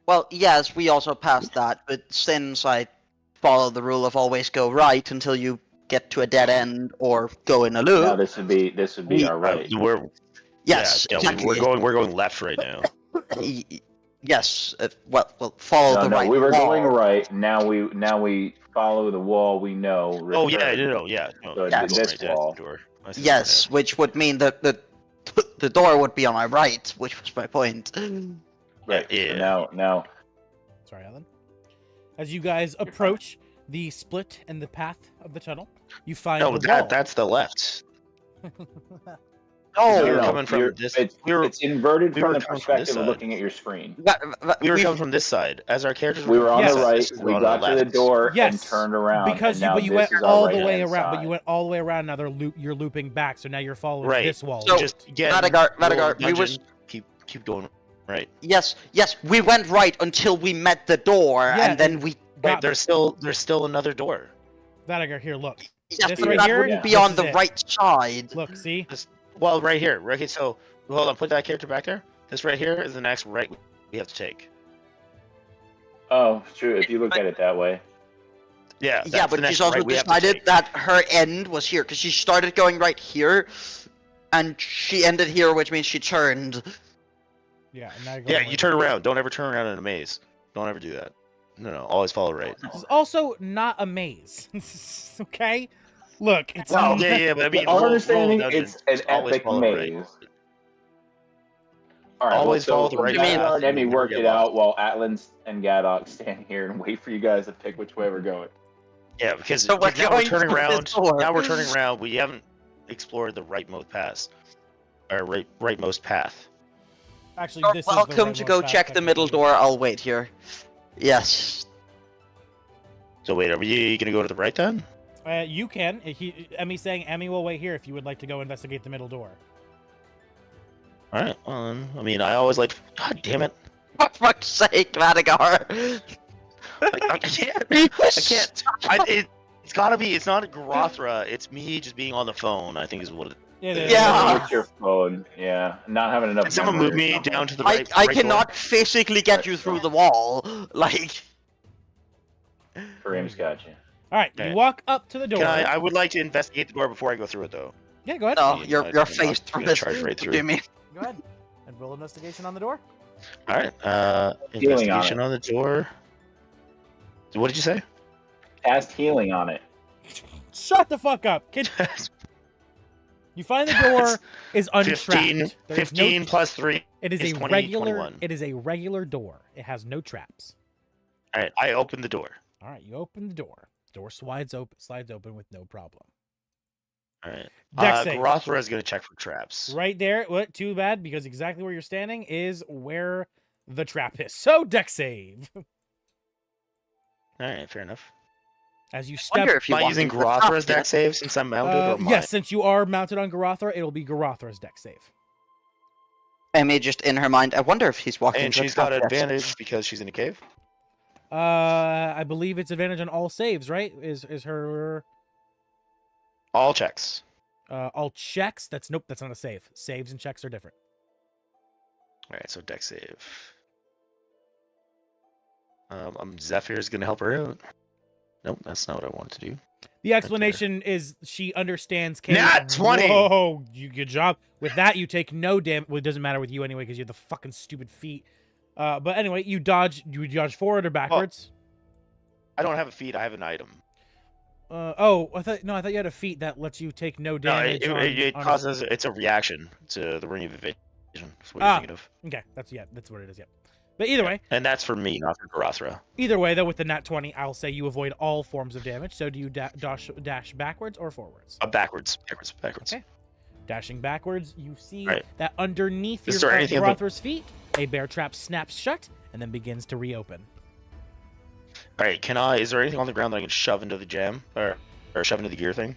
Well, yes, we also passed that, but since I follow the rule of always go right until you get to a dead end or go in a Now loop. this would be our right. Yes, yeah, exactly. we're going left right now. Yes, well, follow the right we were wall. going right. Now we follow the wall we know. Oh yeah, return. So Yeah, this wall. Yes, which would mean that the door would be on my right, which was my point. Right. Yeah. So now. Sorry, Alan. As you guys approach the split in the path of the tunnel, you find No, the wall. that's the left. Oh, we were coming from this. It's inverted we from were the coming from this perspective of side. looking at your screen. We were coming from this side. As our characters We were on Yes. the right. We got to the door Yes, and turned around. because and now but you this went is our all the right-hand way around. But side. you went all the way around. Now you're looping back. So now you're following Right. this wall. So- Just again, Vadagar, we was keep going right. yes, we went right until we met the door, Yeah, and then we. Right, there's still another door. Vadagar, here, look. Yes, This but right that here, wouldn't be this on is the it. right side. Look, see? Well, right here. Okay, so hold on. Put that character back there. This right here is the next right we have to take. Oh, true. If you look at it that way. Yeah. Yeah, that's the but next she's also right we have to decided take. that her end was here because she started going right here, and she ended here, which means she turned. Yeah, and now you're Yeah, going you turn around. Don't ever turn around in a maze. Don't ever do that. No. Always follow right. This is also not a maze. Okay? Look, it's Well, yeah, but I mean, Our roll understanding, dungeons, it's an always epic follow maze. right. All right, Always follow the right Gadog path, and Emmy you'll never work get it out lost. while Atlan and Gadok stand here and wait for you guys to pick which way we're going. Yeah, because So we're now we're going turning through this around. door. Now we're turning around. We haven't explored the rightmost path. Or rightmost path. actually You're this is the welcome to rightmost go path, check the middle technically. door. I'll wait here. Yes. So wait, are you gonna go to the right then? You can. Emmy's saying Emmy will wait here if you would like to go investigate the middle door. All right. Well, then, I mean, I always like. God damn it! For fuck's sake, Vadagar. I can't. I can't. It's gotta be. It's not Grothra. It's me just being on the phone. I think is what it. It is. Yeah. With your phone, yeah, not having enough. Can someone memory move or me something. down to the I right? I right door? cannot physically get you through the wall. Like. Kareem's got you. All right, Okay. you walk up to the door. Can I would like to investigate the door before I go through it, though. Yeah, go ahead. No, Yeah, you're I'm faced not through gonna this. charge right through. Do me. Go ahead. And roll investigation on the door. All right. Healing on Investigation on the door. What did you say? Cast healing on it. Shut the fuck up, kid. You find the door is untrapped. 15, There is 15 no, plus 3 it is is a 20, regular. 21. It is a regular door. It has no traps. All right, I open the door. All right, you open the door. Door slides open with no problem. All right. Dex save. Grothra is going to check for traps. Right there. What? Too bad because exactly where you're standing is where the trap is. So deck save. All right, fair enough. As you I step, wonder if you Am I want using him to stop Garothra's yet. deck save since I'm mounted, or mine? yes, since you are mounted on Garothra, it'll be Garothra's deck save. Amy just in her mind, I wonder if he's walking And into a she's got trap yet. advantage because she's in a cave. I believe it's advantage on all saves, right? Is her All checks. all checks? That's nope. That's not a save. Saves and checks are different. All right, so deck save. Zephyr's gonna help her out. Nope, that's not what I want to do. The explanation is she understands cave. Nat 20! Whoa, good job. With that, you take no damage. Well, it doesn't matter with you anyway because you have the fucking stupid feet. But anyway, you dodge. You dodge forward or backwards? I don't have a feed. I have an item. I thought you had a feat that lets you take no No, damage. it causes. It's a reaction to the ring of evasion. That's what you're thinking of. Okay, that's what it is. Yeah. But either way, And that's for me, not for Garothra. Either way, though, with the nat 20, I'll say you avoid all forms of damage. So do you dash backwards or forwards? Backwards. Okay. Dashing backwards, you see Right. that underneath Is your there anything about- Garothra's feet, a bear trap snaps shut and then begins to reopen. All right, is there anything on the ground that I can shove into the jam or shove into the gear thing?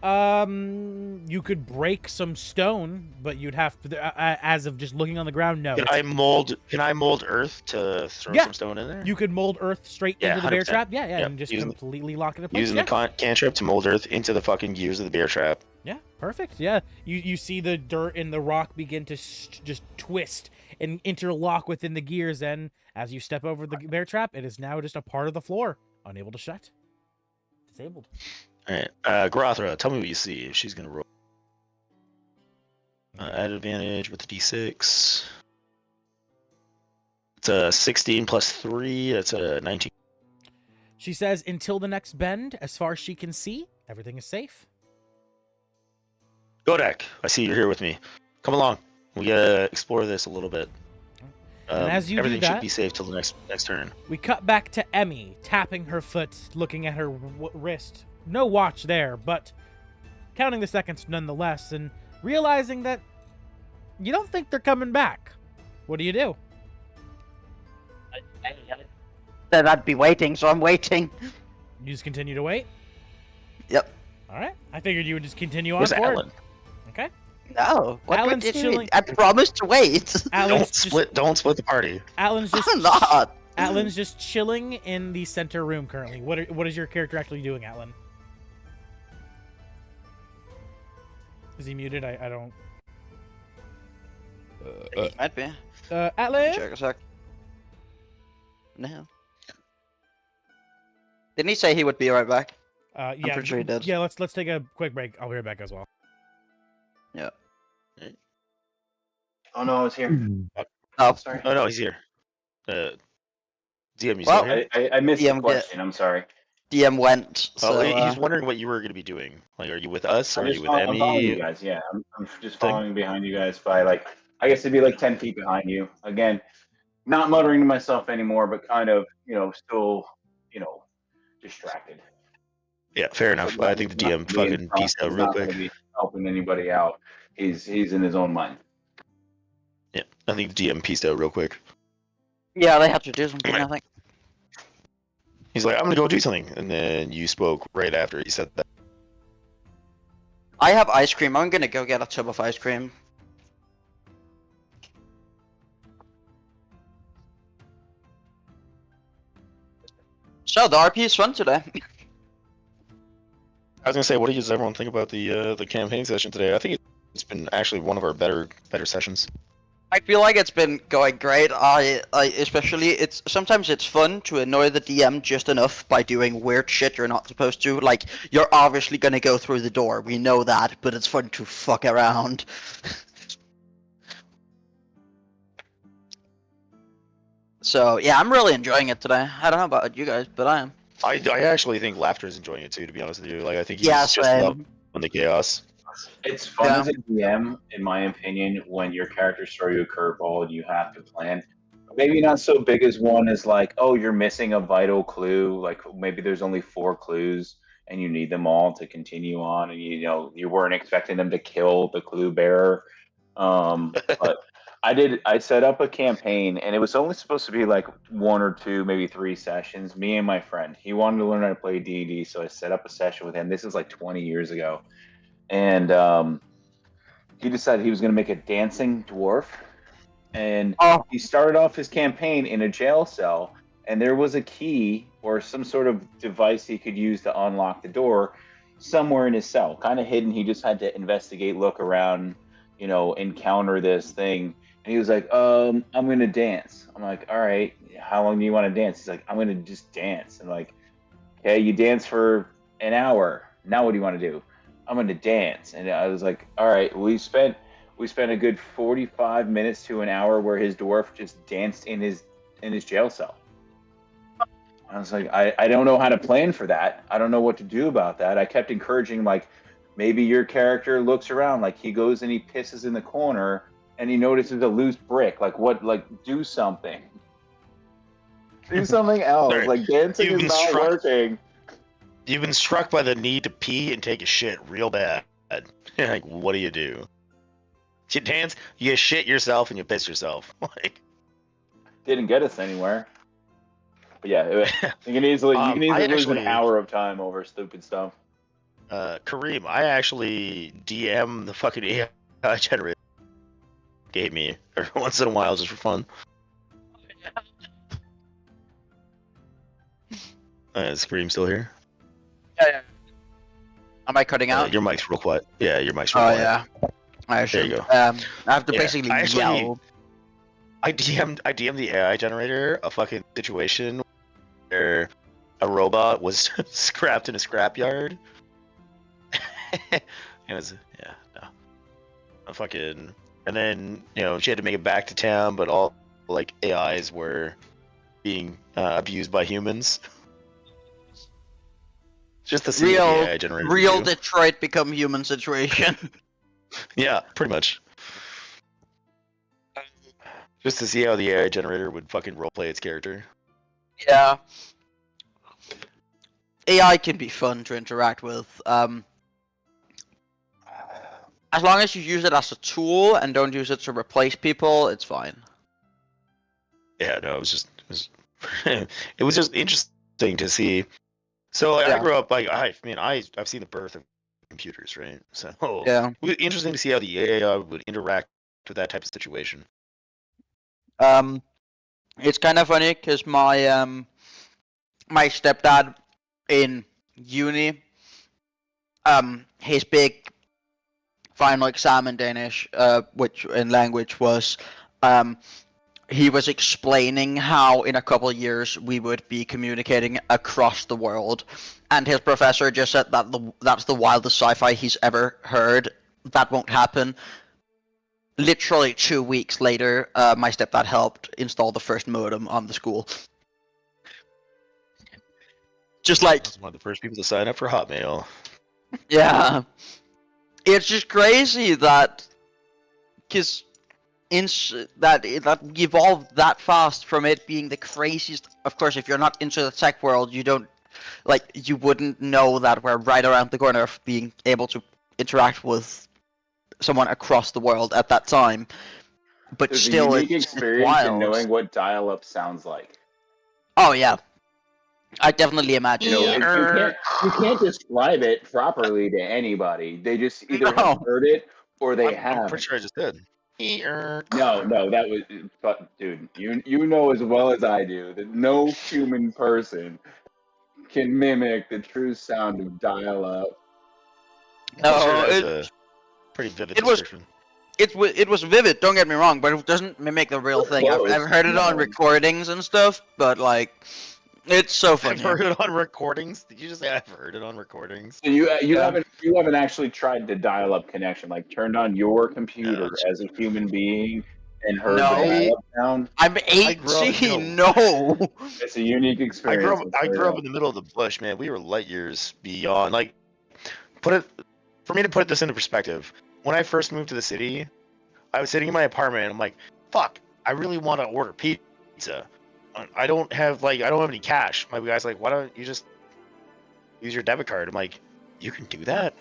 You could break some stone, but you'd have to, as of just looking on the ground, no. Can I mold earth to throw Yeah. some stone in there? You could mold earth straight Yeah, into the bear 100%. trap. Yeah, Yeah, and just using- completely lock it in place. Using yeah. the cantrip to mold earth into the fucking gears of the bear trap. Yeah, perfect. Yeah, you see the dirt and the rock begin to just twist and interlock within the gears. And as you step over the bear trap, it is now just a part of the floor, unable to shut, disabled. All right, Garothra, tell me what you see. She's gonna roll. Add advantage with the d6. It's a 16 plus 3. That's a 19. She says, until the next bend, as far as she can see, everything is safe. Godek, I see you're here with me. Come along. We gotta explore this a little bit. And as you do everything that- should be safe till the next turn. We cut back to Emmy, tapping her foot, looking at her wrist. No watch there, but counting the seconds nonetheless, and realizing that you don't think they're coming back. What do you do? Said I'd be waiting, so I'm waiting. You just continue to wait? Yep. All right. I figured you would just continue on Where's forward. Alan? Okay. No. What Alan's would you chilling- mean? I promised to wait. Alan's Don't split the party. Alan's just I'm not. Atlan's just chilling in the center room currently. What is your character actually doing, Atlan? Is he muted? I don't. Might be. Atlan? Check a sec. No. Didn't he say he would be right back? Yeah. pretty sure he did. Yeah. Let's take a quick break. I'll be right back as well. Yeah. Oh no, it's here. Oh, Sorry. Oh no, he's here. DM, you Well, still here? I missed Yeah, the question. I'm sorry. DM went. So, He's wondering what you were going to be doing. Like, are you with us? Or are you with I'm following you Emmy? guys. Yeah, I'm just following behind you guys by I guess it'd be 10 feet behind you. Again, not muttering to myself anymore, but kind of, still, distracted. Yeah, fair enough. I think the DM fucking pieced out He's real not gonna quick. be helping anybody out. He's in his own mind. Yeah, I think the DM pieced out real quick. yeah, they had to do something, I think. He's like, I'm going to go do something. And then you spoke right after he said that. I have ice cream. I'm gonna go get a tub of ice cream. So the RP is fun today. I was going to say, what does everyone think about the campaign session today? I think it's been actually one of our better sessions. I feel like it's been going great. I especially sometimes it's fun to annoy the DM just enough by doing weird shit you're not supposed to. Like, you're obviously gonna go through the door. We know that, but it's fun to fuck around. So yeah, I'm really enjoying it today. I don't know about you guys, but I am. I actually think Laughter is enjoying it too, to be honest with you. Like, I think he's Yeah, just same. loving the chaos. It's fun Yeah. as a DM, in my opinion, when your characters throw you a curveball and you have to plan. Maybe not so big as one as oh, you're missing a vital clue. Maybe there's only 4 clues and you need them all to continue on, and you weren't expecting them to kill the clue bearer. But I set up a campaign, and it was only supposed to be like 1 or 2, maybe 3 sessions. Me and my friend, he wanted to learn how to play D&D, so I set up a session with him. This is like 20 years ago, and he decided he was going to make a dancing dwarf, and Oh. he started off his campaign in a jail cell, and there was a key or some sort of device he could use to unlock the door somewhere in his cell, kind of hidden. He just had to investigate, look around, encounter this thing. And he was like, I'm going to dance. I'm like, all right, how long do you want to dance? He's like, I'm going to just dance. And like, okay, you dance for an hour. Now what do you want to do? I'm going to dance. And I was like, all right, we spent a good 45 minutes to an hour where his dwarf just danced in his jail cell. I was like, I don't know how to plan for that. I don't know what to do about that. I kept encouraging, like, maybe your character looks around, like he goes and he pisses in the corner and he notices a loose brick. Like, do something. Do something else. Sorry. Like, dancing You've is been not struck- working. You've been struck by the need to pee and take a shit real bad. Like, what do? You dance, you shit yourself, and you piss yourself. Like, Didn't get us anywhere. But yeah, you can easily lose an hour of time over stupid stuff. Kareem, I actually DM the fucking AI generator gave me every once in a while just for fun. Is Kareem still here? Yeah. Am I cutting out? Your mic's real quiet. Yeah, your mic's real Oh quiet. yeah. I should. you go. I have to Yeah, basically I actually- yell. I DM'd the AI generator a fucking situation where a robot was scrapped in a scrapyard. It was a fucking, and then she had to make it back to town, but all like AIs were being abused by humans. Just to see what the AI generator Real would do. Detroit become human situation. Yeah, pretty much. Just to see how the AI generator would fucking roleplay its character. Yeah. AI can be fun to interact with. As long as you use it as a tool and don't use it to replace people, it's fine. Yeah, no, it was it was just interesting to see. So like, I Yeah. grew up like I've seen the birth of computers, right? So Yeah. it was interesting to see how the AI would interact with that type of situation. It's kind of funny because my stepdad in uni, his big final exam in Danish, which in language was, he was explaining how in a couple of years we would be communicating across the world, and his professor just said that that's the wildest sci-fi he's ever heard. That won't happen. Literally 2 weeks later, my stepdad helped install the first modem on the school. Just like, I was one of the first people to sign up for Hotmail. yeah, it's just crazy that, because that we evolved that fast from it being the craziest. Of course, if you're not into the tech world, you wouldn't know that we're right around the corner of being able to interact with someone across the world at that time. But There's still, a unique it's experience wild. in knowing what dial-up sounds like. Oh yeah, I definitely imagine. You can't describe it properly to anybody. They just either have heard it or they I'm have. pretty sure I just did. No, that was. But dude, you know as well as I do that no human person can mimic the true sound of dial-up. No, That was a pretty vivid it was- description. it was vivid. Don't get me wrong, but it doesn't mimic the real thing. I've heard it on No. recordings and stuff, but like, it's so funny. I've heard it on recordings. Did you just say I've heard it on recordings? So you Yeah. haven't actually tried the dial-up connection, like turned on your computer it's- as a human being and heard No. the dial-up sound. I'm I grew up- 18. No. It's a unique I experience. grew up in the middle of the bush, man. We were light years beyond. Like, for me to put this into perspective, when I first moved to the city, I was sitting in my apartment and I'm like, fuck, I really want to order pizza. I don't have any cash. My guy's like, why don't you just use your debit card? I'm like, you can do that?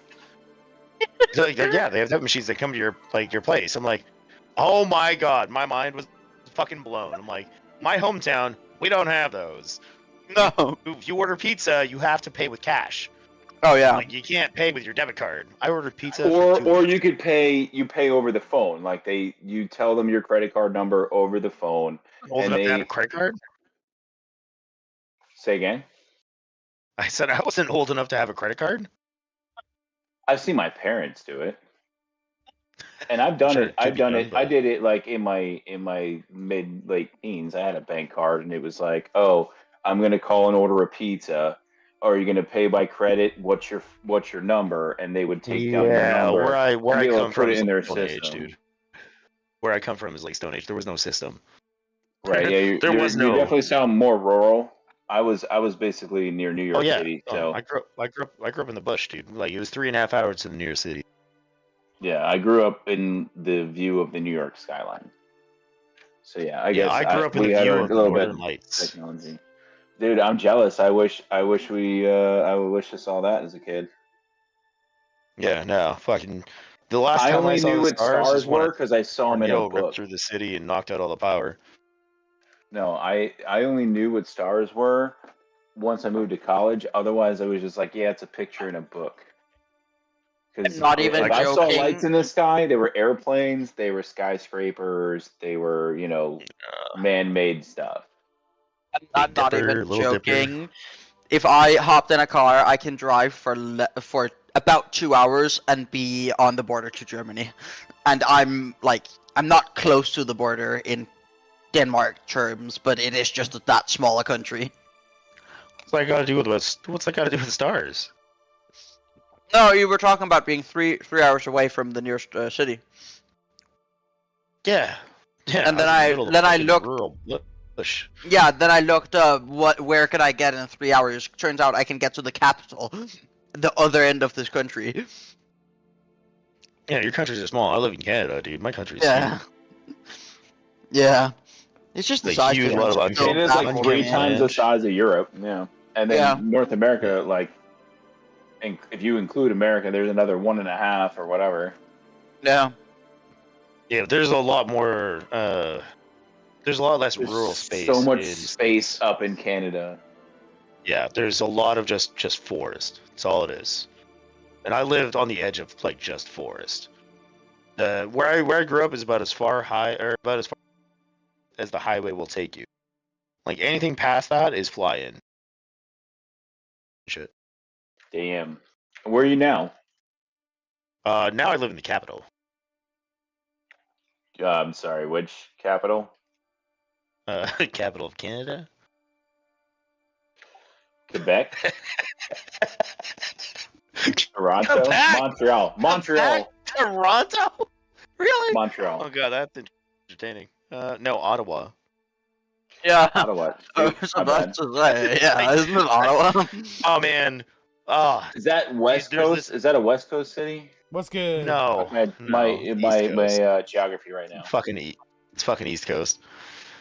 He's like, yeah, they have debit machines that come to your place. I'm like, Oh my god, my mind was fucking blown. I'm like, my hometown, we don't have those. No. If you order pizza, you have to pay with cash. Oh yeah. Like you can't pay with your debit card. I ordered pizza Or for 2 or weeks. you could pay over the phone. Like you tell them your credit card number over the phone. Old and enough to have they- a credit card? Say again. I said I wasn't old enough to have a credit card. I've seen my parents do it. And I've done Sure, it. it I've could be done done, it. I but- did it like in my mid late teens. I had a bank card, and it was like, oh, I'm gonna call and order a pizza. Are you gonna pay by credit? What's your number? And they would take down your number. where I and be able to come put from it is in their like Stone Age, system. dude. Where I come from is like Stone Age. There was no system. Right? Yeah. There was you no- definitely sound more rural. I was basically near New York Oh yeah. City, Oh, so I grew up in the bush, dude. Like it was 3.5 hours to the nearest city. yeah, I grew up in the view of the New York skyline. So yeah, I guess I grew up in we the had view a of the little bit Northern Lights. technology. Dude, I'm jealous. I wish I wish I saw that as a kid. Yeah, no, fucking. The last I time I only saw knew the what stars stars is when were a because I saw them in a tornado ripped book. through the city and knocked out all the power. No, I only knew what stars were once I moved to college. Otherwise, I was just like, yeah, it's a picture in a book. Because Not even if I saw joking. lights in the sky, they were airplanes, they were skyscrapers, they were man-made stuff. I'm Big not Dipper, even Little Dipper. joking. If I hopped in a car, I can drive for about 2 hours and be on the border to Germany. And I'm not close to the border in Denmark terms, but it is just that small a country. What's that got to do with what's that got to do with stars? No, you were talking about being three hours away from the nearest city. Yeah, yeah. And then was in the middle of then I fucking looked- rural bush. Yeah, then I looked up where could I get in 3 hours. Turns out I can get to the capital, the other end of this country. Yeah, your countries are small. I live in Canada, dude. My country's Yeah. Yeah. It's just the Like, size huge difference. lot of is so Canada's like baffling, 3 man. times the land. size of Europe, yeah. And then Yeah. North America, like, if you include America, there's another 1.5 or whatever. Yeah. Yeah, there's a lot more. There's a lot less There's rural space. so much in space states. up in Canada. Yeah, there's a lot of just forest. That's all it is. And I lived on the edge of like just forest. Where I grew up is about as far as the highway will take you. Like anything past that is fly in. Shit. Damn. Where are you now? Now I live in the capital. I'm sorry, which capital? Capital of Canada. Quebec? Toronto? Quebec! Montreal. Toronto? Really? Montreal. Oh god, that's entertaining. No, Ottawa. Yeah. Ottawa. I was My about bad. to say, yeah, isn't it Ottawa? Oh man. Oh Is that West There's Coast? Is that a West Coast city? What's good? no. My East my Coast. geography right now. It's fucking East Coast.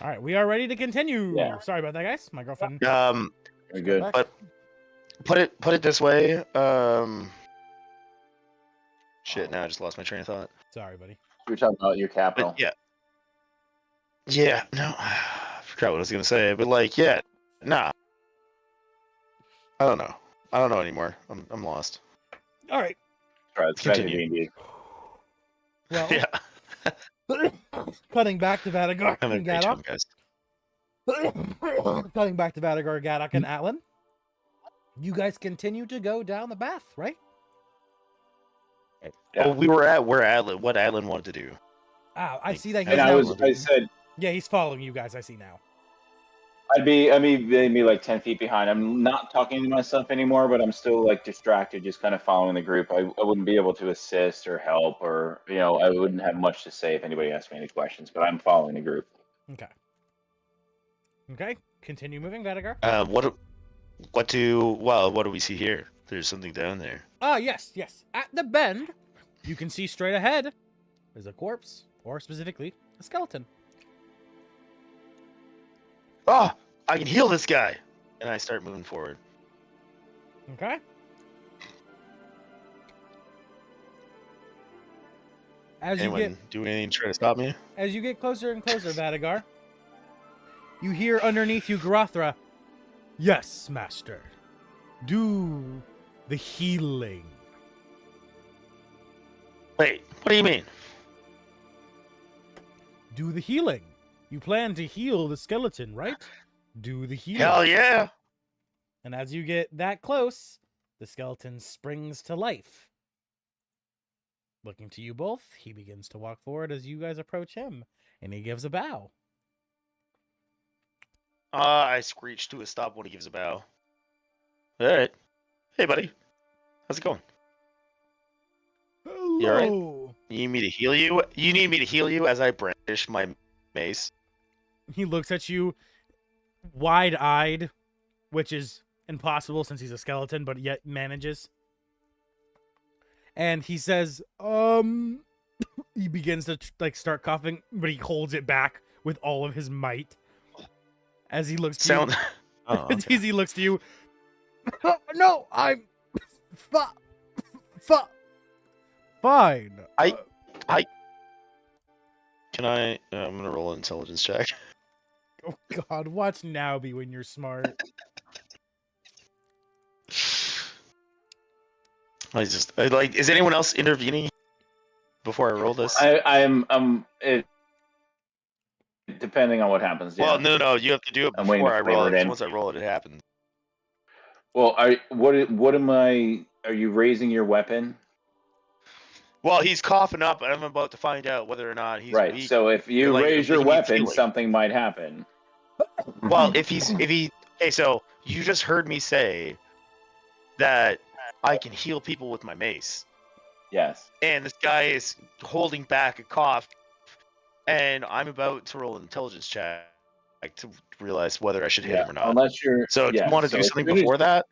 All right, we are ready to continue. Yeah. Sorry about that, guys. My girlfriend. Very good. back. But put it this way. Shit. Now I just lost my train of thought. Sorry, buddy. We were talking about your capital. But yeah. Yeah. No. I forgot what I was gonna say. But like, yeah. Nah. I don't know. I don't know anymore. I'm lost. All right. Right, it's back to Continue. D&D. Well, Yeah. cutting back to Vadagar I'm a and great chum, Gadok. guys. Cutting back to Vadagar, Gadok, and Atlan. You guys continue to go down the path, right? Yeah. Oh, we were at where Adlin. What Adlin wanted to do. Ah, I see that he's And now. I said Yeah, he's following you guys. I see now. I'd be like 10 feet behind. I'm not talking to myself anymore, but I'm still like distracted, just kind of following the group. I wouldn't be able to assist or help, or I wouldn't have much to say if anybody asked me any questions. But I'm following the group. Okay. Okay. Continue moving, Vadagar. What do we see here? There's something down there. Ah, yes, yes. At the bend, you can see straight ahead is a corpse, or specifically, a skeleton. Oh, I can heal this guy. And I start moving forward. Okay. As you Anyone get doing anything to try to stop me? As you get closer and closer, Vadagar, you hear underneath you Garathra, "Yes, master. Do the healing." Wait, what do you mean? Do the healing. You plan to heal the skeleton, right? Do the healing. Hell yeah! And as you get that close, the skeleton springs to life. Looking to you both, he begins to walk forward as you guys approach him, and he gives a bow. I screech to a stop when he gives a bow. Alright. Hey, buddy. How's it going? You alright? Hello. You need me to heal you? You need me to heal you as I brandish my mace? He looks at you wide-eyed, which is impossible since he's a skeleton, but yet manages. And he says, he begins to like start coughing, but he holds it back with all of his might. As he looks to Sound. you, Oh, okay. as he looks to you, no, I'm fine. Can I? I'm gonna roll an intelligence check. Oh God, watch now be when you're smart. Is anyone else intervening before I roll this? Depending on what happens. Yeah. Well, no, you have to do it I'm waiting before I to roll flavor it. it in. Once I roll it, it happens. Well, what am I? Are you raising your weapon? Well, he's coughing up, and I'm about to find out whether or not he's Right. weak. So if you Like, raise your he needs weapon, healing. something might happen. Well, if he, okay, so you just heard me say that I can heal people with my mace, Yes. and this guy is holding back a cough, and I'm about to roll an intelligence check to realize whether I should hit him or not. Unless you're. So, do yeah, you want to so do as something soon as- before that?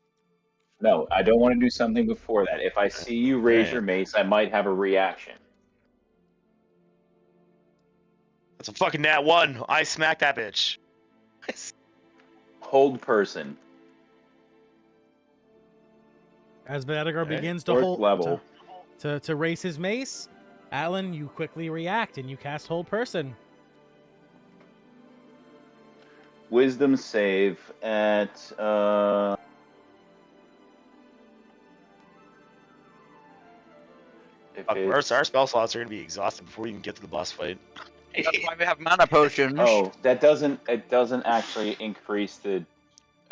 No, I don't want to do something before that. If I see you raise Right. your mace, I might have a reaction. That's a fucking nat 1. I smacked that bitch. Hold person. As Vadagar Okay. begins to Fourth hold level. to raise his mace, Alan, you quickly react and you cast Hold Person. Wisdom save at if it's, Our spell slots are going to be exhausted before we even get to the boss fight. That's why we have mana potions. oh, that doesn't actually increase the.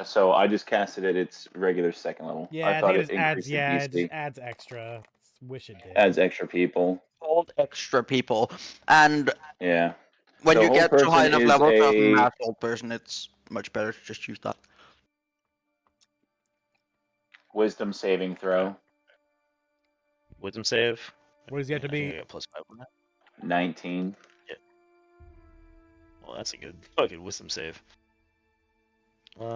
So I just casted it. It's regular second level. Yeah, I thought think it adds. increased the Yeah, it DC. just adds extra. Wish it did. Adds extra people. Hold extra people. And Yeah. when So you hold get to high person enough is level to have a- a mass hold person, it's much better to just use that. Wisdom saving throw. Wisdom save. What does he have to I think be? I got +5 on that. 19. Well, that's a good fucking wisdom save. Let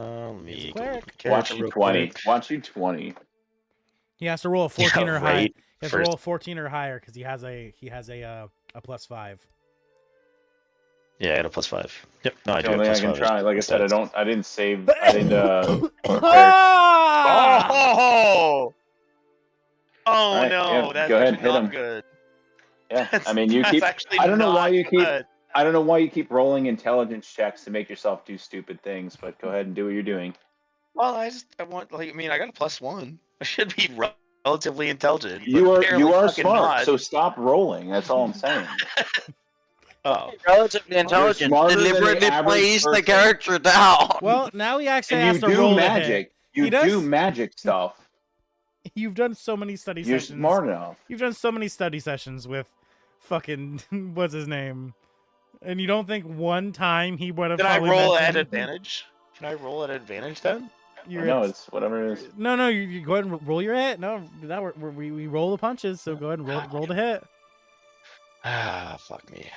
He's a me cleric. go look at the Watch character you real 20. quick. Watch you 20. He has to roll a 14 Yeah, or higher. right. He has First. to roll a 14 or higher because he has a +5. Yeah, I got a +5. Yep. No, I It's do the have only I can +5. try. Like I said, I didn't save. Ah! Oh Alright, no, yeah, that's go ahead, actually hit not him. good. Yeah, That's, I mean, you that's keep. actually I don't know why not you keep. good. I don't know why you keep rolling intelligence checks to make yourself do stupid things, but go ahead and do what you're doing. Well, I got a +1. I should be relatively intelligent. but You apparently are fucking smart, not. so stop rolling. That's all I'm saying. Oh, Relatively intelligent. smarter than the Deliberately average plays the person. character down. Well, now he actually And has you to do roll magic. He You does- do magic stuff. You've done so many study You're sessions. smart enough. You've done so many study sessions with fucking what's his name, and you don't think one time he would have. can I probably roll at mentioned- advantage? Can I roll at advantage then? You're No, at- it's whatever it is. No, you go ahead and roll your hit. No, that we roll the punches, so go ahead and roll the hit. Ah, fuck me.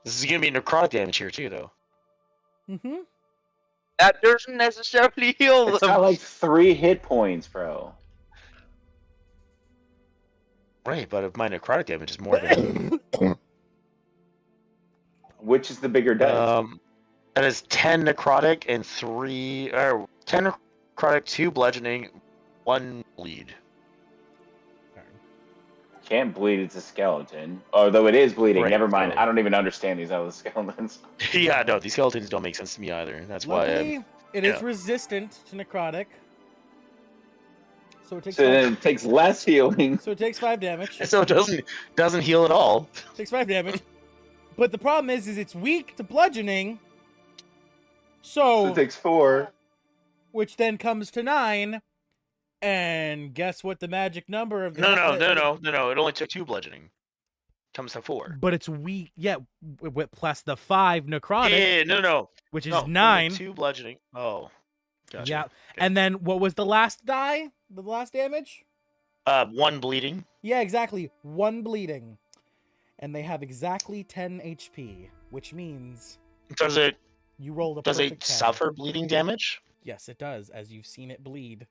This is gonna be necrotic damage here too, though. Mm-hmm. That doesn't necessarily heal It's them. got like 3 hit points, bro. Right, but if my necrotic damage is more than Which is the bigger dice? that is 10 necrotic and 10 necrotic, 2 bludgeoning, 1 bleed. can't bleed. It's a skeleton. Although it is bleeding. Right, Never mind. so- I don't even understand these other skeletons. Yeah, no, these skeletons don't make sense to me either. That's why. Luckily, it is yeah. resistant to necrotic. So it takes So then it takes less healing. so it takes 5 damage. So it doesn't heal at all. Takes 5 damage. But the problem is it's weak to bludgeoning. So So it takes 4. which then comes to 9. And guess what the magic number of the No. It only took 2 bludgeoning. Comes to 4. But it's weak, yeah, plus the 5 necrotic, Yeah, no. which is No, 9. 2 bludgeoning. Oh, gotcha. Yeah. Okay. And then what was the last die? The last damage? 1 bleeding. Yeah, exactly. 1 bleeding. And they have exactly 10 HP, which means Does it you rolled a does perfect it 10. suffer bleeding damage? Yes, it does, as you've seen it bleed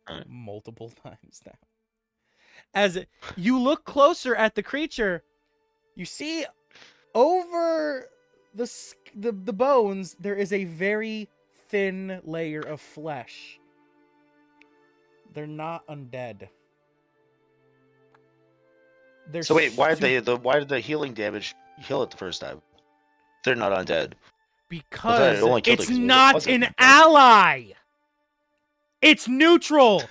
Alright. multiple times now. As you look closer at the creature, you see over the bones there is a very thin layer of flesh. They're not undead. They're So wait, why su- did the healing damage heal it the first time? They're not undead. Because it only killed it's it 'cause it not wasn't an undead. ally. It's neutral.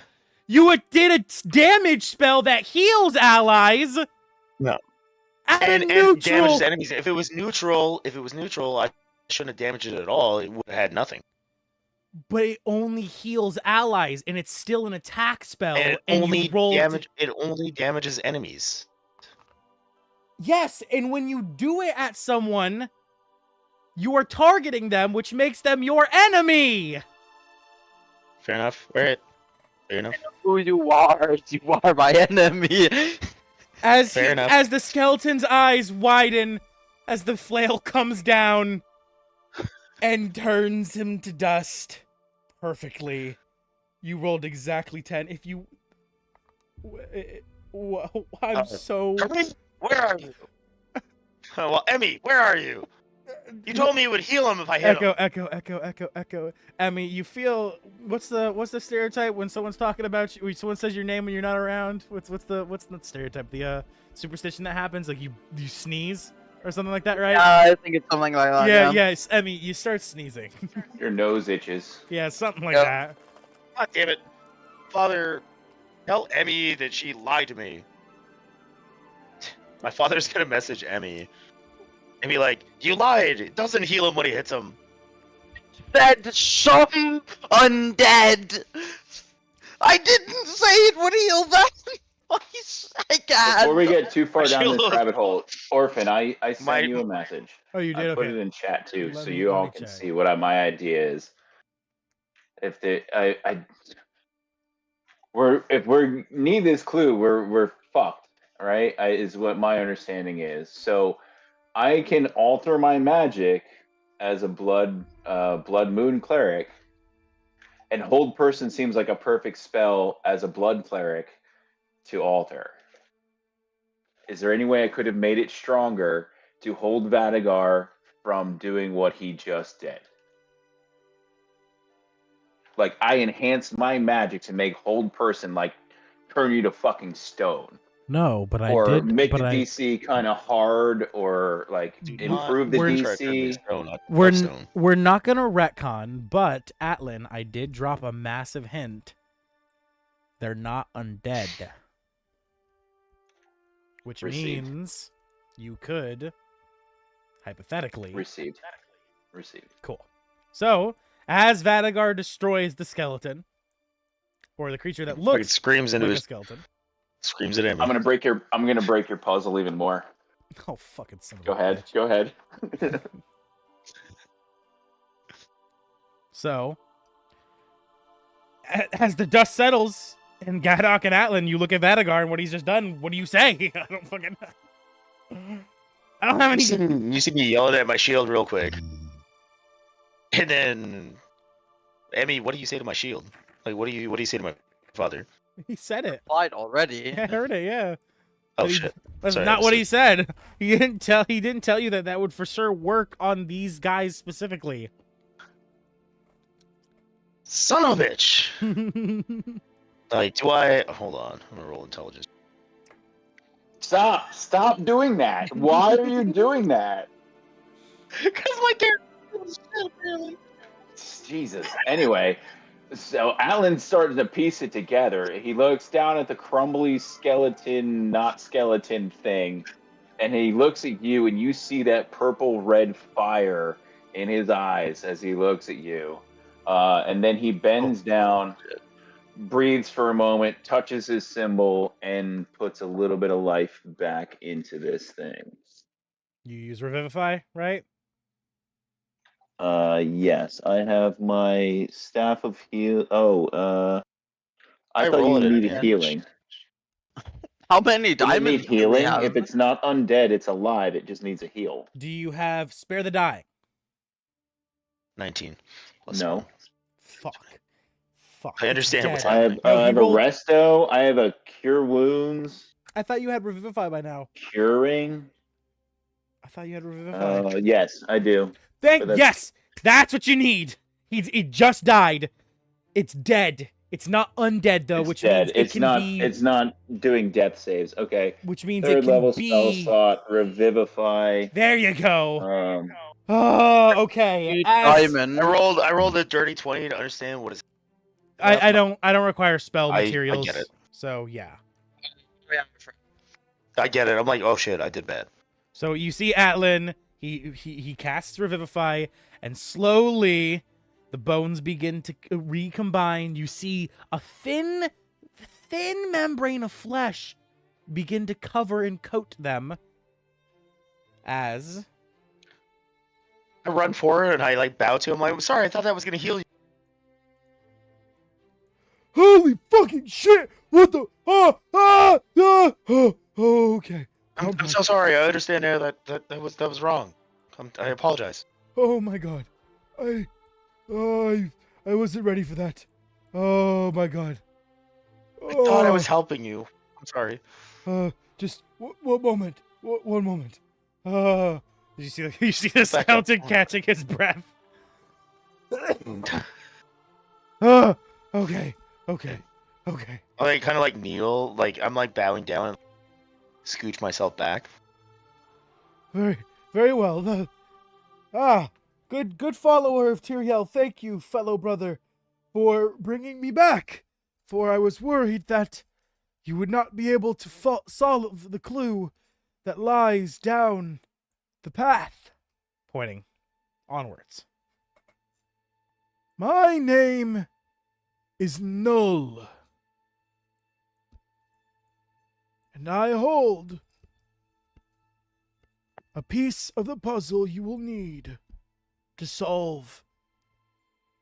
You did a damage spell that heals allies. No. At And a neutral. damages enemies. If it was neutral, I shouldn't have damaged it at all. It would have had nothing. But it only heals allies, and it's still an attack spell. And you rolled. it only damages enemies. Yes, and when you do it at someone, you are targeting them, which makes them your enemy. Fair enough. Alright. Fair enough. Who you are my enemy. Fair enough. As the skeleton's eyes widen, as the flail comes down and turns him to dust perfectly. You rolled exactly 10. If you... I'm so... Emmy, where are you? Well, Emmy, where are you? You told me it would heal him if I hit him. Echo. Emmy, you feel... What's the stereotype when someone's talking about you? When someone says your name when you're not around? What's the stereotype? The superstition that happens? Like you sneeze? Or something like that, right? Yeah, I think it's something like that. Yeah, yes, Emmy, you start sneezing. Your nose itches. Yeah, something like Yep. that. God damn it. Father, tell Emmy that she lied to me. My father's gonna message Emmy and be like, you lied. It doesn't heal him when he hits him. Said some undead. I didn't say it would heal them. I can't. Before we get too far down this Shield. rabbit hole, Orphan, I sent My- you a message. Oh, you did? I put Okay. it in chat too, Let so me- you let all me can check. see what my idea is. If if we need this clue, we're fucked, right? Is what my understanding is. So I can alter my magic as a blood moon cleric, and hold person seems like a perfect spell as a blood cleric to alter. Is there any way I could have made it stronger to hold Vadagar from doing what he just did? Like, I enhanced my magic to make hold person, like, turn you to fucking stone. No, but Or make the DC kind of hard, or, like, Do improve the not DC. try to turn me stone, not We're stone. we're not gonna retcon, but Atlan, I did drop a massive hint. They're not undead, which Received. means you could hypothetically Received. Cool. So as Vadagar destroys the skeleton, or the creature that Fucking looks screams like into a his skeleton. screams at Emmy. I'm gonna break your puzzle even more. Oh fucking son of Go a ahead. bitch. Go ahead. So, as the dust settles in Gadok and Atlan, you look at Vadagar and what he's just done. What do you say? I don't fucking. I don't have any. You see me yelling at my shield real quick, and then Emmy, what do you say to my shield? Like, what do you say to my father? He said it. Lied already. I heard it. Yeah. Oh But he- shit! That's Sorry, not I what was- he said. He didn't tell you that would for sure work on these guys specifically. Son of a bitch! Like, do I hold on? I'm gonna roll intelligence. Stop doing that. Why are you doing that? Because my character was shit, really. Jesus. Anyway, so Alan started to piece it together. He looks down at the crumbly skeleton, not skeleton thing, and he looks at you, and you see that purple red fire in his eyes as he looks at you. And then he bends down, breathes for a moment, touches his symbol, and puts a little bit of life back into this thing. You use Revivify, right? Yes, I have my staff of heal. Oh, I I thought roll you at needed advantage. healing. How many Does it need diamonds do we healing? have? If it's not undead, it's alive. It just needs a heal. Do you have Spare the Dying? 19. Plus No. 1. Fuck. Fuck. I it's understand what's dead. happening. No, I he have rolled- a resto. I have a cure wounds, I thought you had Revivify by now. curing. I thought you had Revivify. Yes, I do. Thank but yes, that's what you need. He just died. It's dead. It's not undead though, It's which dead. means it It's can not. be. It's not doing death saves. Okay. Which means it Third can level be. spell slot. Revivify. There you go. Um. Oh, okay. Diamond. I rolled a dirty 20 to understand what is. I don't require spell I materials. get it. So yeah. I get it. I'm like, oh shit, I did bad. So you see Atlan, he casts Revivify, and slowly the bones begin to recombine. You see a thin membrane of flesh begin to cover and coat them as... I run forward and I like bow to him. Like, I'm sorry, I thought that was gonna heal you. Holy fucking shit! What the? Okay. I'm so sorry. I understand now that was wrong. I apologize. Oh my god. I wasn't ready for that. Oh my god. I thought I was helping you. I'm sorry. Just one moment. One moment. Did you see you see the Back up. skeleton catching his breath? Okay. I like, kind of like kneel, like I'm like bowing down and scooch myself back. Very well. Good follower of Tyrael. Thank you, fellow brother, for bringing me back. For I was worried that you would not be able to solve the clue that lies down the path. Pointing onwards. My name is Null, and I hold a piece of the puzzle you will need to solve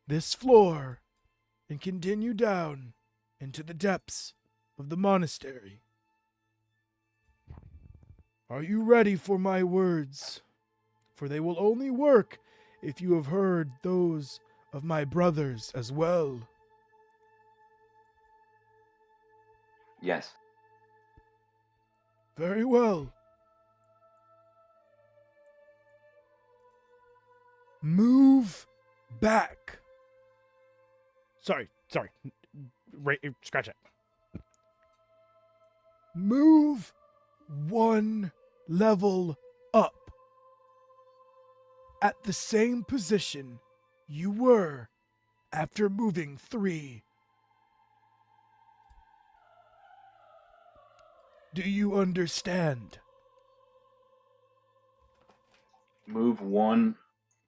this floor and continue down into the depths of the monastery. Are you ready for my words? For they will only work if you have heard those of my brothers as well. Yes. Very well. Move back. Sorry. Scratch it. Move one level up. At the same position you were after moving 3. Do you understand? Move one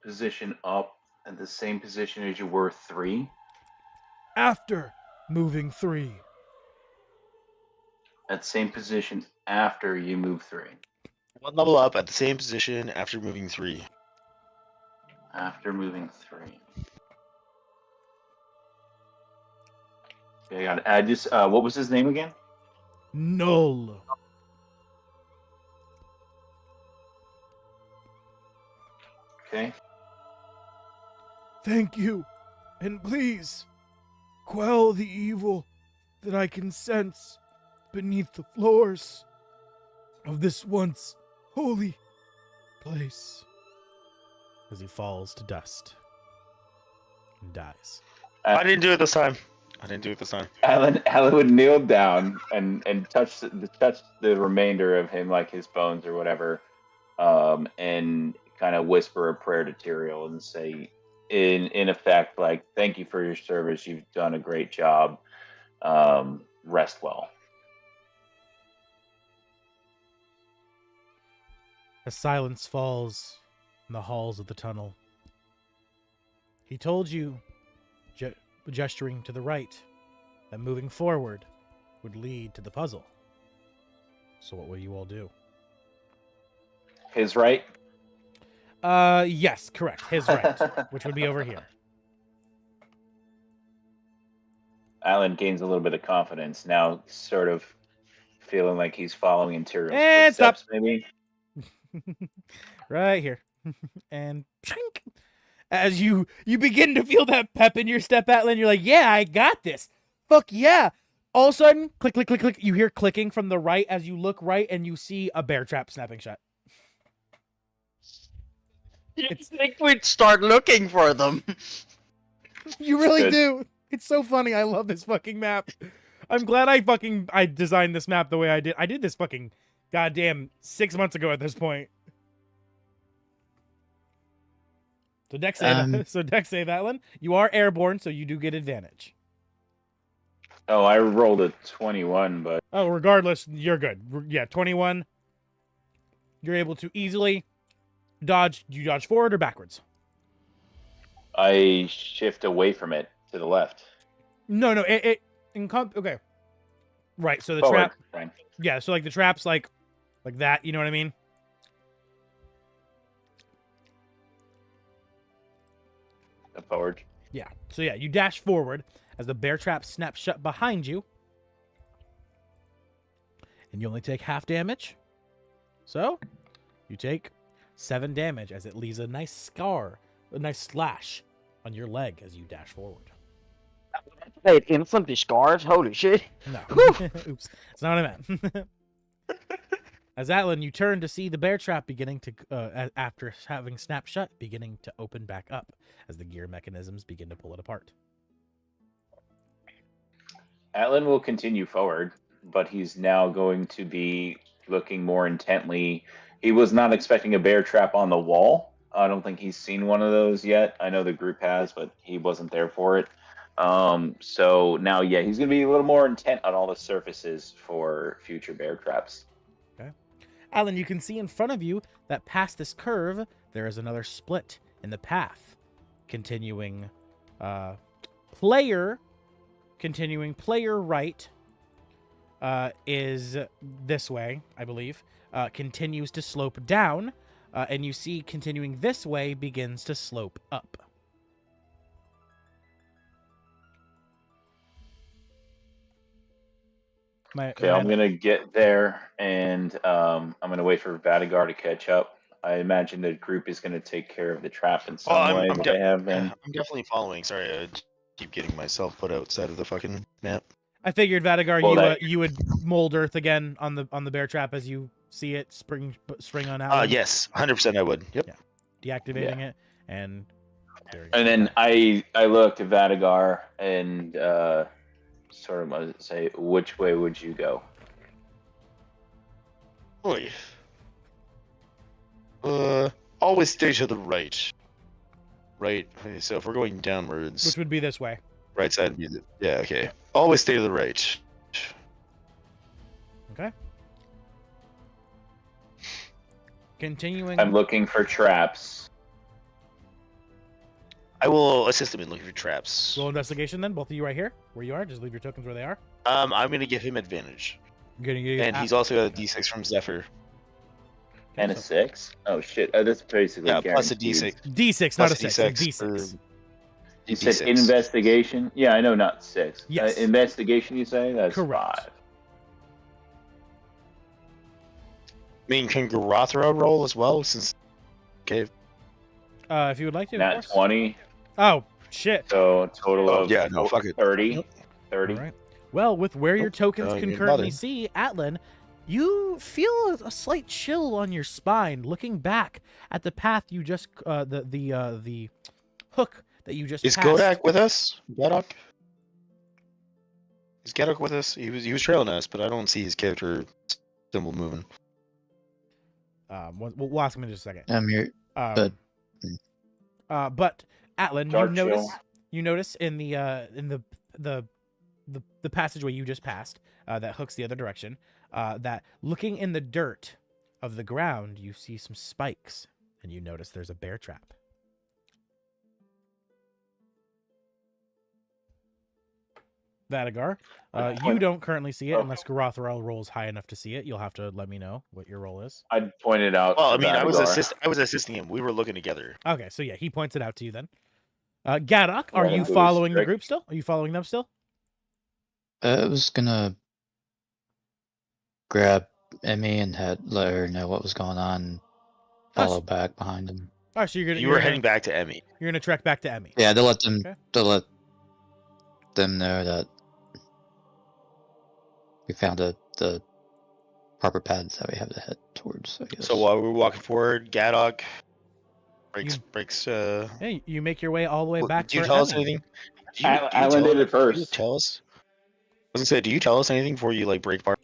position up at the same position as you were 3. After moving 3. At the same position after you move 3. One level up at the same position after moving 3. After moving 3. Okay, I got it. I just what was his name again? Null. Okay. Thank you. And please, quell the evil that I can sense beneath the floors of this once holy place. As he falls to dust and dies. I didn't do it this time. I didn't do it this time. Alan would kneel down and touch the remainder of him, like his bones or whatever, and kind of whisper a prayer to Tyrael and say, in effect, like, "Thank you for your service. You've done a great job. Rest well." As silence falls in the halls of the tunnel, he told you, gesturing to the right, that moving forward would lead to the puzzle. So what will you all do? His right. Yes, correct. His right, which would be over here. Alan gains a little bit of confidence now, sort of feeling like he's following in Tyrion's And stop. footsteps, maybe. Right here. And chink, as you begin to feel that pep in your step, Atlan, you're like, yeah, I got this. Fuck yeah. All of a sudden, click, click, click, click. You hear clicking from the right as you look right and you see a bear trap snapping shut. You think we'd start looking for them? You really Good. do. It's so funny. I love this fucking map. I'm glad I designed this map the way I did. I did this fucking goddamn 6 months ago at this point. So deck save, Atlan. You are airborne, so you do get advantage. Oh, I rolled a 21, but Oh, regardless, you're good. Yeah, 21. You're able to easily dodge. Do you dodge forward or backwards? I shift away from it to the left. No. Okay. Right. So the Forward. trap. Right. Yeah. So like the trap's like that. You know what I mean? Forward. Yeah. So yeah, you dash forward as the bear trap snaps shut behind you, and you only take half damage. So you take 7 damage as it leaves a nice scar, a nice slash on your leg as you dash forward. It instantly scars. Holy shit! No. Oops. That's not what I meant. As Atlan, you turn to see the bear trap beginning to, after having snapped shut, beginning to open back up as the gear mechanisms begin to pull it apart. Atlan will continue forward, but he's now going to be looking more intently. He was not expecting a bear trap on the wall. I don't think he's seen one of those yet. I know the group has, but he wasn't there for it. So now, yeah, he's going to be a little more intent on all the surfaces for future bear traps. Alan, you can see in front of you that past this curve, there is another split in the path. Continuing player right is this way, I believe. Continues to slope down, and you see continuing this way begins to slope up. Okay, I'm going to get there, and I'm going to wait for Vadagar to catch up. I imagine the group is going to take care of the trap in some way that they have been. I'm definitely following. Sorry, I keep getting myself put outside of the fucking map. I figured Vadagar, Well, you would mold Earth again on the bear trap as you see it spring on out. Yes, 100% I would. Yep. Yeah. Deactivating it, and there you go. And then I look to Vadagar and sort of say, which way would you go? Oy. Always stay to the right. Right. Okay, so if we're going downwards, Which would be this way. right side would be the, yeah. Okay. Always stay to the right. Okay. Continuing. I'm looking for traps. I will assist him in looking for traps. Roll investigation then, both of you right here, where you are. Just leave your tokens where they are. I'm gonna give him advantage, You're gonna get and he's also got a D6 from Zephyr. And a 6? Oh, shit. That's basically Plus a guaranteed. D6. D6, not a Plus 6. D6 D6. You said D6. investigation? Yeah, I know, not 6. Yes. Investigation, you say? That's Correct. 5. I mean, can Garothra roll as well? Since okay, If you would like to. of Nat course. 20. Oh shit. So a total of yeah, no, fuck it. 30. Yep. 30. All right. Well, with where your Nope, tokens you can didn't currently bother. see, Atlan, you feel a slight chill on your spine looking back at the path you just the hook that you just is passed. Godak with us? Godok? Is Gadok with us? He was trailing us, but I don't see his character symbol moving. We'll ask him in just a second. I'm here, but But Atlan, Dark chill. you notice in the passageway you just passed that hooks the other direction, that looking in the dirt of the ground, you see some spikes, and you notice there's a bear trap. Vadagar, you don't currently see it unless Garothral rolls high enough to see it. You'll have to let me know what your roll is. I pointed out. Well, I to mean, I was Vadagar. assisting him. We were looking together. Okay, so yeah, he points it out to you then. Gadok, are Right, you I'll do following the this trick. group still? Are you following them still? I was gonna grab Emmy and let her know what was going on. Follow back behind him. All right, so You were heading back to Emmy. You're gonna trek back to Emmy. Yeah, to let them Okay. know that we found the proper paths that we have to head towards. I guess. So while we're walking forward, Gadok breaks. Hey, you make your way all the way back. Do you for tell us Emmy. anything? Alan did it first. Do you tell us? I was gonna say, do you tell us anything before you like break apart?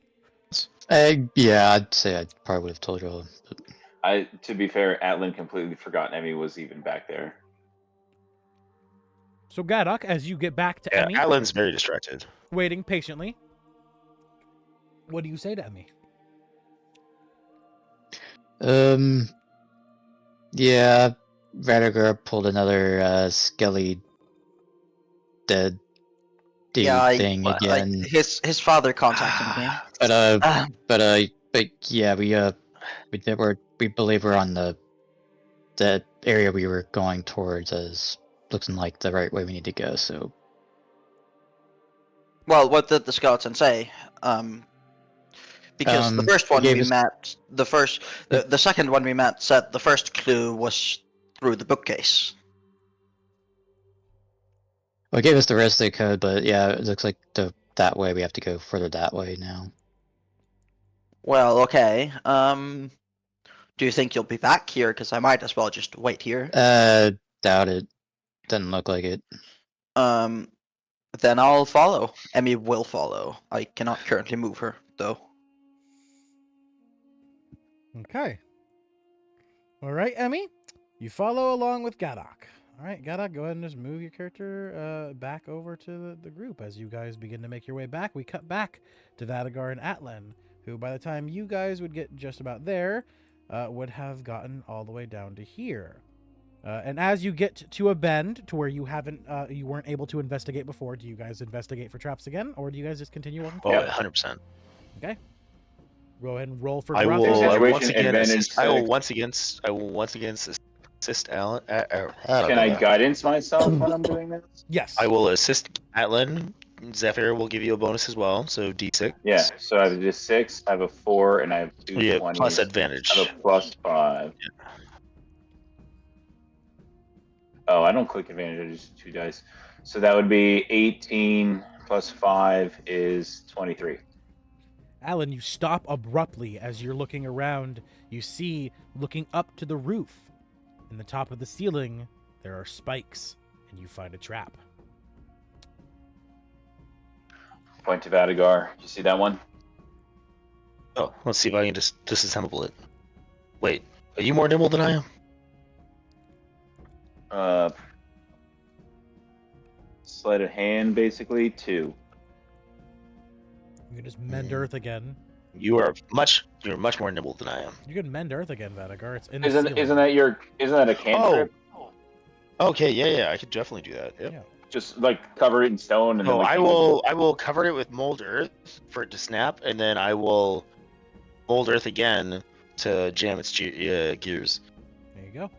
Yeah, I'd say I probably would have told you all. But... To be fair, Atlan completely forgot Emmy was even back there. So Gadok, as you get back to Yeah, Emmy, Atlan's very distracted. waiting patiently, what do you say to Emmy? Yeah, Vadagar pulled another skelly dead dude thing again. His father contacted me. But yeah, we believe we're on the area we were going towards as looking like the right way we need to go. So, Well, what did the skeleton say? Because the first one we met, the second one we met said the first clue was through the bookcase. Well, it gave us the rest of the code, but yeah, it looks like that way we have to go further that way now. Well, okay. Do you think you'll be back here? Because I might as well just wait here. Doubt it. Doesn't look like it. Then I'll follow. Emmy will follow. I cannot currently move her, though. Okay. All right, Emmy, you follow along with Gadok. All right, Gadok, go ahead and just move your character back over to the group. As you guys begin to make your way back, we cut back to Vadagar and Atlan, who by the time you guys would get just about there, would have gotten all the way down to here. And as you get to a bend to where you weren't able to investigate before, do you guys investigate for traps again, or do you guys just continue walking? Oh, forward? 100%. Okay. Go ahead and roll for. I Grathos. will once again assist Alan. Can I guidance myself when I'm doing this? Yes. I will assist Atlan. Zephyr will give you a bonus as well, so D6. Yeah, so I have just 6, I have a 4, and I have 2 Yeah, 20s. plus advantage. I have a plus 5. Yeah. Oh, I don't click advantage, I just 2 dice. So that would be 18 plus 5 is 23. Alan, you stop abruptly as you're looking around. You see, looking up to the roof, in the top of the ceiling, there are spikes, and you find a trap. Point to Vadagar. You see that one? Oh, let's see if I can just disassemble it. Wait, are you more nimble than I am? Sleight of hand, basically, 2. You can just mend earth again. You're much more nimble than I am. You can mend earth again, Vadagar. It's in the Isn't that a cantrip? Okay, yeah, I could definitely do that. Yep. Yeah. Just like cover it in stone and No, then I will cover it with mold earth for it to snap, and then I will mold earth again to jam its gears. There you go.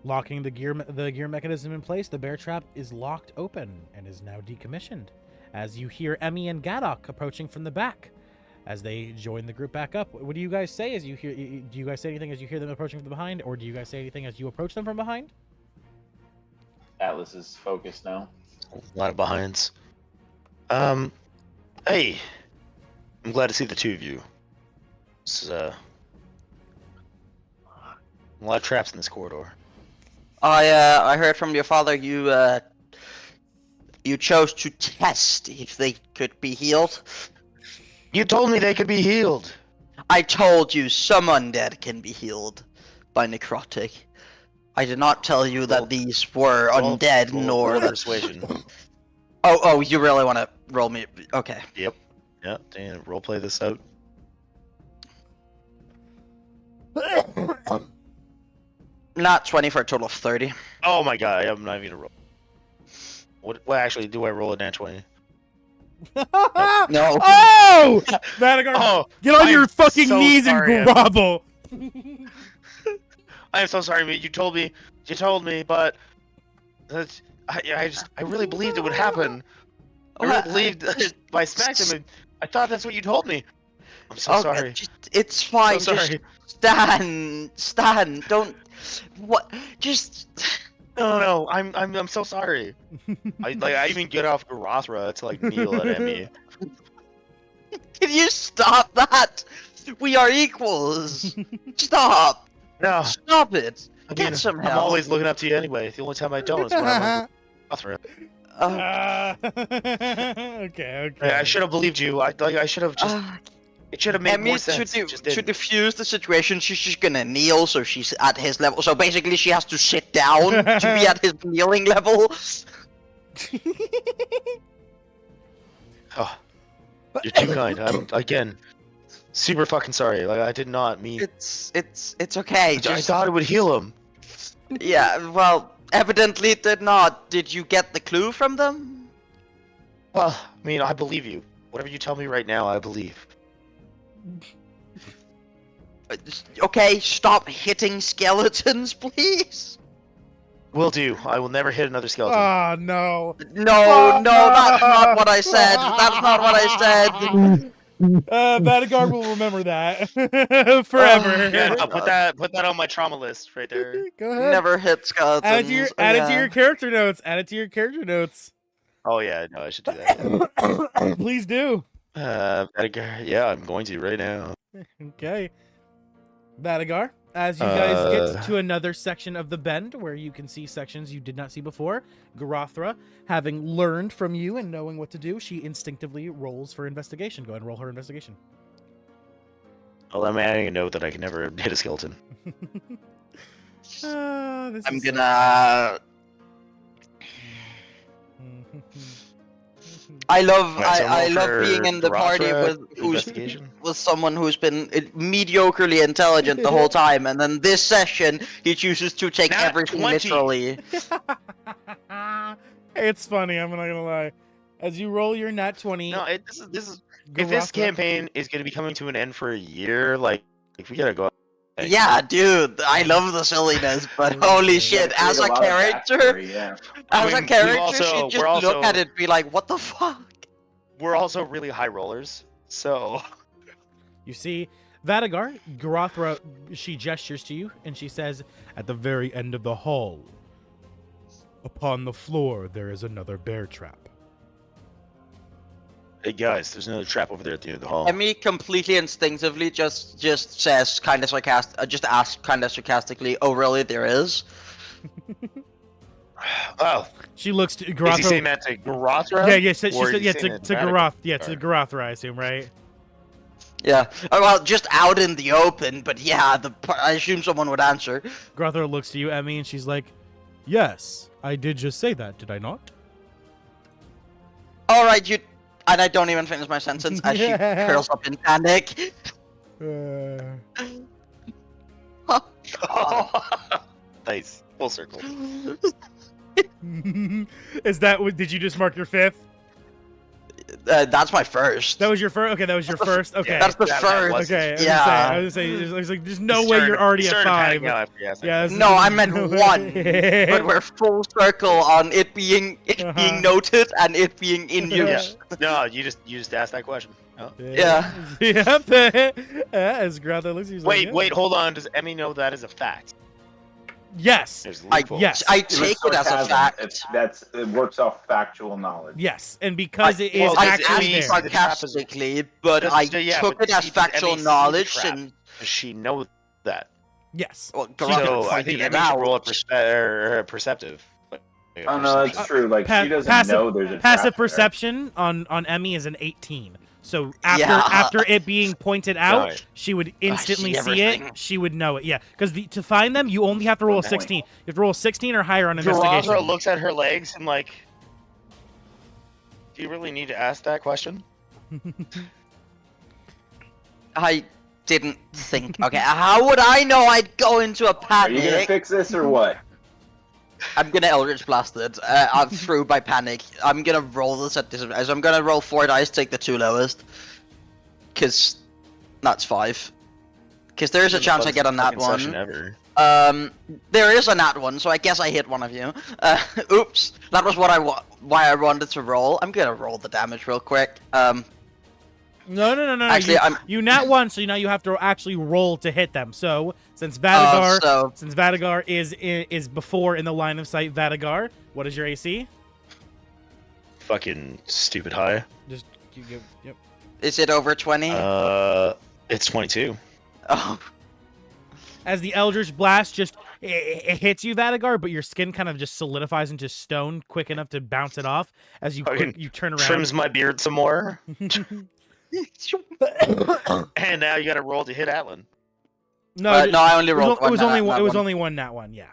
Locking the gear mechanism in place, the bear trap is locked open and is now decommissioned. As you hear Emmy and Gadok approaching from the back, as they join the group back up. What do you guys say as you hear? Do you guys say anything as you hear them approaching from behind, or do you guys say anything as you approach them from behind? Atlas is focused now. A lot of behinds. Hey, I'm glad to see the two of you. This is a lot of traps in this corridor. I heard from your father you You chose to test if they could be healed. You told me they could be healed. I told you some undead can be healed by necrotic. I did not tell you that Roll- these were Roll- undead, roll- nor roll that. persuasion. Oh, you really want to roll me? Okay. Yep. Yeah, damn, roleplay this out. Not 20 for a total of 30. Oh my god, I'm not even gonna roll. What actually do I roll a nat 20? No. Oh! Vanagar, Oh, get on I'm your fucking so knees sorry, and grovel. I am so sorry, mate. You told me, but I really believed it would happen. I really believed I smacked him, and I thought that's what you told me. I'm so sorry. It's fine. So sorry. Just stand. Don't. What? Just. No, I'm so sorry. I even get off Garathra to like kneel at Emmy. Can you stop that? We are equals. Stop. No, Stop it. I Get mean, some I'm help. always looking up to you anyway. The only time I don't is when I'm on Garathra. Okay. I should have believed you. I should have just. It should have made Emmy, more sense. to Just didn't. diffuse the situation, she's just gonna kneel, so she's at his level. So basically, she has to sit down to be at his kneeling level. Oh, you're too kind. I'm again super fucking sorry. Like I did not mean. It's okay. I Just, thought it would heal him. yeah. Well, evidently it did not. Did you get the clue from them? Well, I mean, I believe you. Whatever you tell me right now, I believe. Okay, stop hitting skeletons, please. Will do. I will never hit another skeleton. Oh no. No, that's not what I said. That's not what I said. Vanagar will remember that forever. Yeah, no, put that on my trauma list right there. Go ahead. Never hit skeletons. Add it to your character notes. Add it to your character notes. Oh yeah, no, I should do that. Please do. Yeah, I'm going to right now. Okay. Vanagar, as you guys get to another section of the bend where you can see sections you did not see before, Garathra, having learned from you and knowing what to do, she instinctively rolls for investigation. Go ahead and roll her investigation. Well, I'm adding a note that I can never hit a skeleton. I'm gonna. I love Alright, so I roll love for being in the party Garathra, with investigation. someone who's been mediocrely intelligent the whole time, and then this session he chooses to take Nat everything 20. literally. It's funny, I'm not gonna lie. As you roll your nat 20, No, this is. If this Garathra- campaign is going to be coming to an end for a year, like, if we gotta go. Yeah, dude, I love the silliness, but holy shit, as a character, Yeah. as a We've character, also- she'd just we're also- look at it and be like, what the fuck? We're also really high rollers, so. you see Vanagar, Garathra, she gestures to you and she says, at the very end of the hall, upon the floor, there is another bear trap. Hey guys, there's another trap over there at the end of the hall. Emmy completely instinctively just says kind of asks kind of sarcastically, "Oh really? There is?" Oh, She looks to is he Garathra. saying that to Garathra? Yeah, she Or is said, he yeah, saying to that to Garath, yeah, to Alright. Garathra, I assume, right? Yeah. Well, just out in the open, but yeah, I assume someone would answer. Garathra looks to you, Emmy, and she's like, yes, I did just say that, did I not? All right, you. And I don't even finish my sentence as she curls up in panic. Nice. Full circle. Is that what, did you just mark your fifth? That's my first. That was your first? Okay, that was your first? Okay. That's the That first. was- Okay, Yeah. I was gonna say, there's no way you're already at 5. Yeah. this No, is- I meant 1. But we're full circle on it being noted and it being in Yeah. use. No, you just asked that question. Oh. Yeah. Yep. As Garathra looks at you, he's like, Wait, yeah. hold on. Does Emmy know that as a fact? Yes. There's I loopholes. yes. I take it as a fact. It works off factual knowledge. Yes, and because it is well, I actually asked Emmy there. sarcastically, but Does- I yeah, took but it as does factual Emmy see the knowledge, trap? and Does she know that? Yes. well, Garathra So I pointed think it Emmy should roll a out. perceptive. Oh no, that's true. Like she doesn't passive- know there's a Passive trap there. perception on Emmy is an 18. So Yeah. after it being pointed out, Right. she would instantly see see it. everything. She would know it. Yeah, because to find them, you only have to roll a Good point. 16. You have to roll a 16 or higher on investigation. Garazra looks at her legs and like, do you really need to ask that question? I didn't think. Okay, how would I know I'd go into a Are you gonna panic? fix this or what? I'm gonna Eldritch Blast it. I'm through by panic. I'm gonna roll this at disadvantage. I'm gonna roll 4 dice, take the 2 lowest. Cause that's 5. Cause there is a chance I get on that Fucking session one. ever. There is a nat one, so I guess I hit one of you. Oops. That was what why I wanted to roll. I'm gonna roll the damage real quick. No. Actually, You nat 1, so now you have to actually roll to hit them. So since Vadagar is before in the line of sight, Vadagar, what is your AC? Fucking stupid high. Just yep. Is it over 20? It's 22. Oh. As the Eldritch Blast just it hits you, Vadagar, but your skin kind of just solidifies into stone quick enough to bounce it off as you you turn around. Trims my beard some more. And now you gotta roll to hit Atlan. No, I only it rolled was only nat one. It was one. only one nat one. Yeah.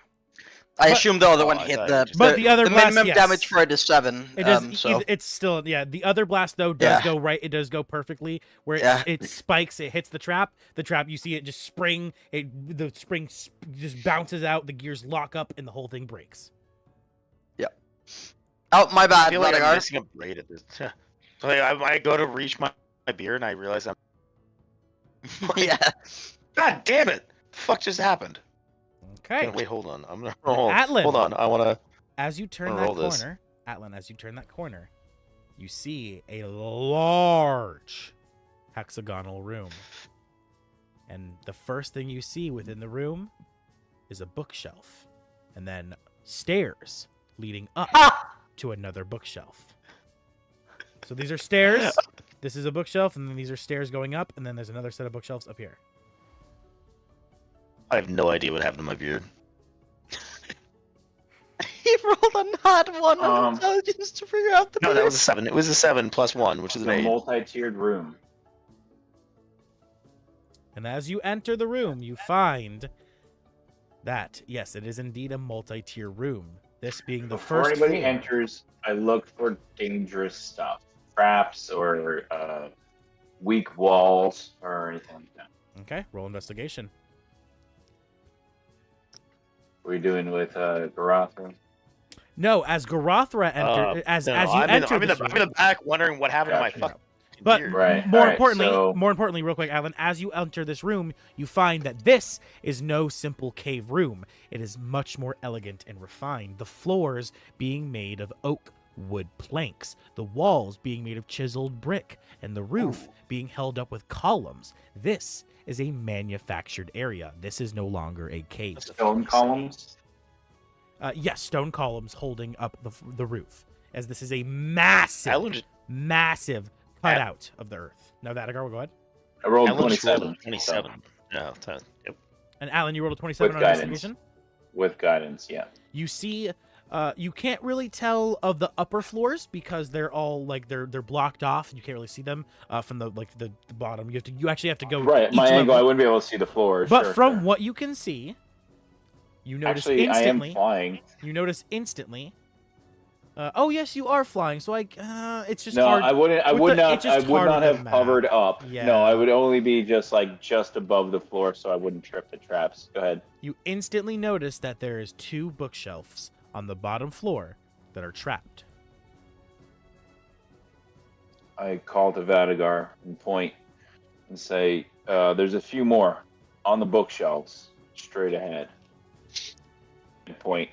I but- assume the other one I hit thought the. you just- But the other the blast, minimum yes. damage for it is 7. It does. So It's still The other blast though does Yeah. go right. It does go perfectly where Yeah. it spikes. It hits the trap. The trap. You see it just spring. The spring just bounces out. The gears lock up and the whole thing breaks. oh my I bad, feel like I'm Vadagar. missing a braid at this. Like, I go to reach my beard and I realize I'm. Yeah. God damn it! The fuck just happened? Okay. Wait, hold on. I'm gonna roll. Atlan. Hold on. I wanna. As you turn Wanna that roll this. corner, Atlan, as you turn that corner, you see a large hexagonal room. And the first thing you see within the room is a bookshelf. And then stairs leading up to another bookshelf. So these are stairs. This is a bookshelf, and then these are stairs going up, and then there's another set of bookshelves up here. I have no idea what happened to my beard. He rolled a nat 1 on Um, intelligence to figure out the. No, that was a 7. It was a 7 plus 1, which is It's an a 8. multi-tiered room. And as you enter the room, you find that, yes, it is indeed a multi-tier room. This being the Before first anybody floor. enters, I look for dangerous stuff, traps or weak walls or anything like that. Okay, roll investigation. What are you doing with Garathra? No, as Garathra enter, as you I'm enter in this the room, back wondering what happened to my Gotcha. fucking But beard. Right. more alright, importantly, real quick, Alan, as you enter this room, you find that this is no simple cave room. It is much more elegant and refined. The floors being made of oak wood planks, the walls being made of chiseled brick, and the roof being held up with columns. This is a manufactured area. This is no longer a cave. Stone columns. Yes, stone columns holding up the roof, as this is a massive, Alan, massive cutout of the earth. Now, Vadagar, go ahead. I rolled Alan just rolled 27. a 27. No, 10. Yep. And Alan, you rolled a 27 With on guidance. investigation. With guidance, yeah. You see, you can't really tell of the upper floors because they're all like they're blocked off. You can't really see them from the bottom. You actually have to go Right, each my angle, I level. wouldn't be able to see the floor. But sure, from sure. what you can see, you notice Actually, I am instantly. flying. You notice instantly. Oh yes, you are flying. So it's just No, hard. I wouldn't. I with would the- not. it's just I would hard not with the have map. hovered up. Yeah. No, I would only be just above the floor, so I wouldn't trip the traps. Go ahead. You instantly notice that there is 2 bookshelves on the bottom floor that are trapped. I call to Vadagar and point and say, "There's a few more on the bookshelves, straight ahead." And point.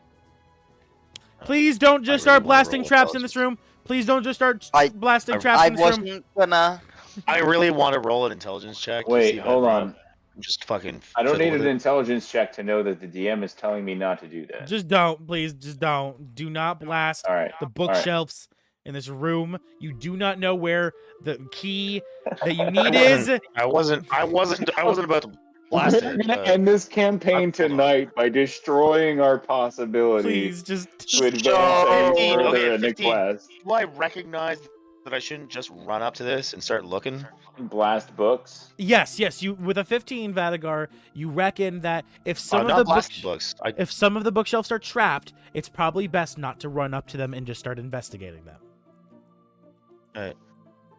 Please don't just really start wanna blasting roll traps in this room. Please don't just start blasting traps I in this room. wasn't gonna. I really want to roll an intelligence check. to Wait, see if hold I'm on. just fucking. I don't fiddle need with an it. intelligence check to know that the DM is telling me not to do that. Just don't, please. Just don't. Do not blast All right. the bookshelves in this room. You do not know where the key that you need is. I wasn't about to. blast We're it. gonna end this campaign hold on. tonight by destroying our possibility Please just. to advance any 15, further okay, in the 15. quest. Do I recognize that I shouldn't just run up to this and start looking? Blast books. Yes, yes. You with a 15, Vadagar, you reckon that if some of not the blast books. if some of the bookshelves are trapped, it's probably best not to run up to them and just start investigating them.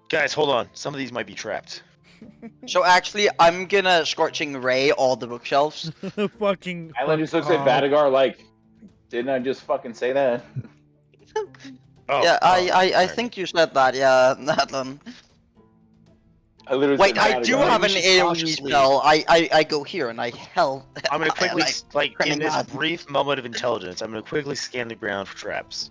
Guys, hold on. Some of these might be trapped. So actually, I'm gonna scorching ray all the bookshelves. Fucking. Alan just looks at fuck off. Vadagar like, didn't I just fucking say that? Oh, Yeah, I alright. think you said that. Yeah, Alan. I literally Wait, said I do Vadagar. have we an should AOE cautiously- spell. I go here and I help. I'm gonna quickly, like, in turning this mad. brief moment of intelligence, I'm gonna quickly scan the ground for traps.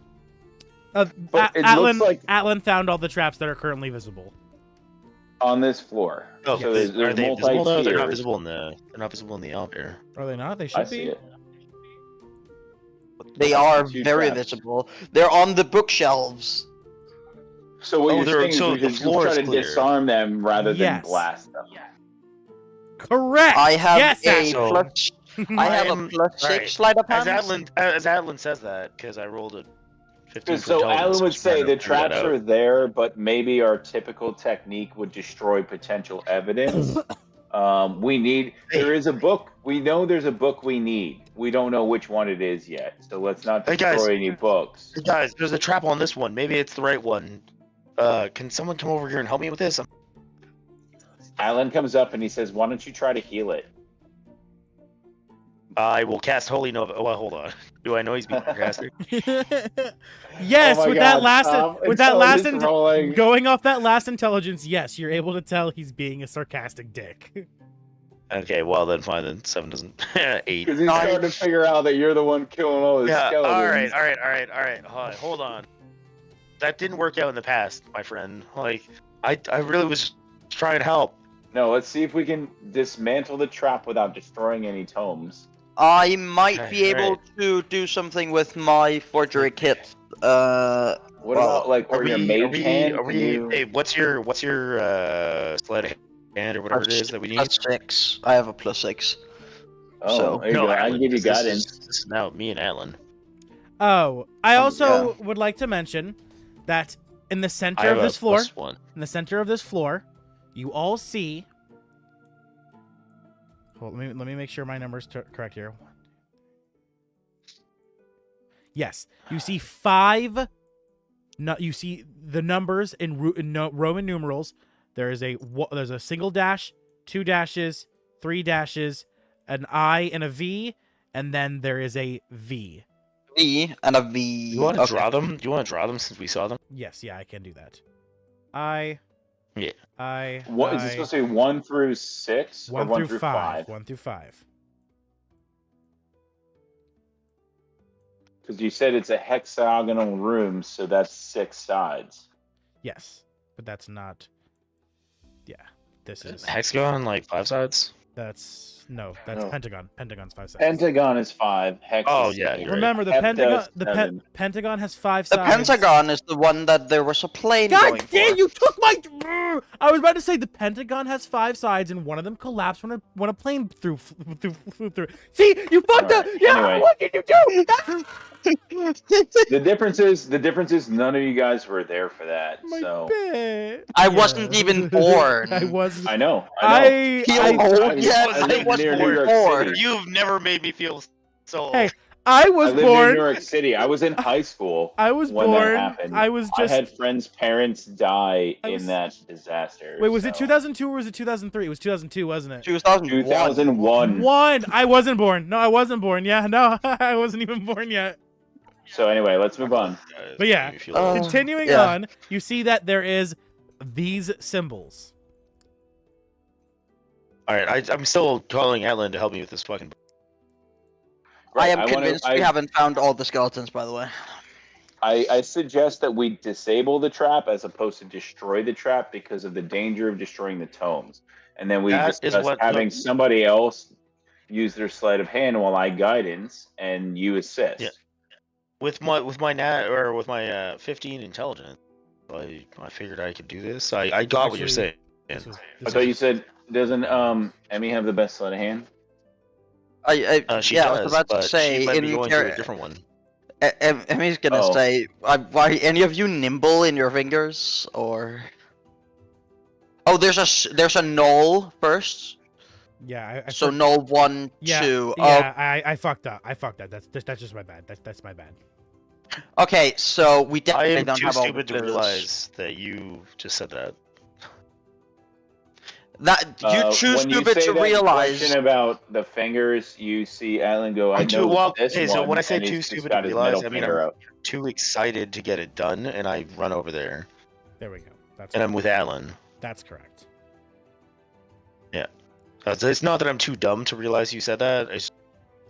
But it Atlan, looks like- Atlan found all the traps that are currently visible. On this floor. Oh, So is- there's are they multi visible? No, they're not tiers. visible in the. They're not visible in the elevator. Are they not? They I should see be. it. They are Two very traps. visible. They're on the bookshelves. So what Oh, you're they're- saying so is we the should just floor try is to clear. disarm them rather than Yes. blast them. Correct. I have yes, a So- plus. I have a I'm- plus alright, 6 sleight of As hand. Adlin says that, because I rolled a 15 for So intelligence, Alan would which say might the have figured that traps out. are there, but maybe our typical technique would destroy potential evidence. There is a book. We know there's a book we need. We don't know which one it is yet. So let's not Hey, destroy guys. any books. Hey, guys, there's a trap on this one. Maybe it's the right one. Can someone come over here and help me with this? Alan comes up and he says, "Why don't you try to heal it?" I will cast Holy Nova. Well, hold on. Do I know he's being sarcastic? yes, Oh my with that God, last, Tom, with that last, intelligence rolling. going off that last intelligence, yes, you're able to tell he's being a sarcastic dick. Okay, well then fine. Then 7 doesn't. 8. Because he's starting to figure out that you're the one killing all the Yeah. skeletons. All right. Hold on. That didn't work out in the past, my friend. Like, I really was trying to help. No, let's see if we can dismantle the trap without destroying any tomes. I might Okay, be able right. to do something with my forgery kit. What Well, about like or your mage hand? Are we, hey, what's your sleight of hand or whatever it is that we need? plus 6. I have a plus 6. Oh, So- there you go. I can give you guidance. This is now me and Alan. Oh, I also yeah. would like to mention that in the I center have of a this floor, +1. in the center of this floor, you all see. Hold, let me make sure my numbers correct here. Yes, you see 5. No, you see the numbers in Roman numerals. There's a single dash, 2 dashes, 3 dashes, an I and a V, and then there is a V. V and a V. You want to Okay. draw them? Do you want to draw them since we saw them? Yes, yeah, I can do that. I. Yeah. What is it supposed to be 1 through 6 or 1 1 through through 5. 5? 1 through 5. Because you said it's a hexagonal room, so that's 6 sides. Yes, but that's not. Yeah, this is. Hexagon, like 5 sides? That's no. That's No. Pentagon. Pentagon's 5 sides. Pentagon is 5. Hex Oh, is yeah, 6. you're right. Remember the Hep Pentagon. does The 7. Pentagon has 5 The sides. Pentagon is the one that there was a plane God going damn! for. You took my. I was about to say the Pentagon has 5 sides, and one of them collapsed when a plane flew through. See, you fucked up. Alright, Yeah, anyway. what did you do? The difference is none of you guys were there for that. My So bad. I wasn't even born. I wasn't. I know. I Yes, I I live was near New York born. City. You've never made me feel so old. Hey, I was I lived in born. New York City. I was in high school. I was when that born. happened. I was just. I had friends' parents die I was- in that disaster. Wait, was it so- 2002 or was it 2003? It was 2002, wasn't it? 2001. 2001. One. I wasn't born. No, I wasn't born. Yeah, no, I wasn't even born yet. So anyway, let's move on. But yeah, Make me feel old. continuing yeah. on, you see that there is these symbols. All right, I'm still calling Alan to help me with this fucking. I am wanna- convinced we haven't found all the skeletons, by the way. I suggest that we disable the trap as opposed to destroy the trap because of the danger of destroying the tomes. And then we That is discuss what- having somebody else use their sleight of hand while I guidance and you assist. Yeah. With my nat or with my 15 intelligence, I figured I could do this. I got what you're Actually, saying. This I thought you said Doesn't Emmy have the best sleight of hand? She yeah, I was does, about to but say, she might be in going to a different one. Emmy's gonna Oh. say, why any of you nimble in your fingers, or? Oh, there's a null first. Yeah, I So null 1, yeah, 2. yeah, I fucked up. That's just my bad. That's my bad. Oh, okay. So we I definitely am don't too have all the stupid to clues. realize that you just said that. That you too when you stupid say to that realize. question about the fingers, you see Alan go, I I'm too know well. this Hey, one, so when I say and too he's just stupid to got his middle realize, I mean finger I'm out. too excited to get it done, and I run over there, There we go. That's and I'm with Alan. That's correct. It's not that I'm too dumb to realize you said that. I just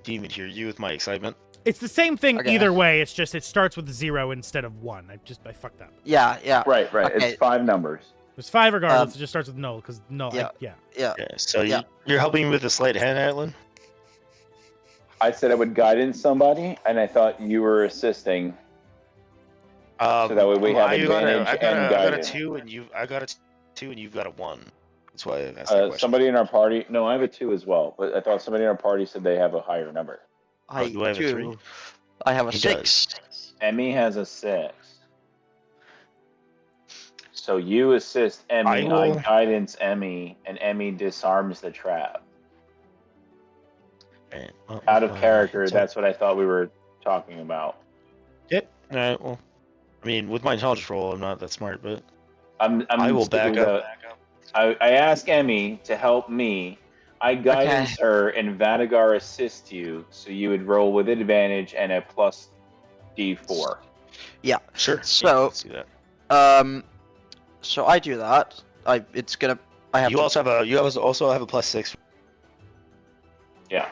didn't even hear you with my excitement. It's the same thing Okay. either way. It's just it starts with 0 instead of 1. I fucked up. Yeah. Right. Okay. It's 5 numbers. There's 5 regardless. It just starts with null because null. Yeah. Yeah. Yeah. Yeah. So Yeah. you're helping me with the sleight of hand, Alan. I said I would guidance somebody, and I thought you were assisting. So that way we have advantage I and got a guidance. 2, and I got a 2, and you've got a 1. That's why I asked that question. Somebody in our party. No, I have a 2 as well, but I thought somebody in our party said they have a higher number. I do I have a 3? I have a He 6. Emmy has a 6. So you assist Emmy. I guidance Emmy, and Emmy disarms the trap. Right. Well, Out of character, so- that's what I thought we were talking about. Yep. All right. Well, I mean, with my intelligence roll, I'm not that smart, but I'm I will sticking back with up. I ask Emmy to help me. I guidance her, and Vadagar assists you, so you would roll with advantage and a plus D4. Sure. So- yeah, let's do that. So I do that. I have You to, also have a +6. Yeah.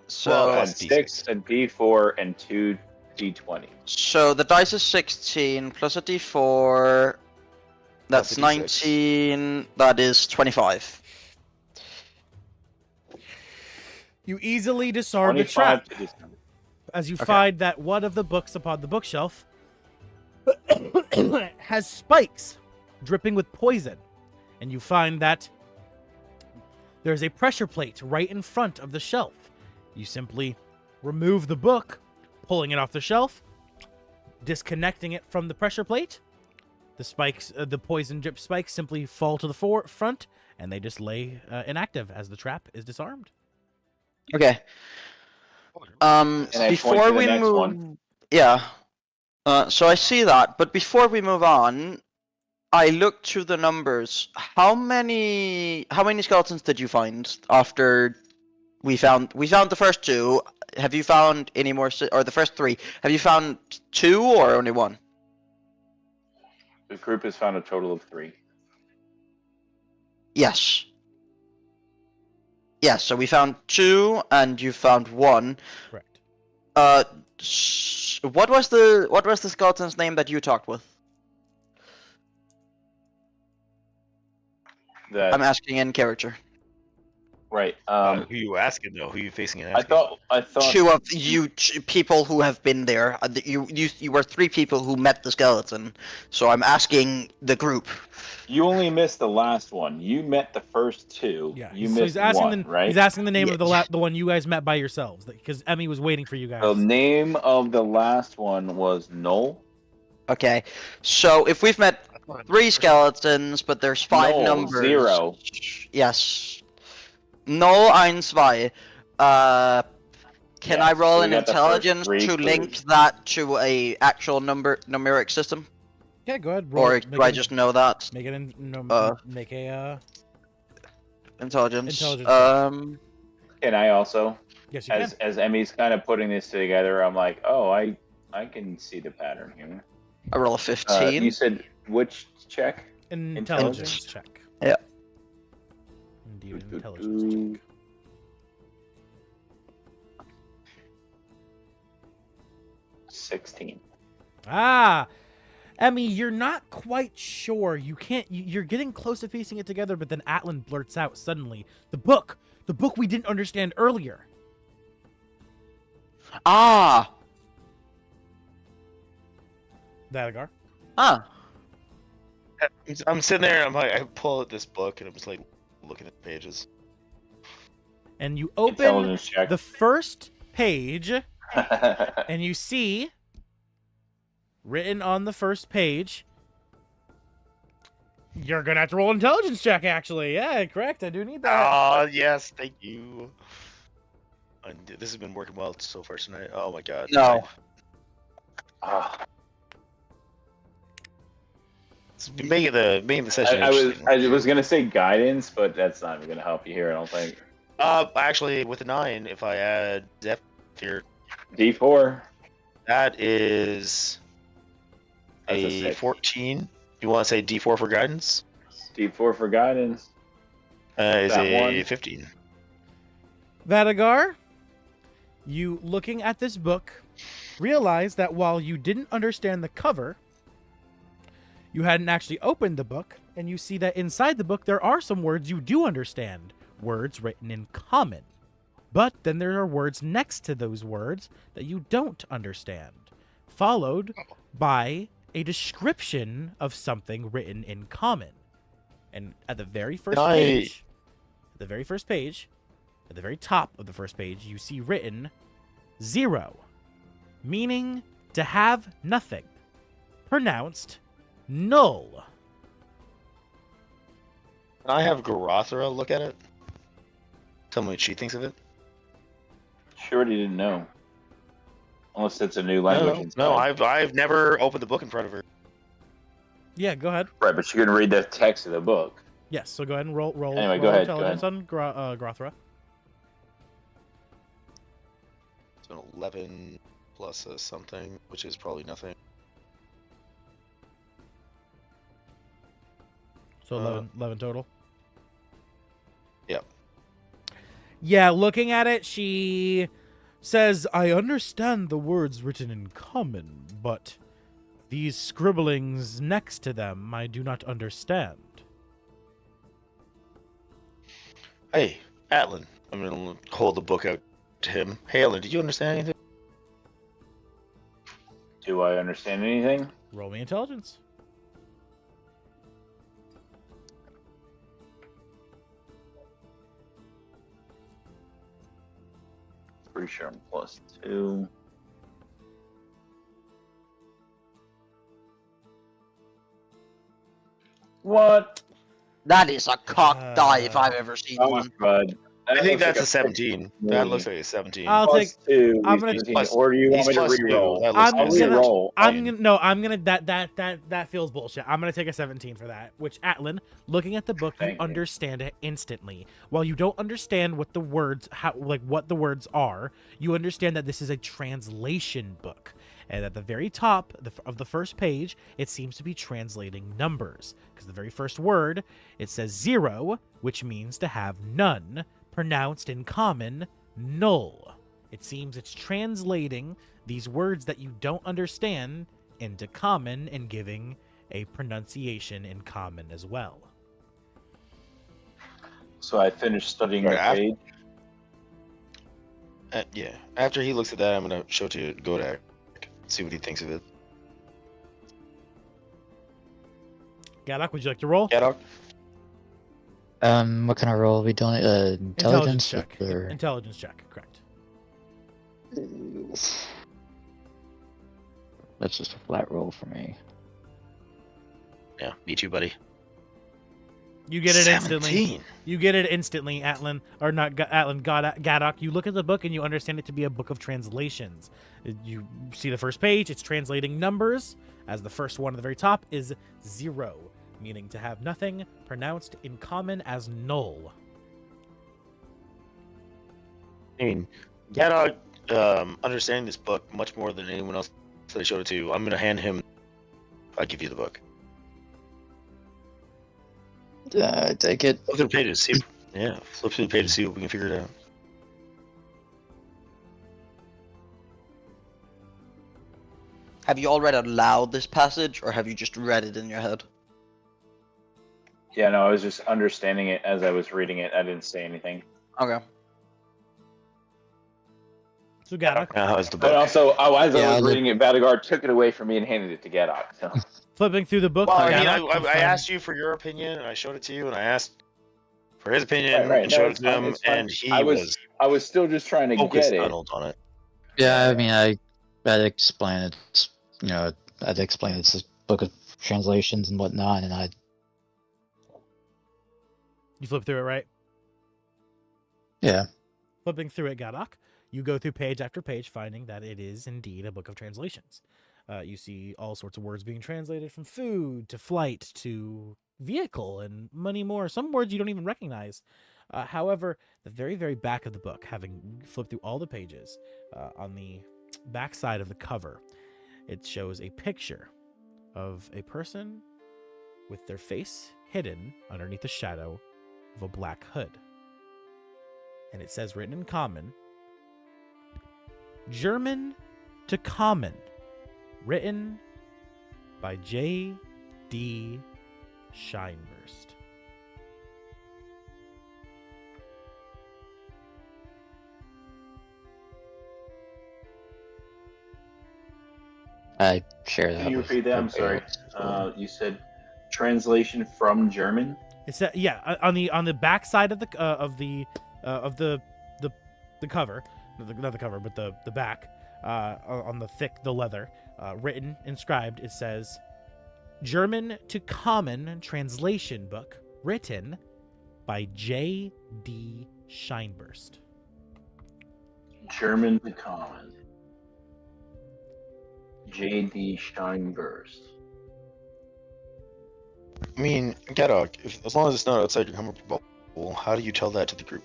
so well, And plus 6, a D4, and 2 D20. so the dice is 16 plus a d4. That's Plus a D6. 19. That is 25. You easily disarm the 25 trap to December. as you Okay. find that one of the books upon the bookshelf has spikes dripping with poison, and you find that there's a pressure plate right in front of the shelf. You simply remove the book, pulling it off the shelf, disconnecting it from the pressure plate. The spikes, the poison drip spikes, simply fall to the front, and they just lay inactive as the trap is disarmed. Okay. And I point Before to the we next move, one. yeah. So I see that, but before we move on, I looked through the numbers. How many skeletons did you find after we found the first 2? Have you found any more, or the first 3? Have you found 2 or only 1? The group has found a total of 3. Yes. Yes. So we found 2, and you found 1. Correct. What was the skeleton's name that you talked with? I'm asking in character. Right. Who you asking though? Who you facing and I asking? thought 2 of you people who have been there. You were 3 people who met the skeleton. So I'm asking the group. you only missed the last one. You met the first 2. Yeah, You so missed he's asking one, the right? he's asking the name of Yeah. the one you guys met by yourselves, because Emmy was waiting for you guys. The name of the last one was Null. Okay. So if we've met 3 skeletons, but there's 5 No, numbers. 0. Yes. 0, 1, 2. Can Yeah, I roll so we an got the first intelligence 3 to link clues. that to a actual numeric system, Yeah, go ahead. Roll, or make do I it- just know that? make it in, no, make a Intelligence. Intelligence check. And I also, yes, you can. as Emmy's kind of putting this together, I'm like, oh, I can see the pattern here. I roll a 15. You said which check? Intelligence check. Yeah. Indeed, an intelligence check. 16. Ah, Emmy, you're not quite sure. You can't. You're getting close to piecing it together, but then Atlan blurts out suddenly, the book we didn't understand earlier. Ah. Dadagar. Ah. I'm sitting there. I'm like, I pull out this book and I'm just like looking at the pages. And you open Intelligence check. the first page, and you see written on the first page. You're gonna have to roll intelligence check. Actually, yeah, correct. I do need that. Oh yes, thank you. This has been working well so far tonight. Oh my god. No. Ah, It's making the session I interesting. was gonna say guidance, but that's not even gonna help you here. I don't think. Actually, with a 9, if I add depth here, D4. that is That's a a 6. 14. You want to say D4 for guidance? D4 for guidance. Is That a one. 15. Vadagar, you looking at this book, realize that while you didn't understand the cover, you hadn't actually opened the book, and you see that inside the book there are some words you do understand, words written in common. But then there are words next to those words that you don't understand, followed by a description of something written in common. And at the very first page, at the very top of the first page, you see written 0, meaning to have nothing, pronounced null. Can I have Garothra look at it? Tell me what she thinks of it. She already didn't know. Unless it's a new language. inside. No, I've never opened the book in front of her. Yeah, go ahead. Right, but you can read the text of the book. Yes, so go ahead and roll Anyway, roll go ahead, intelligence on Grothra. So an 11 plus a something, which is probably nothing. So 11 total. Yep. Yeah, looking at it, she says, I understand the words written in common, but these scribblings next to them I do not understand. Hey, Atlan. I'm gonna hold the book out to him. Hey, Atlan, did you understand anything? Do I understand anything? Roll me intelligence. Pretty sure I'm +2. What? That is a cock die if I've Uh, ever seen Oh, one. bud. I think that's a looks 17. That looks like a 17. I'll take. +2. I'm he's gonna- 15, Plus- or do you want he's me to plus 2. re-roll? That looks I'm I'll like a gonna- re-roll. I'm gonna no. I'm gonna that feels bullshit. I'm gonna take a 17 for that. Which Atlan, looking at the book, you Thank you. understand it instantly. While you don't understand what the words what the words are, you understand that this is a translation book. And at the very top of the first page, it seems to be translating numbers. Because the very first word, it says 0, which means to have none, pronounced in common, null. It seems it's translating these words that you don't understand into common and giving a pronunciation in common as well. So I finished studying Right, the after- page. Yeah. After he looks at that, I'm gonna show it to Godak. See what he thinks of it. Gadok, would you like to roll? Gadok? What kind of roll are we doing? Intelligence check. or Intelligence check, correct. that's just a flat roll for me. Yeah, me too, buddy. You get it instantly. 17. You get it instantly, Atlan, or not Atlan, Gadok. You look at the book and you understand it to be a book of translations. You see the first page, it's translating numbers, as the first one at the very top is 0, meaning to have nothing, pronounced in common as null. I mean, Gadok, understanding this book much more than anyone else that I showed it to, I'm gonna hand him. I'll give you the book. Take it. Flip through the pages. See. Yeah, flip through the pages. See what we can figure it out. Have you all read aloud this passage, or have you just read it in your head? Yeah, no, I was just understanding it as I was reading it. I didn't say anything. Okay. So Gadok, Now, how's the But book? also, as I Yeah, was look- reading it, Vadagar took it away from me and handed it to Gadok. So. Flipping through the book. Well, I mean, Gadok, I confirm- asked you for your opinion, and I showed it to you, and I asked for his opinion Right. and No, showed it it's to fine. him, It's fine. and he I was was still just trying to focused get it. tunneled on it. Yeah, I mean, I'd explain it. You know, I'd explain it's a book of translations and whatnot, and I'd You flip through it, right? yeah. Flipping through it, Gadok, you go through page after page, finding that it is indeed a book of translations. You see all sorts of words being translated, from food to flight to vehicle and many more. Some words you don't even recognize. However, the very, very back of the book, having flipped through all the pages, on the back side of the cover, it shows a picture of a person with their face hidden underneath the shadow of a black hood. And it says, written in common, German to common, written by J.D. Scheinburst. I share that. Can you with repeat that? I'm everybody sorry. else as well. You said translation from German. It's yeah, on the back side of the cover, not the cover, but the back, on the leather, written, inscribed, it says, German to common translation book, written by J.D. Scheinburst. German to common. J.D. Scheinburst. I mean, Gadok, as long as it's not outside your comfort bubble, how do you tell that to the group?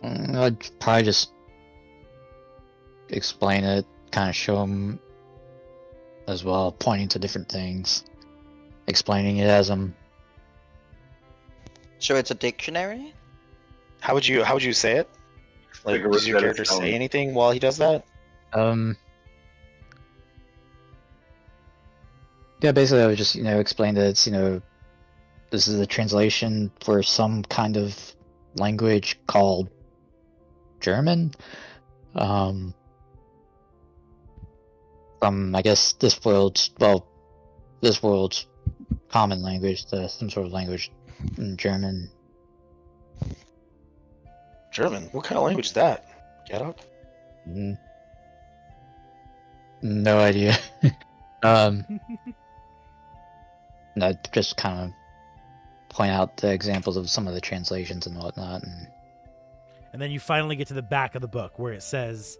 I'd probably just explain it, kind of show them as well, pointing to different things, explaining it as I'm. So it's a dictionary? How would you say it? Like, Like a does your Rosetta character Stone. say anything while he does that? Yeah, basically I would just, explain that it's, this is a translation for some kind of language called German. From, I guess, this world's common language to some sort of language in German. German? What kind of language is that? Gadok? Mm, No idea. No, just kind of point out the examples of some of the translations and whatnot. And then you finally get to the back of the book where it says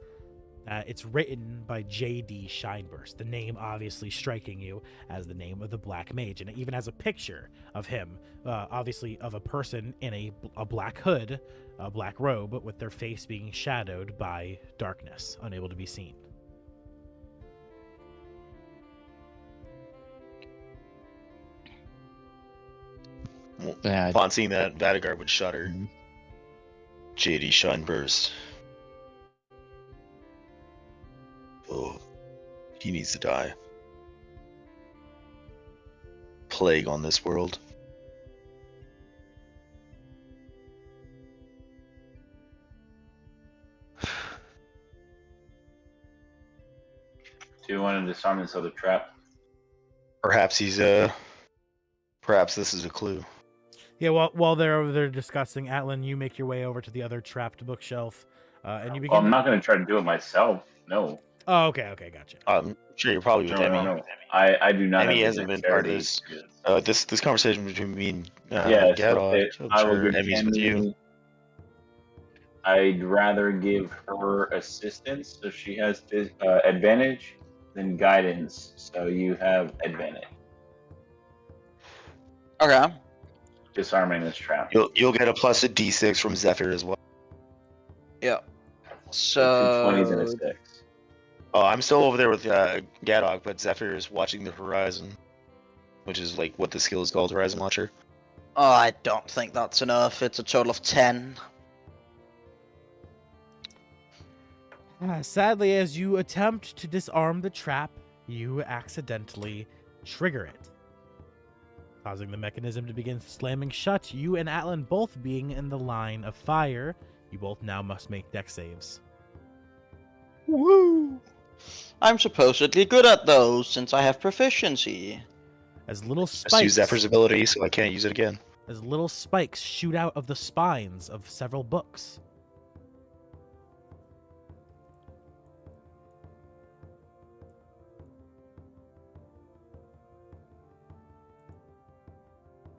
it's written by J.D. Scheinburst, the name obviously striking you as the name of the Black Mage. And it even has a picture of him, obviously of a person in a black hood, a black robe, with their face being shadowed by darkness, unable to be seen. Yeah, Upon seeing that, Vadagar would shudder. Mhm. J.D. Scheinburst. Oh, he needs to die. Plague on this world. Do you want to disarm this other trap? Perhaps this is a clue. Yeah, while they're over there discussing, Atlan, you make your way over to the other trapped bookshelf, and you begin. Well, I'm not going to try to do it myself. No. Oh, okay, gotcha. I'm sure you're probably with Emmy. No. I do not. Emmy have hasn't been part of dexterity. this. This conversation between me and Yeah, so Gadok, I will sure give Emmy's with you. Emmy. I'd rather give her assistance so she has advantage than guidance, so you have advantage. Okay. Disarming this trap. You'll get a plus a d6 from Zephyr as well. Yeah. So 2 20s and a So 6. Oh, I'm still over there with Gadok, but Zephyr is watching the horizon, which is like what the skill is called, Horizon Watcher. I don't think that's enough. It's a total of 10. Sadly, as you attempt to disarm the trap, you accidentally trigger it, causing the mechanism to begin slamming shut. You and Atlan both being in the line of fire, you both now must make dex saves. Woo! I'm supposedly good at those since I have proficiency. As little Just use spikes, Zephyr's ability, so I can't use it again. as little spikes shoot out of the spines of several books.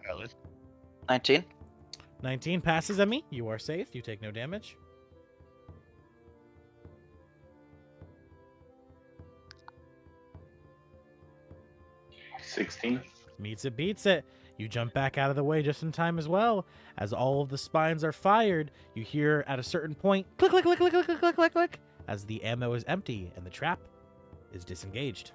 Valid. 19. 19 passes, Emmy. You are safe. You take no damage. $16. Meets it, beats it. You jump back out of the way just in time as well. As all of the spines are fired, you hear at a certain point, click, click, click, click, click, click, click, click, click, as the ammo is empty and the trap is disengaged.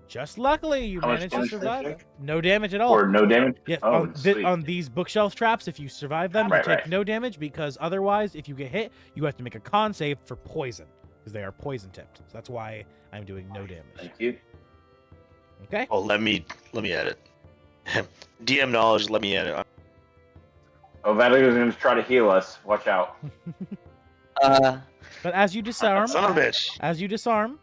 Just luckily, you How much managed to damage did I survive. take? No damage at all. Or no damage? Yeah, Oh, sweet. on these bookshelf traps, if you survive them, Right, you take right. no damage, because otherwise, if you get hit, you have to make a con save for poison, because they are poison tipped. So that's why I'm doing no damage. Thank you. Okay? Oh, let me edit. DM knowledge, let me edit. Oh, Valigo's going to try to heal us. Watch out. But as you disarm, Son of a bitch. as you disarm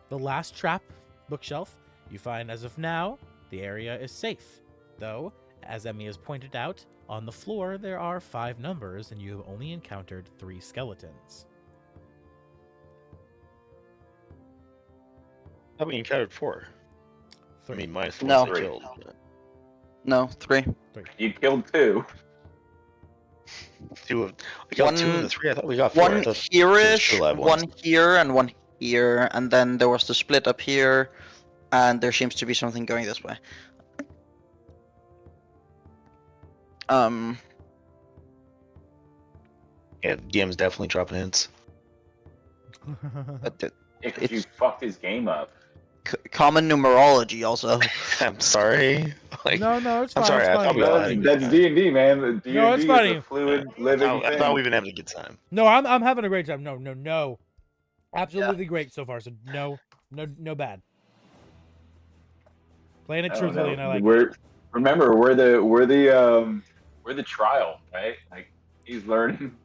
the last trap bookshelf, you find as of now the area is safe. Though, as Emmy has pointed out, on the floor there are 5 numbers and you have only encountered 3 skeletons. How we encountered 4? I 3. mean, minus the No. ones I killed. No, 3. You killed 2. We got 2 of the 3. I thought we got 4. I One thought here-ish, still have one. one here, and one here, and then there was the split up here, and there seems to be something going this way. Yeah, DM's definitely dropping hints. But Yeah, because It's- you fucked his game up. common numerology also. I'm sorry. Like, No, it's fine. I'm sorry, it's I fine. thought we That's, had- that's D&D, man. The D&D No, it's is funny. a fluid, living I thing. thought we've been having a good time. No, I'm having a great time. No. Absolutely great so far. So no bad. Playing it I don't truthfully, know. and I like it. Remember, we're the trial, right? Like, he's learning.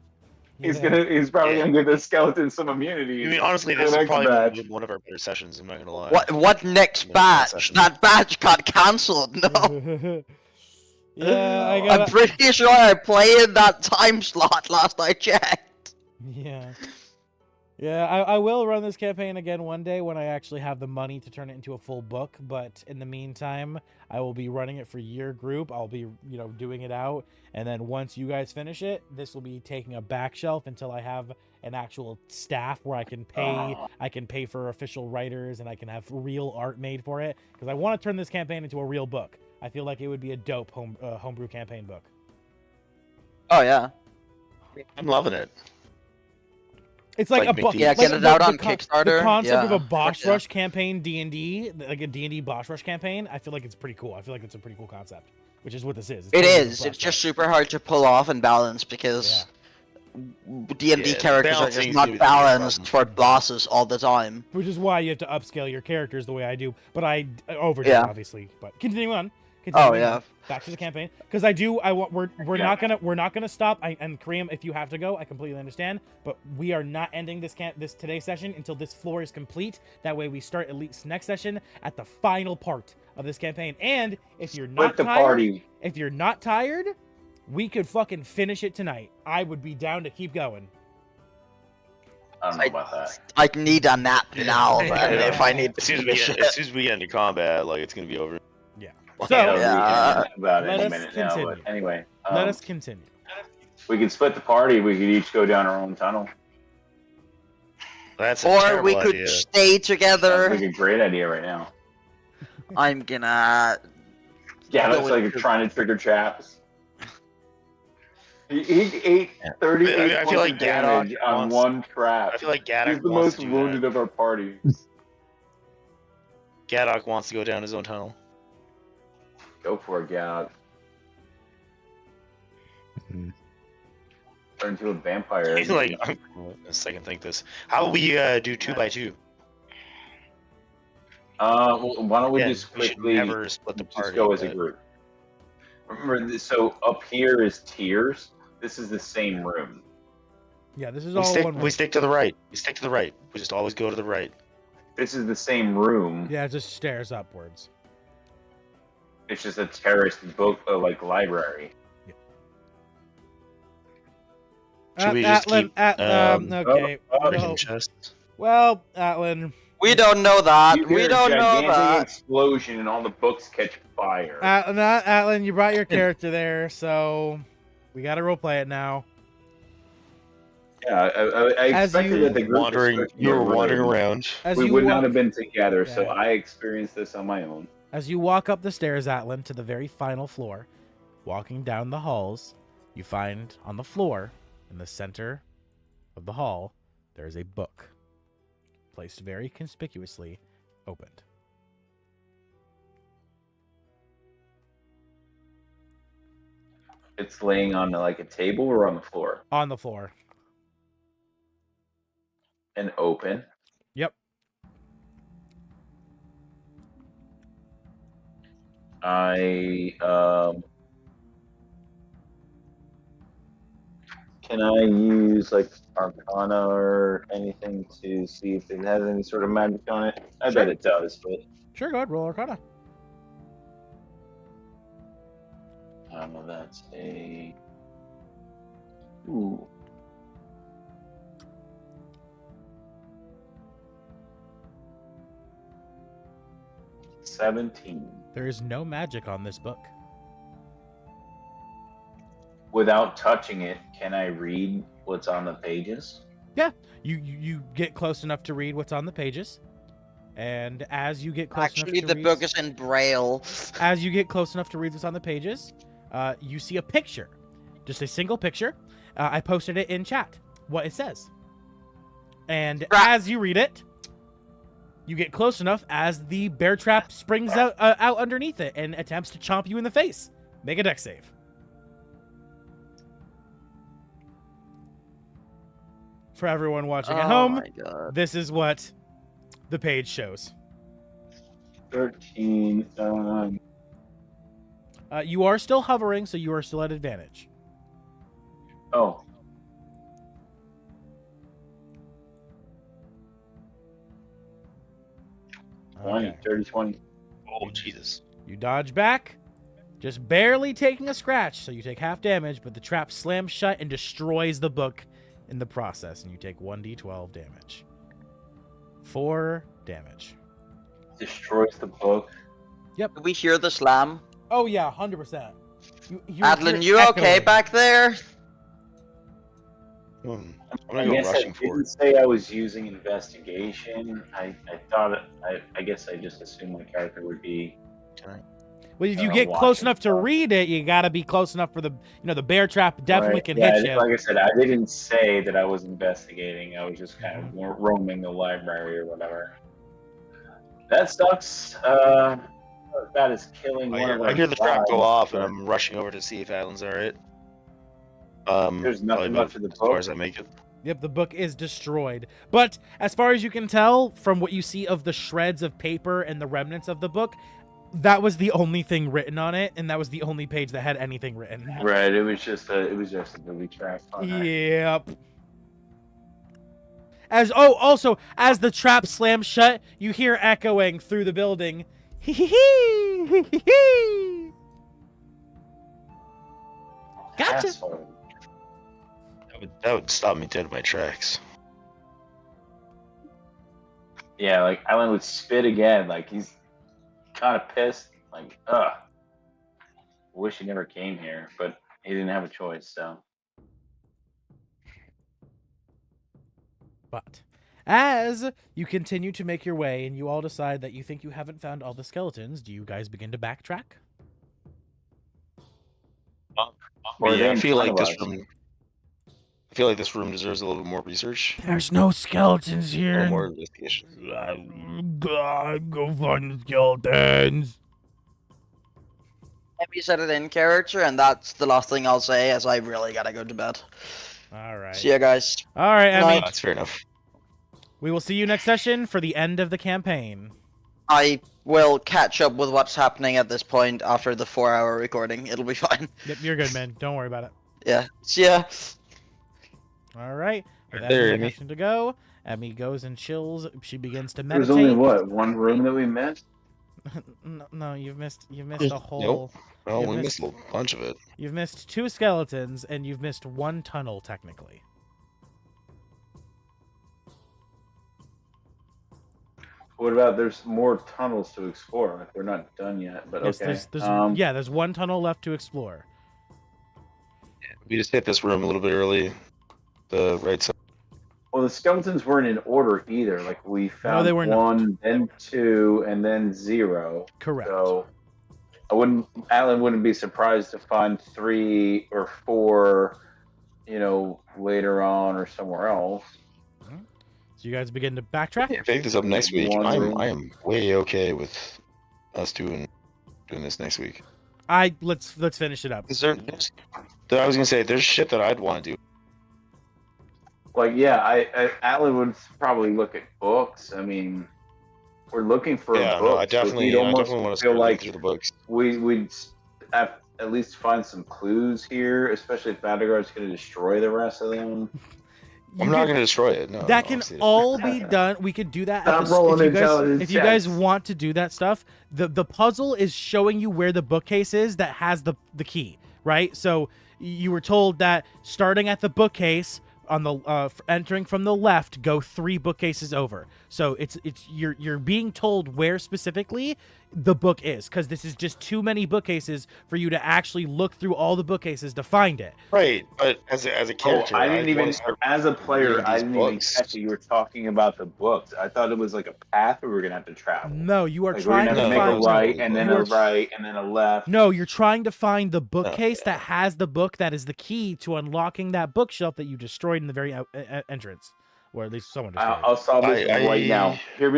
He's Yeah. probably gonna give the skeleton some immunity. I mean, honestly, for this the is next probably batch. one of our better sessions. I'm not gonna lie. What next Yeah, batch? session. That batch got cancelled. No, Yeah, I I'm got. pretty sure I played that time slot last I checked. Yeah, I will run this campaign again one day when I actually have the money to turn it into a full book. But in the meantime, I will be running it for your group. I'll be, doing it out, and then once you guys finish it, this will be taking a back shelf until I have an actual staff where I can pay for official writers, and I can have real art made for it, because I want to turn this campaign into a real book. I feel like it would be a dope homebrew campaign book. Oh yeah. I'm loving it. It's like Like a make book. the- Yeah, get it out on Kickstarter, The concept of yeah. a Boss Yeah. Rush campaign D&D, like a D&D Boss Rush campaign, I feel like it's pretty cool. I feel like it's a pretty cool concept, which is what this is. It's It totally like a is. Boss It's just Rush. super hard to pull off and balance because D&D Yeah, characters are balancing just is not gonna be the big balanced for problem. bosses all the time. Which is why you have to upscale your characters the way I do. But I overdid, Yeah. obviously. But continuing on. Oh yeah. Back to the campaign, because we're not gonna stop. And Kareem, if you have to go, I completely understand. But we are not ending this today's session until this floor is complete. That way, we start at least next session at the final part of this campaign. And if you're not Split the tired, party. if you're not tired, we could fucking finish it tonight. I would be down to keep going. I don't know about that. I need a nap now, Yeah. man. If I need As to soon as finish as soon as we get into combat, like it's gonna be over. Yeah. Like, So- Yeah, about let any us minute now. continue. But anyway, Let us continue. we can split the party. We could each go down our own tunnel. that's a Or terrible we could idea. stay Sounds together. like a great idea right now. I'm gonna. Yeah, Go looks like with- you're trying to trigger traps. He ate 38 I feel points like of damage Gaddock on wants- one trap. I feel like He's Gaddock the wants most to do wounded that. of our party. Gaddock wants to go down his own tunnel. Go for it, Gaddock. Mhm. Turn into a vampire. He's like, a second, think this. How about we do 2 by 2? well, why don't we Yeah, just we should quickly never split the just party. go as a but- group? Remember, so up here is tiers. This is the same room. Yeah, this is We all stick, one we room. stick to the right. We stick to the right. We just always go to the right. This is the same room. Yeah, it just stairs upwards. It's just a terraced book, like library. Should we just keep okay. hidden chests? Well, Atlan. We don't know that. You hear We a don't know gigantic that. explosion and all the books catch fire. Atlan, you brought your character there, so we gotta roleplay it now. Yeah, I As expected you- that the group You were wandering around. As we you would walk, not have been together, so Yeah. I experienced this on my own. As you walk up the stairs, Atlan, to the very final floor, walking down the halls, you find on the floor, in the center of the hall, there is a book, placed very conspicuously, opened. It's laying on like a table or on the floor On the floor. and open. Yep. Can I use like Arcana or anything to see if it has any sort of magic on it? I Sure. bet it does, but Sure, go ahead, roll Arcana. I don't know. That's a ooh. $17. There is no magic on this book. Without touching it, can I read what's on the pages? You get close enough to read what's on the pages, and as you get close Actually, enough to the read, book is in Braille. as you get close enough to read what's on the pages, you see a picture, just a single picture. I posted it in chat. What it says, and Right. as you read it, you get close enough as the bear trap springs out underneath it and attempts to chomp you in the face. Make a dex save. For everyone watching at home, my God. this is what the page shows. 13. You are still hovering, so you are still at advantage. Oh. Okay. 30, 20. Oh, Jesus. You dodge back, just barely taking a scratch, so you take half damage, but the trap slams shut and destroys the book in the process, and you take 1d12 damage. 4 damage. Destroys the book. Do we hear the slam? Oh yeah, 100%. Adlin, you okay back there? I'm I gonna go guess I rushing forward. didn't say I was using investigation. I thought I guess I just assumed my character would be. Well, if you I'll get watch close it. enough to read it, you gotta be close enough for the bear trap definitely Right. can Yeah, hit you. like I said, I didn't say that I was investigating. I was just kind of roaming the library or whatever. That sucks. That is killing one of our I hear the trap go guys. off, and I'm rushing over to see if Alan's alright. There's nothing probably left of the as far book. as I make it. Yep, the book is destroyed. But as far as you can tell from what you see of the shreds of paper and the remnants of the book, that was the only thing written on it, and that was the only page that had anything written. Right. It was just a booby trap. Yep. Also, as the trap slams shut, you hear echoing through the building. Hee hee hee, hee hee hee. Gotcha. Asshole. That would stop me dead in my tracks. Yeah, like Alan would spit again. Like he's kind of pissed. Like, ugh. Wish he never came here, but he didn't have a choice. So But as you continue to make your way and you all decide that you think you haven't found all the skeletons, do you guys begin to backtrack? Or Yeah, I in feel front like of this us. room. I feel like this room deserves a little bit more research, There's no skeletons a little here. more investigation. God, go find the skeletons. Have you said it in character, and that's the last thing I'll say, as I really gotta go to bed. All right. See ya, guys. All right, Emmy. Night. That's fair enough. We will see you next session for the end of the campaign. I will catch up with what's happening at this point after the 4-hour recording. It'll be fine. Yep, you're good, man. Don't worry about it. Yeah. See ya. All right. With There, Emmy Emmy. having to go, Emmy goes and chills. She begins to There was meditate. only what, one room that we missed? No, you've missed a whole. Well, You've we missed- missed a bunch of it. You've missed 2 skeletons, and you've missed 1 tunnel technically. What about there's more tunnels to explore? Like we're not done yet, but Yes, okay. there's 1 tunnel left to explore. We just hit this room a little bit early. The right side. Well, the skeletons weren't in order either. Like we found they were not. 1, then 2, and then 0. Correct. So Alan wouldn't be surprised to find 3 or 4, later on or somewhere else. So you guys begin to backtrack. Yeah, pick this up next week. One room. I am way okay with us doing this next week. Let's finish it up. Is there? I was gonna say there's shit that I'd want to do. Like, yeah, Alan would probably look at books. I mean, we're looking for Yeah, a book. no, I definitely almost want to feel start like through the books. we'd have at least find some clues here, especially if Vandergaard's going to destroy the rest of them. I'm not gonna destroy it. No, That no, can obviously. all be done. We could do that. Stop rolling intelligence if you guys checks. want to do that stuff, the puzzle is showing you where the bookcase is that has the key, right? So you were told that starting at the bookcase on the entering from the left, go 3 bookcases over. So you're being told where specifically the book is, because this is just too many bookcases for you to actually look through all the bookcases to find it. Right, but as a character, I didn't I'd even, wanna start as a player, reading I these didn't even books. catch that you were talking about the books. I thought it was like a path we were going to have to travel. No, you are Like, we're trying going to to make find a right, and then you a are- right, and then a left. No, you're trying to find the bookcase yeah. that has the book that is the key to unlocking that bookshelf that you destroyed in the very entrance, or at least someone destroyed. I'll solve this I- right now. Hear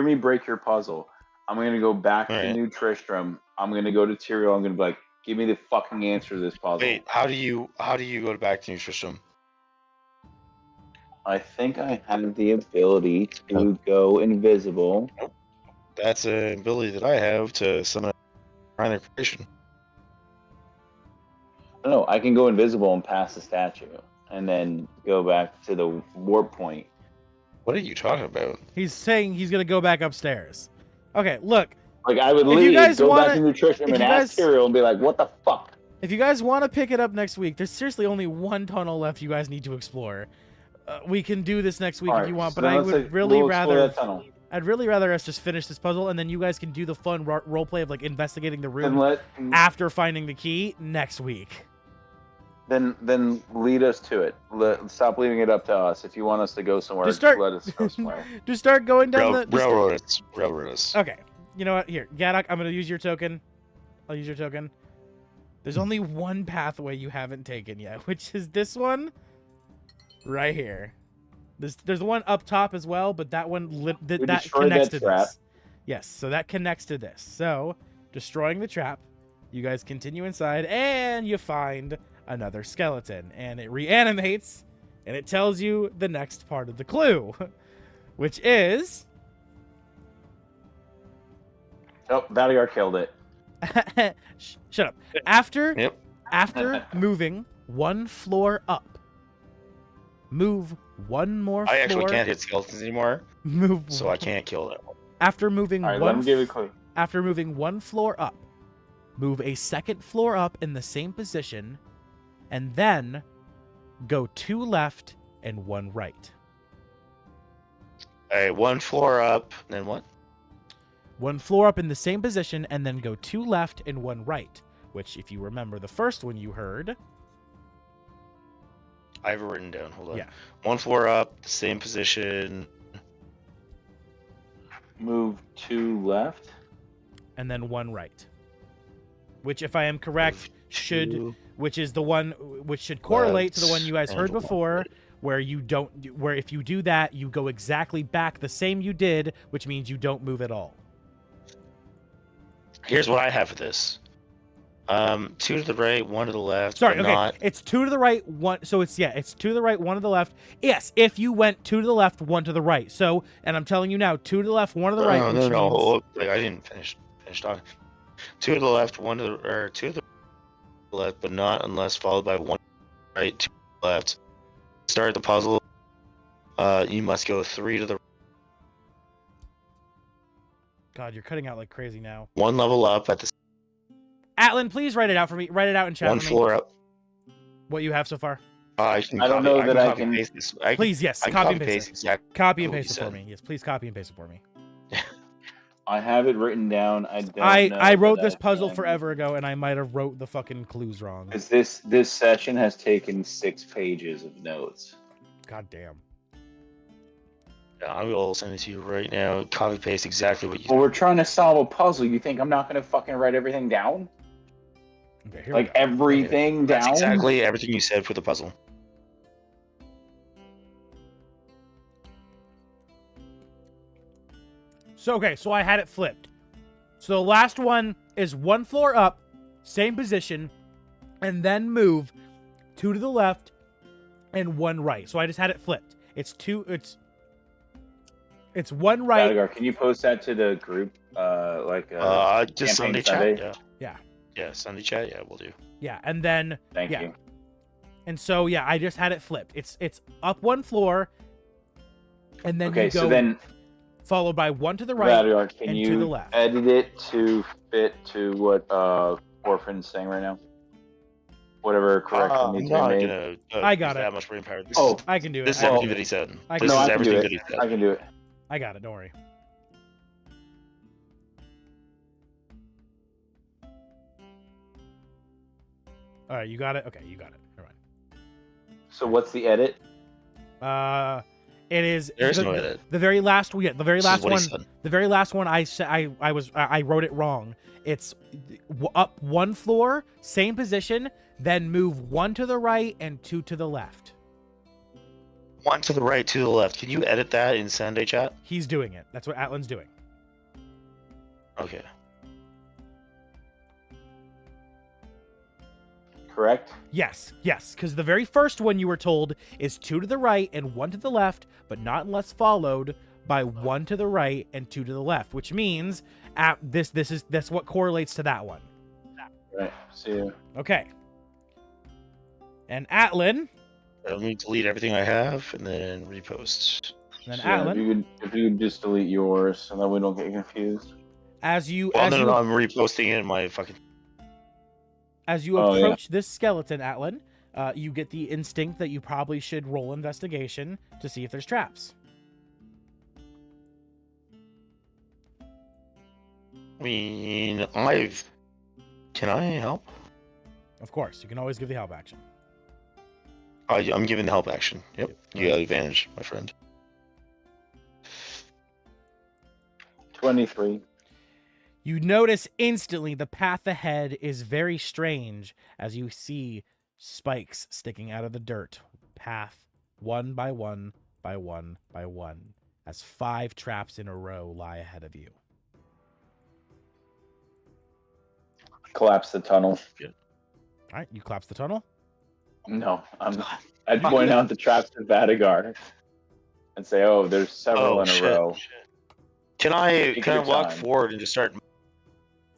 me break your puzzle. I'm going to go back to Alright. New Tristram. I'm going to go to Tyrael. I'm going to be like, give me the fucking answer to this puzzle. Wait, how do you go back to New Tristram? I think I have the ability to go invisible. That's an ability that I have to summon a minor creation. No, I can go invisible and pass the statue, and then go back to the warp point. What are you talking about? He's saying he's gonna go back upstairs. Okay, look. Like, I would If you literally guys go wanna- back to New Tristram if and you ask guys- Tyrael and be like, what the fuck? If you guys want to pick it up next week, there's seriously only 1 tunnel left you guys need to explore. We can do this next week if Alright, you want, so but then I let's would say really we'll explore rather that tunnel. I'd really rather us just finish this puzzle, and then you guys can do the fun role play of like investigating the Then room after finding the key next week. Then lead us to it. Stop leaving it up to us. If you want us to go somewhere, Just start- let us go somewhere. Just start going down the Railroad us. Okay. You know what? Here, Gadok, I'm gonna use your token. I'll use your token. There's only one pathway you haven't taken yet, which is this one right here. There's the one up top as well, but that one that destroyed connects that to trap. this. Yes, so that connects to this. So, destroying the trap, you guys continue inside, and you find another skeleton, and it reanimates, and it tells you the next part of the clue, which is Oh, Valiar killed it. Shut up. After Yep. after moving 1 floor up, move 1 more floor. I actually can't hit skeletons anymore, Move so I can't kill them. After moving All right, let him give it a clue. after moving 1 floor up, move a 2nd floor up in the same position, and then go 2 left and 1 right. All right, 1 floor up, then what? 1 floor up in the same position, and then go 2 left and 1 right. Which, if you remember the first one you heard, I have it written down. Hold on. Yeah. 1 floor up, same position. Move 2 left. and then 1 right. Which, if I am correct, should Two. which is the one which should correlate to the one you guys Left heard and before, right. where if you do that, you go exactly back the same you did, which means you don't move at all. Here's what I have for this. 2 to the right, 1 to the left. Sorry, but okay, not- it's 2 to the right, 1. So it's it's 2 to the right, 1 to the left. Yes, if you went 2 to the left, 1 to the right. So, and I'm telling you now, 2 to the left, 1 to the right. No, which no, no. means- Hold up. Like, I didn't finish talking. 2 to the left, 1 to the, or 2 to the left, but not unless followed by 1 right, 2 to the left. start the puzzle. You must go 3 to the God, you're cutting out like crazy now. 1 level up at the Atlan, please write it out for me. Write it out in chat 1 for me. floor up. What you have so far. I don't know that I can- paste this. Please, yes, I can copy and paste paste it. exactly. Copy and what paste you it for said. me. Yes, please copy and paste it for me. I have it written down. I don't know. I wrote that this I puzzle can- forever ago, and I might have wrote the fucking clues wrong. 'Cause this session has taken 6 pages of notes. God damn. Yeah, I will send it to you right now. Copy paste exactly what you Well, we're trying to solve a puzzle. You think I'm not going to fucking write everything down? Okay, here Like we go. everything That's down? exactly everything you said for the puzzle. So, okay, so I had it flipped. So the last one is 1 floor up, same position, and then move 2 to the left and 1 right. So I just had it flipped. It's 1 right. Radigar, can you post that to the group? Just Sunday campaign chat. Yeah. Yeah, Sunday chat. Yeah, we'll do. Yeah, and then Thank yeah. you. And so yeah, I just had it flipped. It's up 1 floor, and then Okay, you go so then, followed by 1 to the right. Radigar, can and you to the left. edit it to fit to what Orphan's saying right now? Whatever correction I'm needs to be not made. gonna. I got use it. That much brain power. Oh, I can do it. This is I, everything that he said. I This can- is I can do everything it. that he said. I can do it. I got it. Don't worry. All right, you got it. Okay, you got it. Never mind. So what's the edit? It is There's the, no edit. the very last one. Yeah, the very This last is what he one. said. The very last one. I wrote it wrong. It's up 1 floor, same position, then move 1 to the right and 2 to the left. 1 to the right, 2 to the left. Can you edit that in Sunday chat? He's doing it. That's what Atlan's doing. Okay. Correct? Yes, because the very first one you were told is 2 to the right and 1 to the left, but not unless followed by 1 to the right and 2 to the left, which means that's what correlates to that one. Right. See you. Okay. And Atlan, Let me delete everything I have and then repost. then So, yeah, Atlan, if you could just delete yours so that we don't get confused. as you Well, no, I'm reposting it in my fucking. as you Oh, yeah. approach this skeleton, Atlan, you get the instinct that you probably should roll investigation to see if there's traps. I mean, Can I help? Of course, you can always give the help action. I'm giving the help action. Yep. You got advantage, my friend. 23. You notice instantly the path ahead is very strange as you see spikes sticking out of the dirt. Path 1 by 1 by 1 by 1 as 5 traps in a row lie ahead of you. Collapse the tunnel. All right, you collapse the tunnel. No, I'd point out the traps to Vadigar and say, "Oh, there's several in a row." Shit. Can I Take your walk time. forward and just start?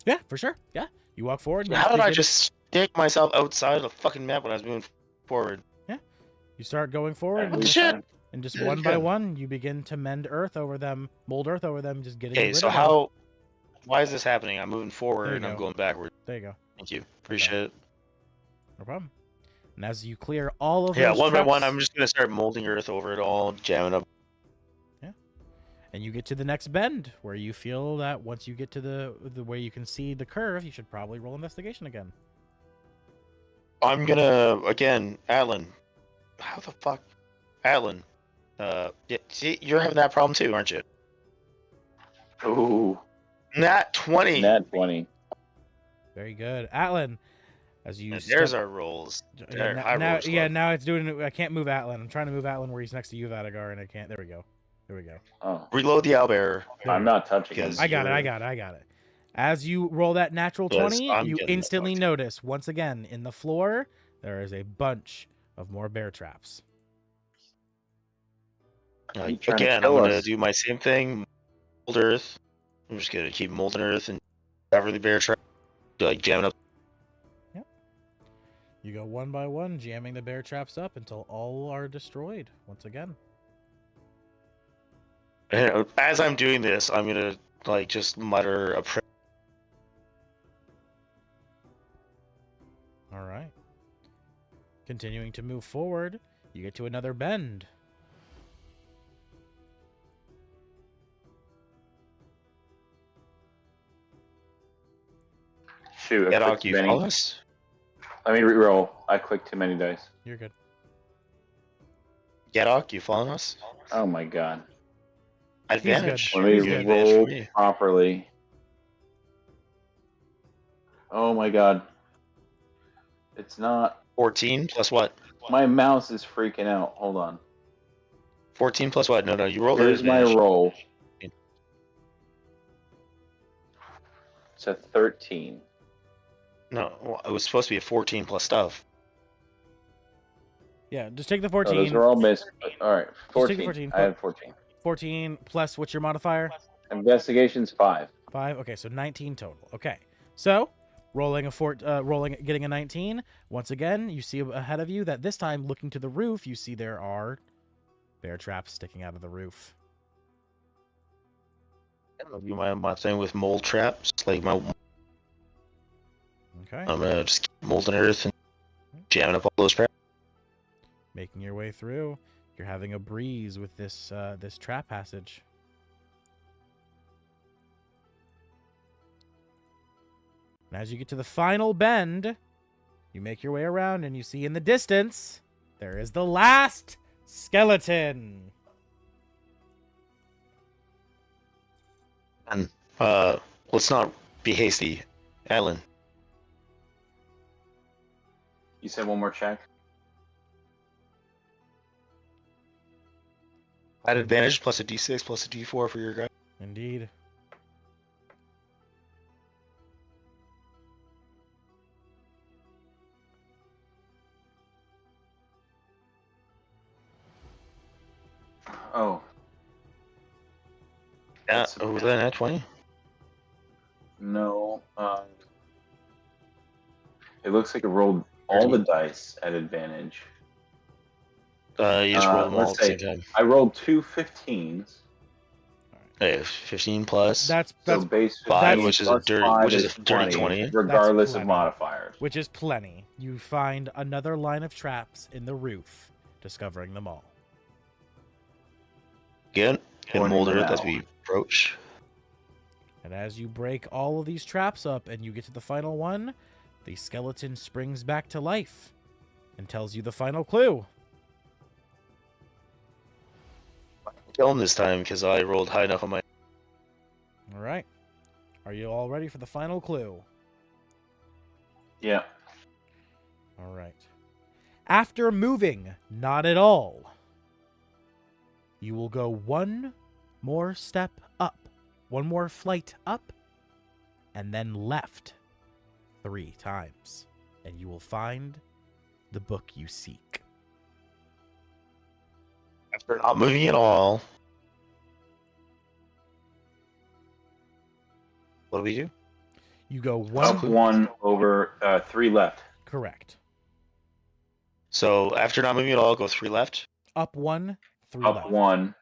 Yeah, for sure. Yeah, you walk forward. And How did I begin- just stick myself outside of the fucking map when I was moving forward? You start going forward, Yeah, and, we- Shit. and just Yeah, one by good. one, you begin to mend earth over them, mold earth over them, just getting Okay, rid so of them. how? Why is this happening? I'm moving forward There you and I'm go. going backward. There you go. Thank you. Appreciate it. No problem. And as you clear all of Yeah, those one by one, traps- I'm just gonna start molding earth over it all, jamming up. And you get to the next bend where you feel that once you get to the way you can see the curve, you should probably roll investigation again. I'm gonna again, Atlan. How the fuck, Atlan? Yeah, see, you're having that problem too, aren't you? Ooh, Nat 20. nat 20. Very good, Atlan. As you And there's step- our rolls. Yeah, There, now, high now, rolls, yeah, love. now it's doing. I can't move Atlan. I'm trying to move Atlan where he's next to you, Vadigar, and I can't. There we go. There we go. Oh, Reload the owlbearer. I'm not touching Because- it. I got it. As you roll that natural Yes, 20, I'm you getting the instantly fuck. notice once again in the floor there is a bunch of more bear traps. Keep trying to Again, I'm kill gonna us. do my same thing. Mold earth. I'm just gonna keep molding earth and cover the bear trap. Like jamming up. You go one by one, jamming the bear traps up until all are destroyed once again. And as I'm doing this, I'm gonna like just mutter a prayer. All right. Continuing to move forward, you get to another bend. Shoot, I Get clicked you too many. follow us? Let me reroll. I clicked too many dice. You're good. Gedok, you following us? Oh my god. Advantage. Let me He's good. Advantage roll for me. properly. Oh my god. It's not. 14 plus what? My mouse is freaking out. Hold on. 14 plus what? No, you rolled Here's my advantage. roll. It's a 13. No, well, it was supposed to be a 14 plus stuff. Yeah, just take the Oh, 14. those are all missed. Alright, Just take the 14. 14. I had 14. 14 plus what's your modifier? Investigation's 5. 5. Okay, so 19 total. Okay. So, getting a 19. Once again, you see ahead of you that this time, looking to the roof, you see there are bear traps sticking out of the roof. You my thing with mold traps, like my. Okay. I'm gonna just keep molding earth and jamming up all those traps. Making your way through. You're having a breeze with this this trap passage. And as you get to the final bend, you make your way around and you see in the distance, there is the last skeleton. And let's not be hasty, Alan. You said one more check? At advantage plus a d6 plus a d4 for your guy. Indeed. Oh. Yeah, That's- over there at 20. No. It looks like it rolled all the dice at advantage. You just roll them all let's at the same say- time. I rolled 2 15s. Hey, 15 plus. That's So base 15 that's- which is a plus dirty- 5 which is is a dirty 20. regardless of plenty. modifiers. which is plenty. You find another line of traps in the roof, discovering them all. Again, and Pointing mold them earth as out. we approach. And as you break all of these traps up and you get to the final one, the skeleton springs back to life and tells you the final clue. Kill him this time because I rolled high enough on my. All right. Are you all ready for the final clue? Yeah. All right. After moving not at all, you will go one more step up, one more flight up, and then left 3 times, and you will find the book you seek. After not moving at all. What do we do? You go Up 1 over 3 left. correct. So after not moving at all, go 3 left. Up 1, 3 Up left, 1.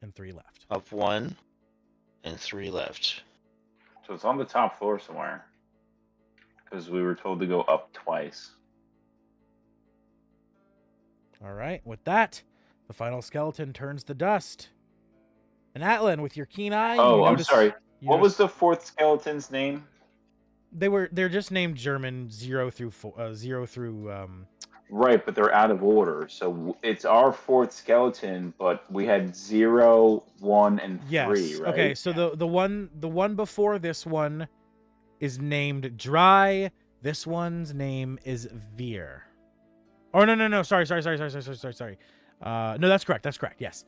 and 3 left. Up 1 and 3 left. So it's on the top floor somewhere. Because we were told to go up twice. All right. With that, the final skeleton turns to dust. And Atlan, with your keen eye, Oh, you I'm notice, sorry. you What was notice- the 4th skeleton's name? They're just named German 0 through 0 through Right, but they're out of order. So it's our 4th skeleton, but we had 0, 1, and 3, yes. right? Okay, so the one before this one is named Dry. This one's name is Veer. Oh no. Sorry. No, that's correct. Yes.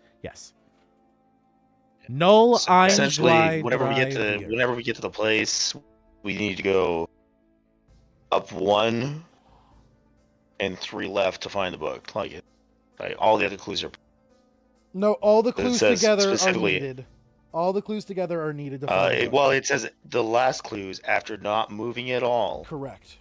Null So ein essentially, Dry, whenever we get Dry, to Veer. the place, we need to go up 1 and 3 left to find the book. Like all the other clues are. No, all the It clues says together are specifically- needed. All the clues together are needed to find the book. Well, it says the last clues after not moving at all. Correct.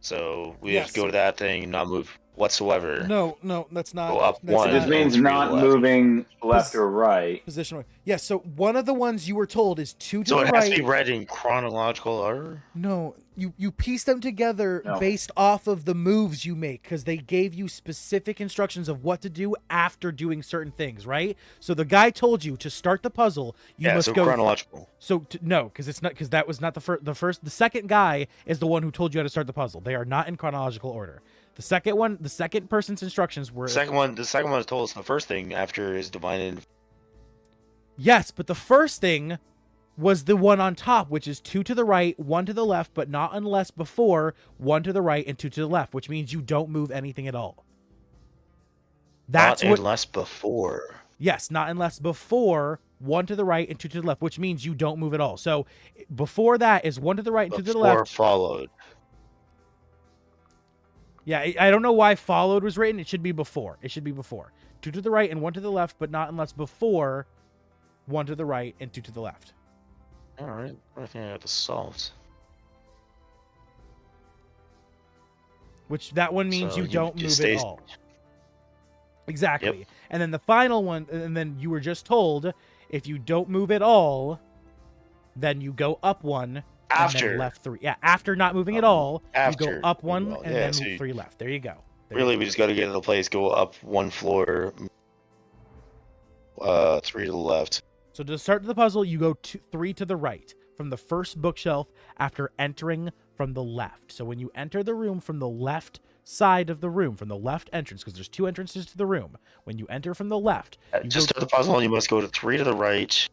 So we Yeah, have to go so- to that thing and not move whatsoever. No, that's not. Go up that's one. It just not- means and three to not the left. moving left Pos- or right. Position one. Yeah, so one of the ones you were told is 2 to So the it has right. to be read in chronological order. No, you piece them together No. based off of the moves you make because they gave you specific instructions of what to do after doing certain things, right? So the guy told you to start the puzzle, you must so go. chronological. No, because it's not because that was not the first. The second guy is the one who told you how to start the puzzle. They are not in chronological order. The second person's instructions were The second one told us the first thing after his divine. Yes, but the first thing was the one on top, which is 2 to the right, 1 to the left, but not unless before 1 to the right and 2 to the left, which means you don't move anything at all. That's not what. unless before. Yes, not unless before 1 to the right and 2 to the left, which means you don't move at all. So before that is 1 to the right and 2 to the Before left. followed. Yeah, I don't know why followed was written. It should be before. It should be before. 2 to the right and 1 to the left, but not unless before 1 to the right and 2 to the left. All right, I think I got this solved. Which that one means So you you don't just move at stay- all. Exactly. And then the final one, and then you were just told if you don't move at all, then you go up 1 and After. then left 3. Yeah, after not moving at all, you after go up moving 1 at all. and Yeah, then so move you- 3 left. There you go. There Really, you we just got to get to the place, go up one floor, 3 to the left. So to start the puzzle, you go 3 to the right from the first bookshelf after entering from the left. So when you enter the room from the left side of the room, from the left entrance, because there's 2 entrances to the room. When you enter from the left, you Just go to the puzzle, you must go to 3 to the right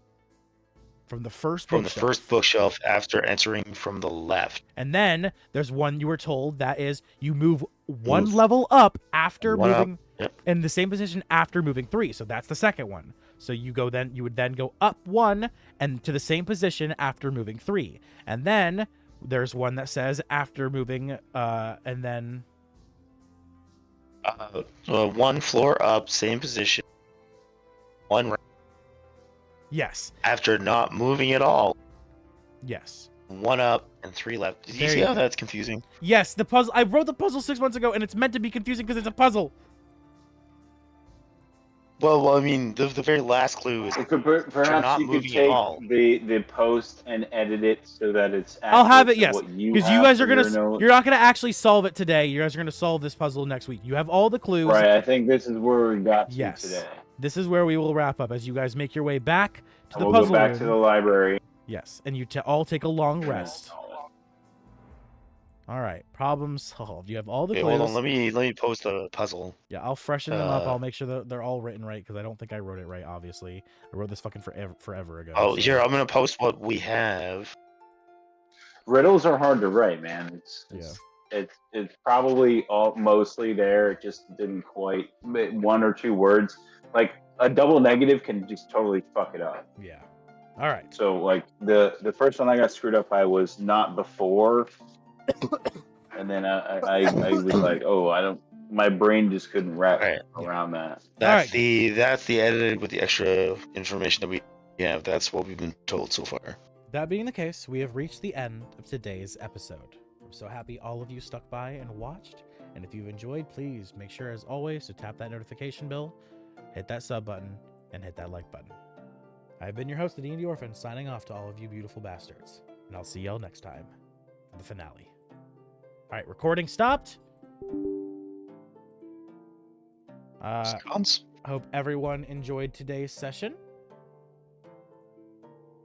from the first from the bookshelf. first bookshelf after entering from the left. And then there's one you were told that is you move 1 Move. level up after One up, moving yep. in the same position after moving 3. So that's the second one. So you would then go up 1 and to the same position after moving 3. And then there's one that says after moving and then 1 floor up, same position. 1 right yes. after not moving at all. Yes. 1 up and 3 left. Did you There see you how go. that's confusing? Yes, the puzzle. I wrote the puzzle 6 months ago and it's meant to be confusing because it's a puzzle. Well, I mean, the very last clue is Perhaps not you could moving at take all. the post and edit it so that it's. I'll have it, accurate to yes, what you because you have guys for are gonna. your notes. You're not gonna actually solve it today. You guys are gonna solve this puzzle next week. You have all the clues. Right, I think this is where we got to Yes. today. This is where we will wrap up as you guys make your way back to the We'll puzzle go back room. to the library. Yes, and you all take a long rest. All right, problem solved. You have all the Okay, clues. hold on. Let me post a puzzle. Yeah, I'll freshen them up. Uh, I'll make sure that they're all written right because I don't think I wrote it right. Obviously, I wrote this fucking forever ago. Oh, so- here, I'm gonna post what we have. Riddles are hard to write, man. It's probably mostly there. It just didn't quite 1 or 2 words. Like a double negative can just totally fuck it up. Yeah. All right. So like the first one I got screwed up by was not before, and then I was like, oh, I don't. My brain just couldn't wrap Right. around that. That's the edited with the extra information that we have. That's what we've been told so far. That being the case, we have reached the end of today's episode. I'm so happy all of you stuck by and watched. And if you've enjoyed, please make sure, as always, to tap that notification bell, hit that sub button, and hit that like button. I've been your host, the D&D Orphan, signing off to all of you beautiful bastards. And I'll see y'all next time for the finale. All right, recording stopped. Cons? I hope everyone enjoyed today's session.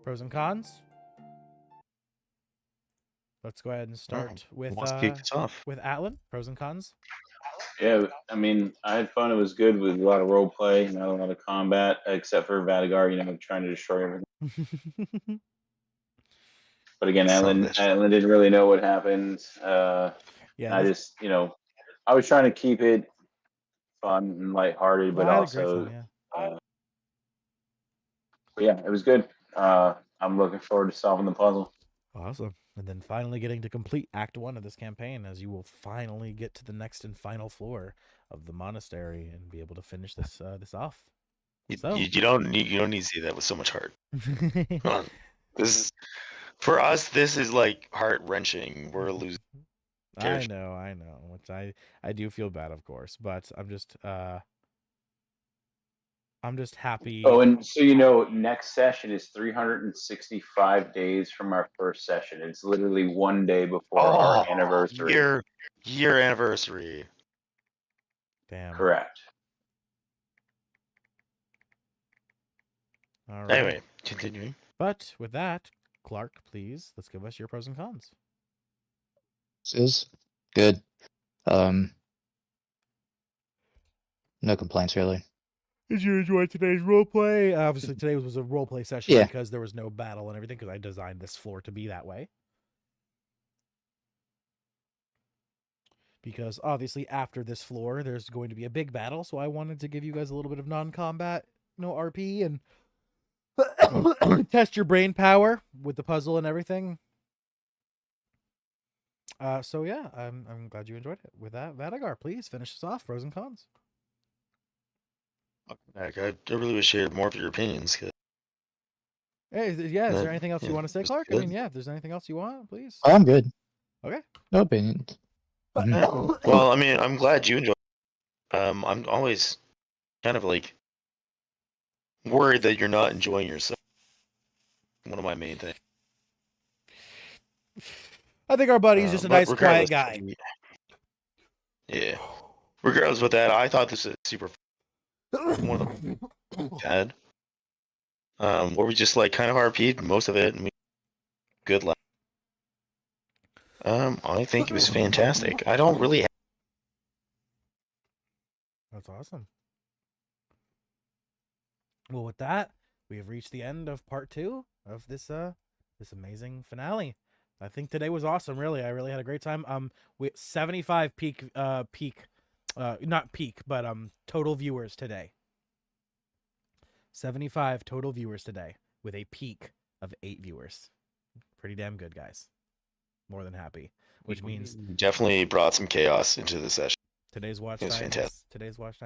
Pros and cons. Let's go ahead and start with Let's kick this off. with Atlan. Pros and cons. Yeah, I mean, I had fun. It was good with a lot of role play, not a lot of combat, except for Vadigar, trying to destroy everything. But again, Alan didn't really know what happened. Yeah, I just, I was trying to keep it fun and lighthearted, but I had a great also, time, yeah. but yeah, it was good. I'm looking forward to solving the puzzle. Awesome. And then finally getting to complete Act 1 of this campaign, as you will finally get to the next and final floor of the monastery and be able to finish this this off. You So. don't need to see that with so much heart. Come on. For us, this is like heart wrenching. We're losing. I know, which I do feel bad, of course, but I'm just happy. Oh, and so next session is 365 days from our first session. It's literally one day before our anniversary. Year anniversary. Damn. Correct. All right. Anyway, continuing. But with that, Clark, please let's give us your pros and cons. This is good. No complaints really. Did you enjoy today's roleplay? Obviously, today was a roleplay session Yeah. because there was no battle and everything, because I designed this floor to be that way. Because obviously, after this floor, there's going to be a big battle, so I wanted to give you guys a little bit of non-combat, RP, and test your brain power with the puzzle and everything. So yeah, I'm glad you enjoyed it. With that, Vadagar, please finish us off. Pros and cons. Like, I really wish you had more of your opinions. 'Cause Hey, is there anything else you yeah, want to say, it's Clark? I good. mean, yeah, if there's anything else you want, please. Oh, I'm good. Okay. No opinions. Well, I mean, I'm glad you enjoyed. I'm always kind of like worried that you're not enjoying yourself. One of my main things. I think our buddy's just a But nice, quiet regardless, guy. Yeah. Regardless with that, I thought this was super one of the had. Where we just like kind of RP'd most of it and we good luck. I think it was fantastic. I don't really That's awesome. Well, with that, we have reached the end of part 2 of this amazing finale. I think today was awesome. Really, I really had a great time. We 75 not peak, but total viewers today. 75 total viewers today with a peak of 8 viewers. Pretty damn good, guys. More than happy. Which means definitely brought some chaos into the session. today's watch It was time. fantastic. Today's watch time.